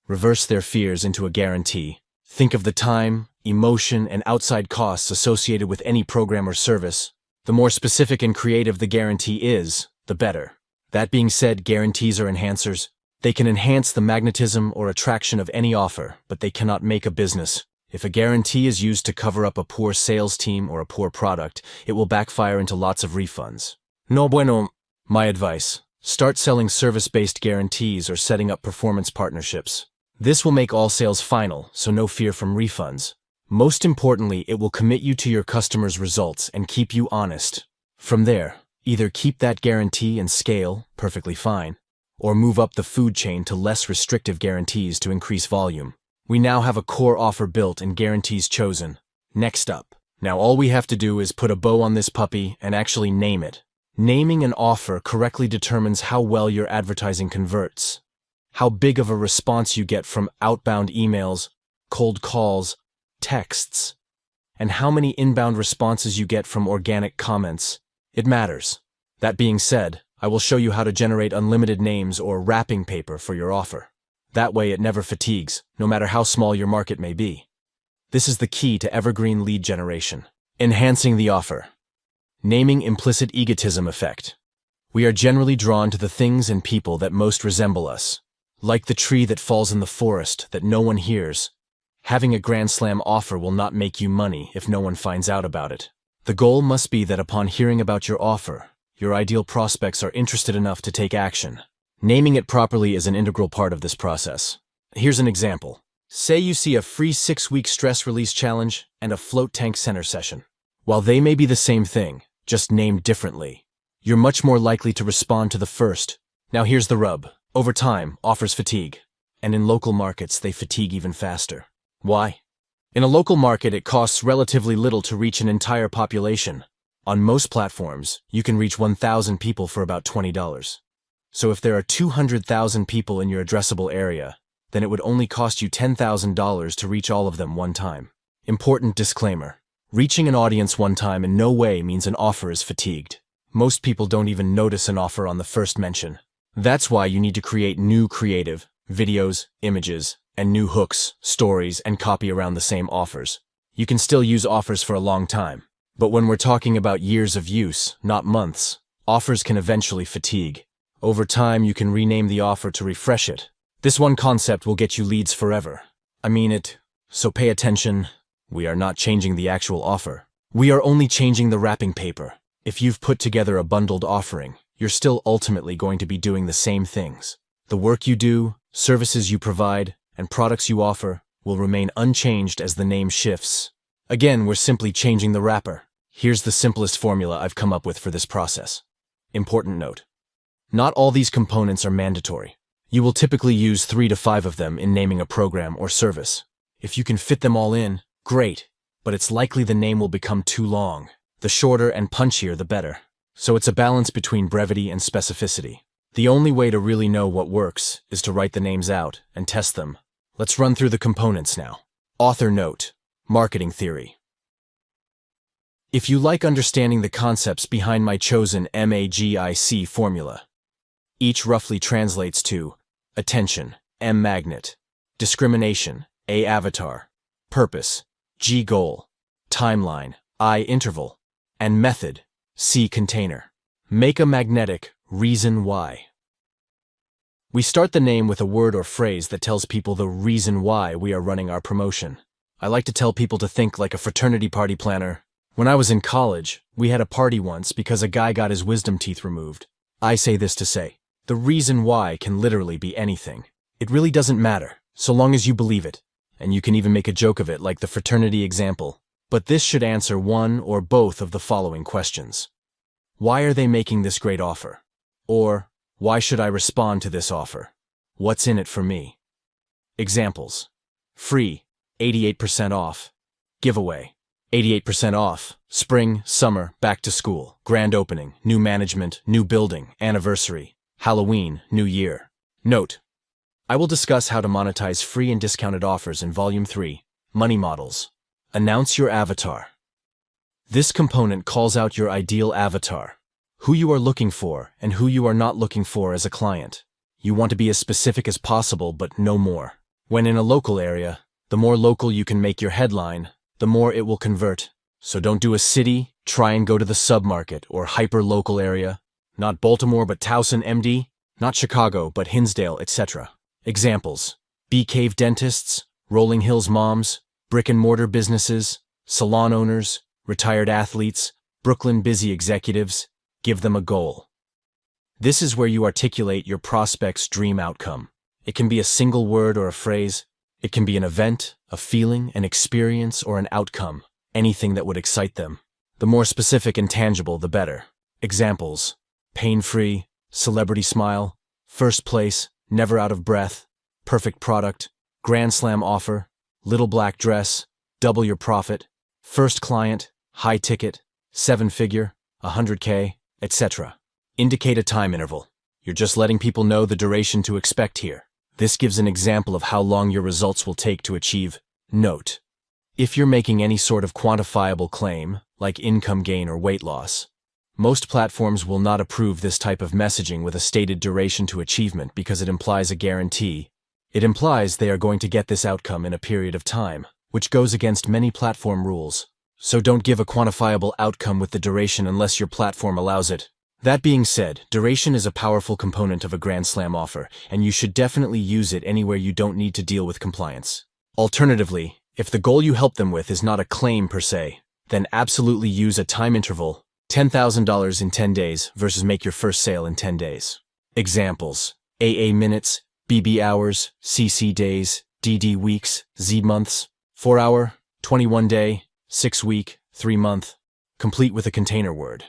Reverse their fears into a guarantee. Think of the time, emotion, and outside costs associated with any program or service. The more specific and creative the guarantee is, the better. That being said, guarantees are enhancers. They can enhance the magnetism or attraction of any offer, but they cannot make a business. If a guarantee is used to cover up a poor sales team or a poor product, it will backfire into lots of refunds. No bueno. My advice: start selling service-based guarantees or setting up performance partnerships. This will make all sales final, so no fear from refunds. Most importantly, it will commit you to your customers' results and keep you honest. From there, either keep that guarantee and scale, perfectly fine, or move up the food chain to less restrictive guarantees to increase volume. We now have a core offer built and guarantees chosen. Next up. Now all we have to do is put a bow on this puppy and actually name it. Naming an offer correctly determines how well your advertising converts, how big of a response you get from outbound emails, cold calls, texts, and how many inbound responses you get from organic comments. It matters. That being said, I will show you how to generate unlimited names or wrapping paper for your offer. That way it never fatigues, no matter how small your market may be. This is the key to evergreen lead generation. Enhancing the offer. Naming implicit egotism effect. We are generally drawn to the things and people that most resemble us. Like the tree that falls in the forest that no one hears. Having a Grand Slam offer will not make you money if no one finds out about it. The goal must be that upon hearing about your offer, your ideal prospects are interested enough to take action. Naming it properly is an integral part of this process. Here's an example. Say you see a free 6-week stress release challenge and a float tank center session. While they may be the same thing, just named differently, you're much more likely to respond to the first. Now here's the rub. Over time, offers fatigue. And in local markets, they fatigue even faster. Why? In a local market, it costs relatively little to reach an entire population. On most platforms, you can reach 1,000 people for about $20. So if there are 200,000 people in your addressable area, then it would only cost you $10,000 to reach all of them one time. Important disclaimer. Reaching an audience one time in no way means an offer is fatigued. Most people don't even notice an offer on the first mention. That's why you need to create new creative, videos, images, and new hooks, stories, and copy around the same offers. You can still use offers for a long time. But when we're talking about years of use, not months, offers can eventually fatigue. Over time, you can rename the offer to refresh it. This one concept will get you leads forever. I mean it, so pay attention. We are not changing the actual offer. We are only changing the wrapping paper. If you've put together a bundled offering, you're still ultimately going to be doing the same things. The work you do, services you provide, and products you offer will remain unchanged as the name shifts. Again, we're simply changing the wrapper. Here's the simplest formula I've come up with for this process. Important note. Not all these components are mandatory. You will typically use 3 to 5 of them in naming a program or service. If you can fit them all in, great, but it's likely the name will become too long. The shorter and punchier, the better. So it's a balance between brevity and specificity. The only way to really know what works is to write the names out and test them. Let's run through the components now. Author note. Marketing theory. If you like understanding the concepts behind my chosen MAGIC formula, each roughly translates to attention, M magnet, discrimination, A avatar, purpose, G goal, timeline, I interval, and method, C container. Make a magnetic reason why. We start the name with a word or phrase that tells people the reason why we are running our promotion. I like to tell people to think like a fraternity party planner. When I was in college, we had a party once because a guy got his wisdom teeth removed. I say this to say, the reason why can literally be anything. It really doesn't matter, so long as you believe it. And you can even make a joke of it like the fraternity example. But this should answer one or both of the following questions. Why are they making this great offer? Or, why should I respond to this offer? What's in it for me? Examples. Free, 88% off. Giveaway, 88% off. Spring, summer, back to school. Grand opening, new management, new building, anniversary. Halloween, New Year. Note. I will discuss how to monetize free and discounted offers in Volume 3, Money Models. Announce your avatar. This component calls out your ideal avatar, who you are looking for and who you are not looking for as a client. You want to be as specific as possible, but no more. When in a local area, the more local you can make your headline, the more it will convert. So don't do a city, try and go to the submarket or hyper-local area. Not Baltimore but Towson, MD, not Chicago but Hinsdale, etc. Examples. Bee Cave dentists, Rolling Hills moms, brick-and-mortar businesses, salon owners, retired athletes, Brooklyn busy executives. Give them a goal. This is where you articulate your prospect's dream outcome. It can be a single word or a phrase. It can be an event, a feeling, an experience, or an outcome. Anything that would excite them. The more specific and tangible, the better. Examples. Pain-free, celebrity smile, first place, never out of breath, perfect product, grand slam offer, little black dress, double your profit, first client, high ticket, 7-figure, 100K, etc. Indicate a time interval. You're just letting people know the duration to expect here. This gives an example of how long your results will take to achieve. Note. If you're making any sort of quantifiable claim, like income gain or weight loss, most platforms will not approve this type of messaging with a stated duration to achievement because it implies a guarantee. It implies they are going to get this outcome in a period of time, which goes against many platform rules. So don't give a quantifiable outcome with the duration unless your platform allows it. That being said, duration is a powerful component of a Grand Slam offer, and you should definitely use it anywhere you don't need to deal with compliance. Alternatively, if the goal you help them with is not a claim per se, then absolutely use a time interval, $10,000 in 10 days versus make your first sale in 10 days. Examples. AA minutes, BB hours, CC days, DD weeks, Z months, 4 hour, 21 day, 6 week, 3 month, complete with a container word.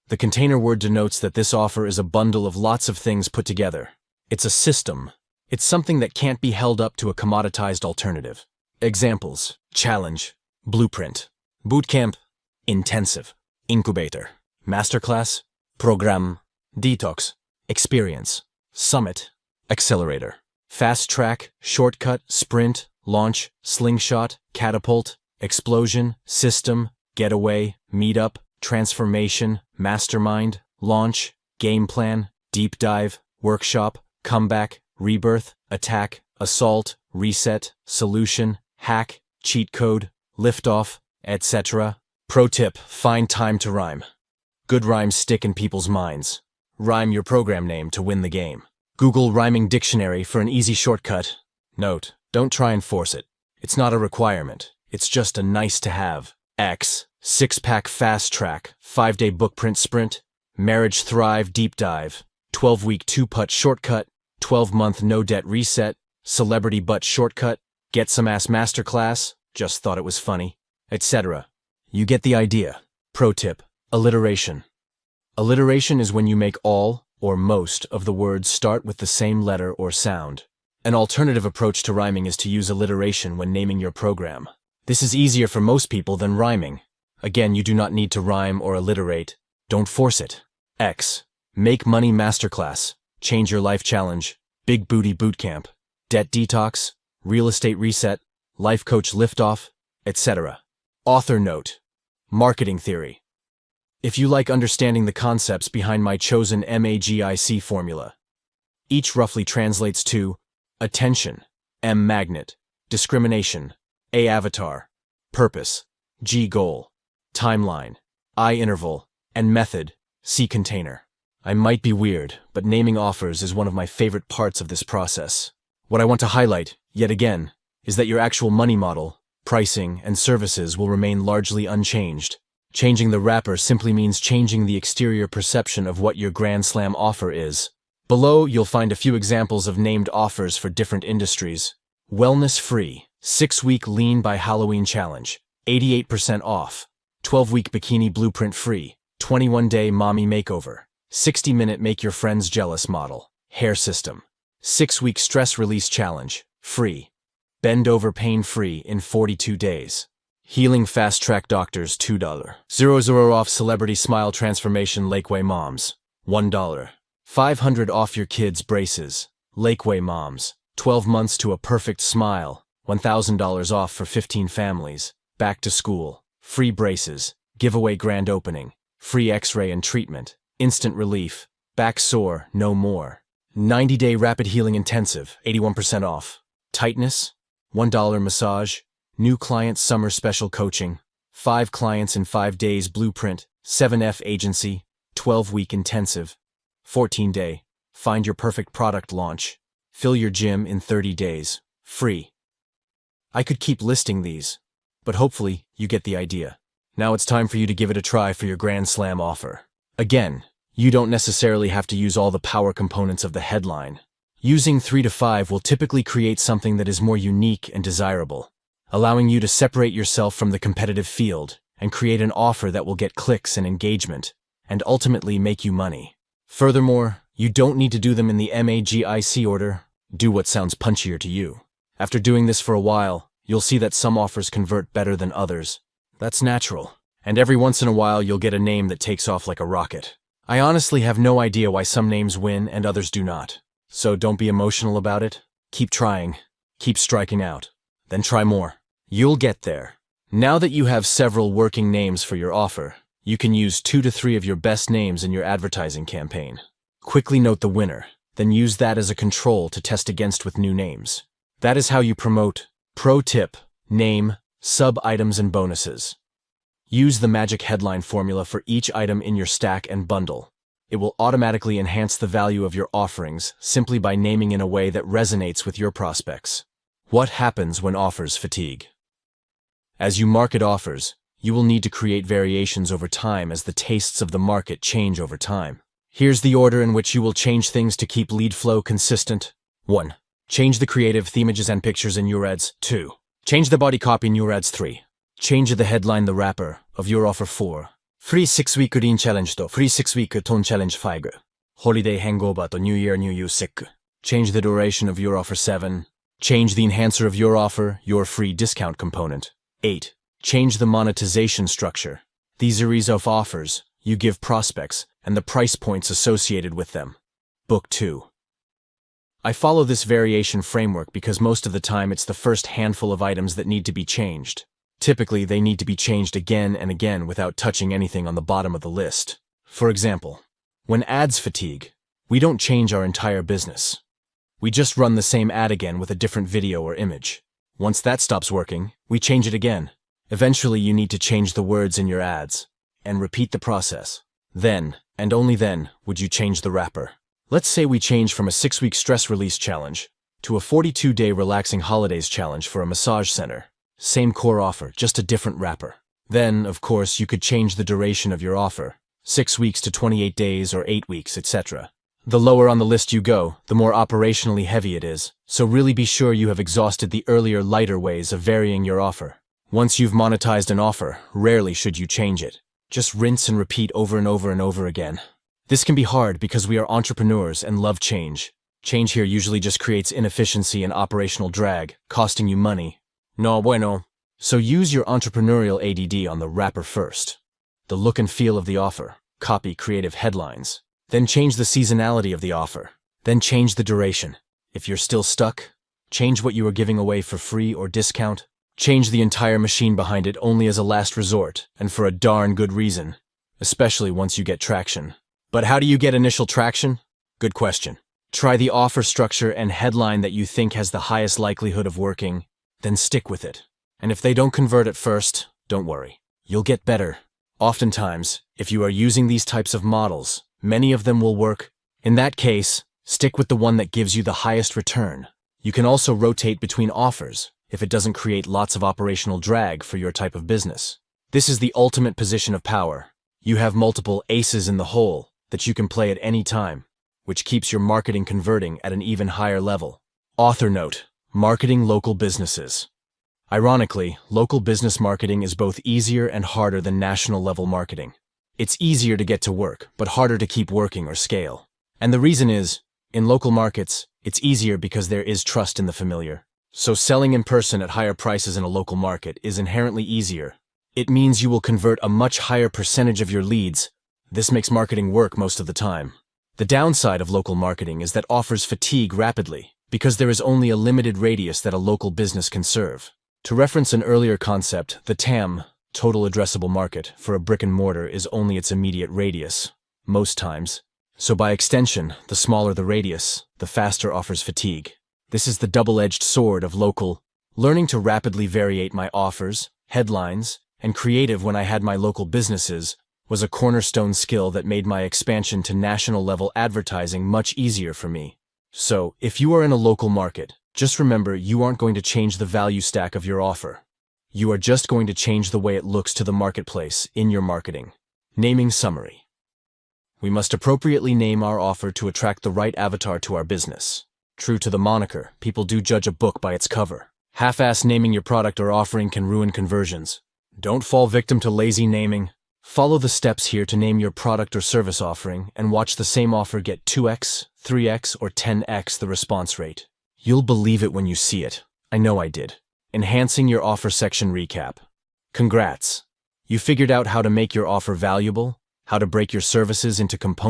The container word denotes that this offer is a bundle of lots of things put together. It's a system. It's something that can't be held up to a commoditized alternative. Examples. Challenge, blueprint, bootcamp, intensive, incubator, masterclass, program, detox, experience, summit, accelerator, fast track, shortcut, sprint, launch, slingshot, catapult, explosion, system, getaway, meetup, transformation, mastermind, launch, game plan, deep dive, workshop, comeback, rebirth, attack, assault, reset, solution, hack, cheat code, liftoff, etc. Pro tip, find time to rhyme. Good rhymes stick in people's minds. Rhyme your program name to win the game. Google Rhyming Dictionary for an easy shortcut. Note, don't try and force it. It's not a requirement. It's just a nice to have. X, 6-pack fast track, 5-day book print sprint, marriage thrive deep dive, 12-week 2-putt shortcut, 12-month no debt reset, celebrity butt shortcut, get some ass masterclass, just thought it was funny, etc. You get the idea. Pro tip, alliteration. Alliteration is when you make all or most of the words start with the same letter or sound. An alternative approach to rhyming is to use alliteration when naming your program. This is easier for most people than rhyming. Again, you do not need to rhyme or alliterate. Don't force it. X. Make Money Masterclass, Change Your Life Challenge, Big Booty Bootcamp, Debt Detox, Real Estate Reset, Life Coach Liftoff, etc. Author note. Marketing theory. If you like understanding the concepts behind my chosen MAGIC formula, each roughly translates to attention, M magnet, discrimination, A avatar, purpose, G goal, timeline, I interval, and method, C container. I might be weird, but naming offers is one of my favorite parts of this process. What I want to highlight, yet again, is that your actual money model, pricing, and services will remain largely unchanged. Changing the wrapper simply means changing the exterior perception of what your Grand Slam offer is. Below, you'll find a few examples of named offers for different industries. Wellness Free, 6-week Lean by Halloween Challenge, 88% off. 12-week Bikini Blueprint Free, 21-day Mommy Makeover, 60-minute Make Your Friends Jealous Model, Hair System. 6-week Stress Release Challenge, free. Bend Over Pain Free in 42 days. Healing Fast Track Doctors, $2. 00 off Celebrity Smile Transformation Lakeway Moms, $1. 500 off your kids' braces, Lakeway Moms. 12 months to a perfect smile, $1,000 off for 15 families. Back to school, free braces, giveaway grand opening, free x-ray and treatment, instant relief, back sore, no more. 90-day rapid healing intensive, 81% off. Tightness, $1 massage, new client summer special coaching, 5 clients in 5 days blueprint, 7F agency, 12-week intensive, 14-day, find your perfect product launch, fill your gym in 30 days, free. I could keep listing these, but hopefully you get the idea. Now it's time for you to give it a try for your Grand Slam offer. Again, you don't necessarily have to use all the power components of the headline. Using 3 to 5 will typically create something that is more unique and desirable, allowing you to separate yourself from the competitive field and create an offer that will get clicks and engagement, and ultimately make you money. Furthermore, you don't need to do them in the MAGIC order. Do what sounds punchier to you. After doing this for a while, you'll see that some offers convert better than others. That's natural. And every once in a while you'll get a name that takes off like a rocket. I honestly have no idea why some names win and others do not. So don't be emotional about it. Keep trying. Keep striking out. Then try more. You'll get there. Now that you have several working names for your offer, you can use 2 to 3 of your best names in your advertising campaign. Quickly note the winner, then use that as a control to test against with new names. That is how you promote. Pro tip, name, sub-items and bonuses. Use the magic headline formula for each item in your stack and bundle. It will automatically enhance the value of your offerings simply by naming in a way that resonates with your prospects. What happens when offers fatigue? As you market offers, you will need to create variations over time as the tastes of the market change over time. Here's the order in which you will change things to keep lead flow consistent. 1. Change the creative, the images and pictures in your ads. 2. Change the body copy in your ads. 3. Change the headline, the wrapper, of your offer. 4. Free 6-week Lean Challenge to Free 6-week Tone Challenge 5. Holiday Hangover to New Year New You Sick. Change the duration of your offer. 7. Change the enhancer of your offer, your free discount component. 8. Change the monetization structure. These series of offers you give prospects and the price points associated with them. Book 2. I follow this variation framework because most of the time it's the first handful of items that need to be changed. Typically, they need to be changed again and again without touching anything on the bottom of the list. For example, when ads fatigue, we don't change our entire business. We just run the same ad again with a different video or image. Once that stops working, we change it again. Eventually, you need to change the words in your ads and repeat the process. Then, and only then, would you change the wrapper. Let's say we change from a 6-week stress release challenge to a 42-day relaxing holidays challenge for a massage center. Same core offer, just a different wrapper. Then, of course, you could change the duration of your offer, 6 weeks to 28 days or 8 weeks, etc. The lower on the list you go, the more operationally heavy it is, so really be sure you have exhausted the earlier lighter ways of varying your offer. Once you've monetized an offer, rarely should you change it. Just rinse and repeat over and over and over again. This can be hard because we are entrepreneurs and love change. Change here usually just creates inefficiency and operational drag, costing you money. No bueno. So use your entrepreneurial ADD on the wrapper first. The look and feel of the offer. Copy creative headlines. Then change the seasonality of the offer. Then change the duration. If you're still stuck, change what you are giving away for free or discount. Change the entire machine behind it only as a last resort, and for a darn good reason, especially once you get traction. But how do you get initial traction? Good question. Try the offer structure and headline that you think has the highest likelihood of working, then stick with it. And if they don't convert at first, don't worry. You'll get better. Oftentimes, if you are using these types of models, many of them will work. In that case, stick with the one that gives you the highest return. You can also rotate between offers if it doesn't create lots of operational drag for your type of business. This is the ultimate position of power. You have multiple aces in the hole that you can play at any time, which keeps your marketing converting at an even higher level. Author note: marketing local businesses. Ironically, local business marketing is both easier and harder than national level marketing. It's easier to get to work, but harder to keep working or scale. And the reason is, in local markets, it's easier because there is trust in the familiar. So selling in person at higher prices in a local market is inherently easier. It means you will convert a much higher percentage of your leads. This makes marketing work most of the time. The downside of local marketing is that offers fatigue rapidly, because there is only a limited radius that a local business can serve. To reference an earlier concept, the TAM, total addressable market, for a brick and mortar is only its immediate radius, most times. So by extension, the smaller the radius, the faster offers fatigue. This is the double-edged sword of local. Learning to rapidly variate my offers, headlines, and creative when I had my local businesses was a cornerstone skill that made my expansion to national-level advertising much easier for me. So, if you are in a local market, just remember you aren't going to change the value stack of your offer. You are just going to change the way it looks to the marketplace in your marketing. Naming summary. We must appropriately name our offer to attract the right avatar to our business. True to the moniker, people do judge a book by its cover. Half-ass naming your product or offering can ruin conversions. Don't fall victim to lazy naming. Follow the steps here to name your product or service offering and watch the same offer get 2x, 3x, or 10x the response rate. You'll believe it when you see it. I know I did. Enhancing your offer section recap. Congrats. You figured out how to make your offer valuable, how to break your services into components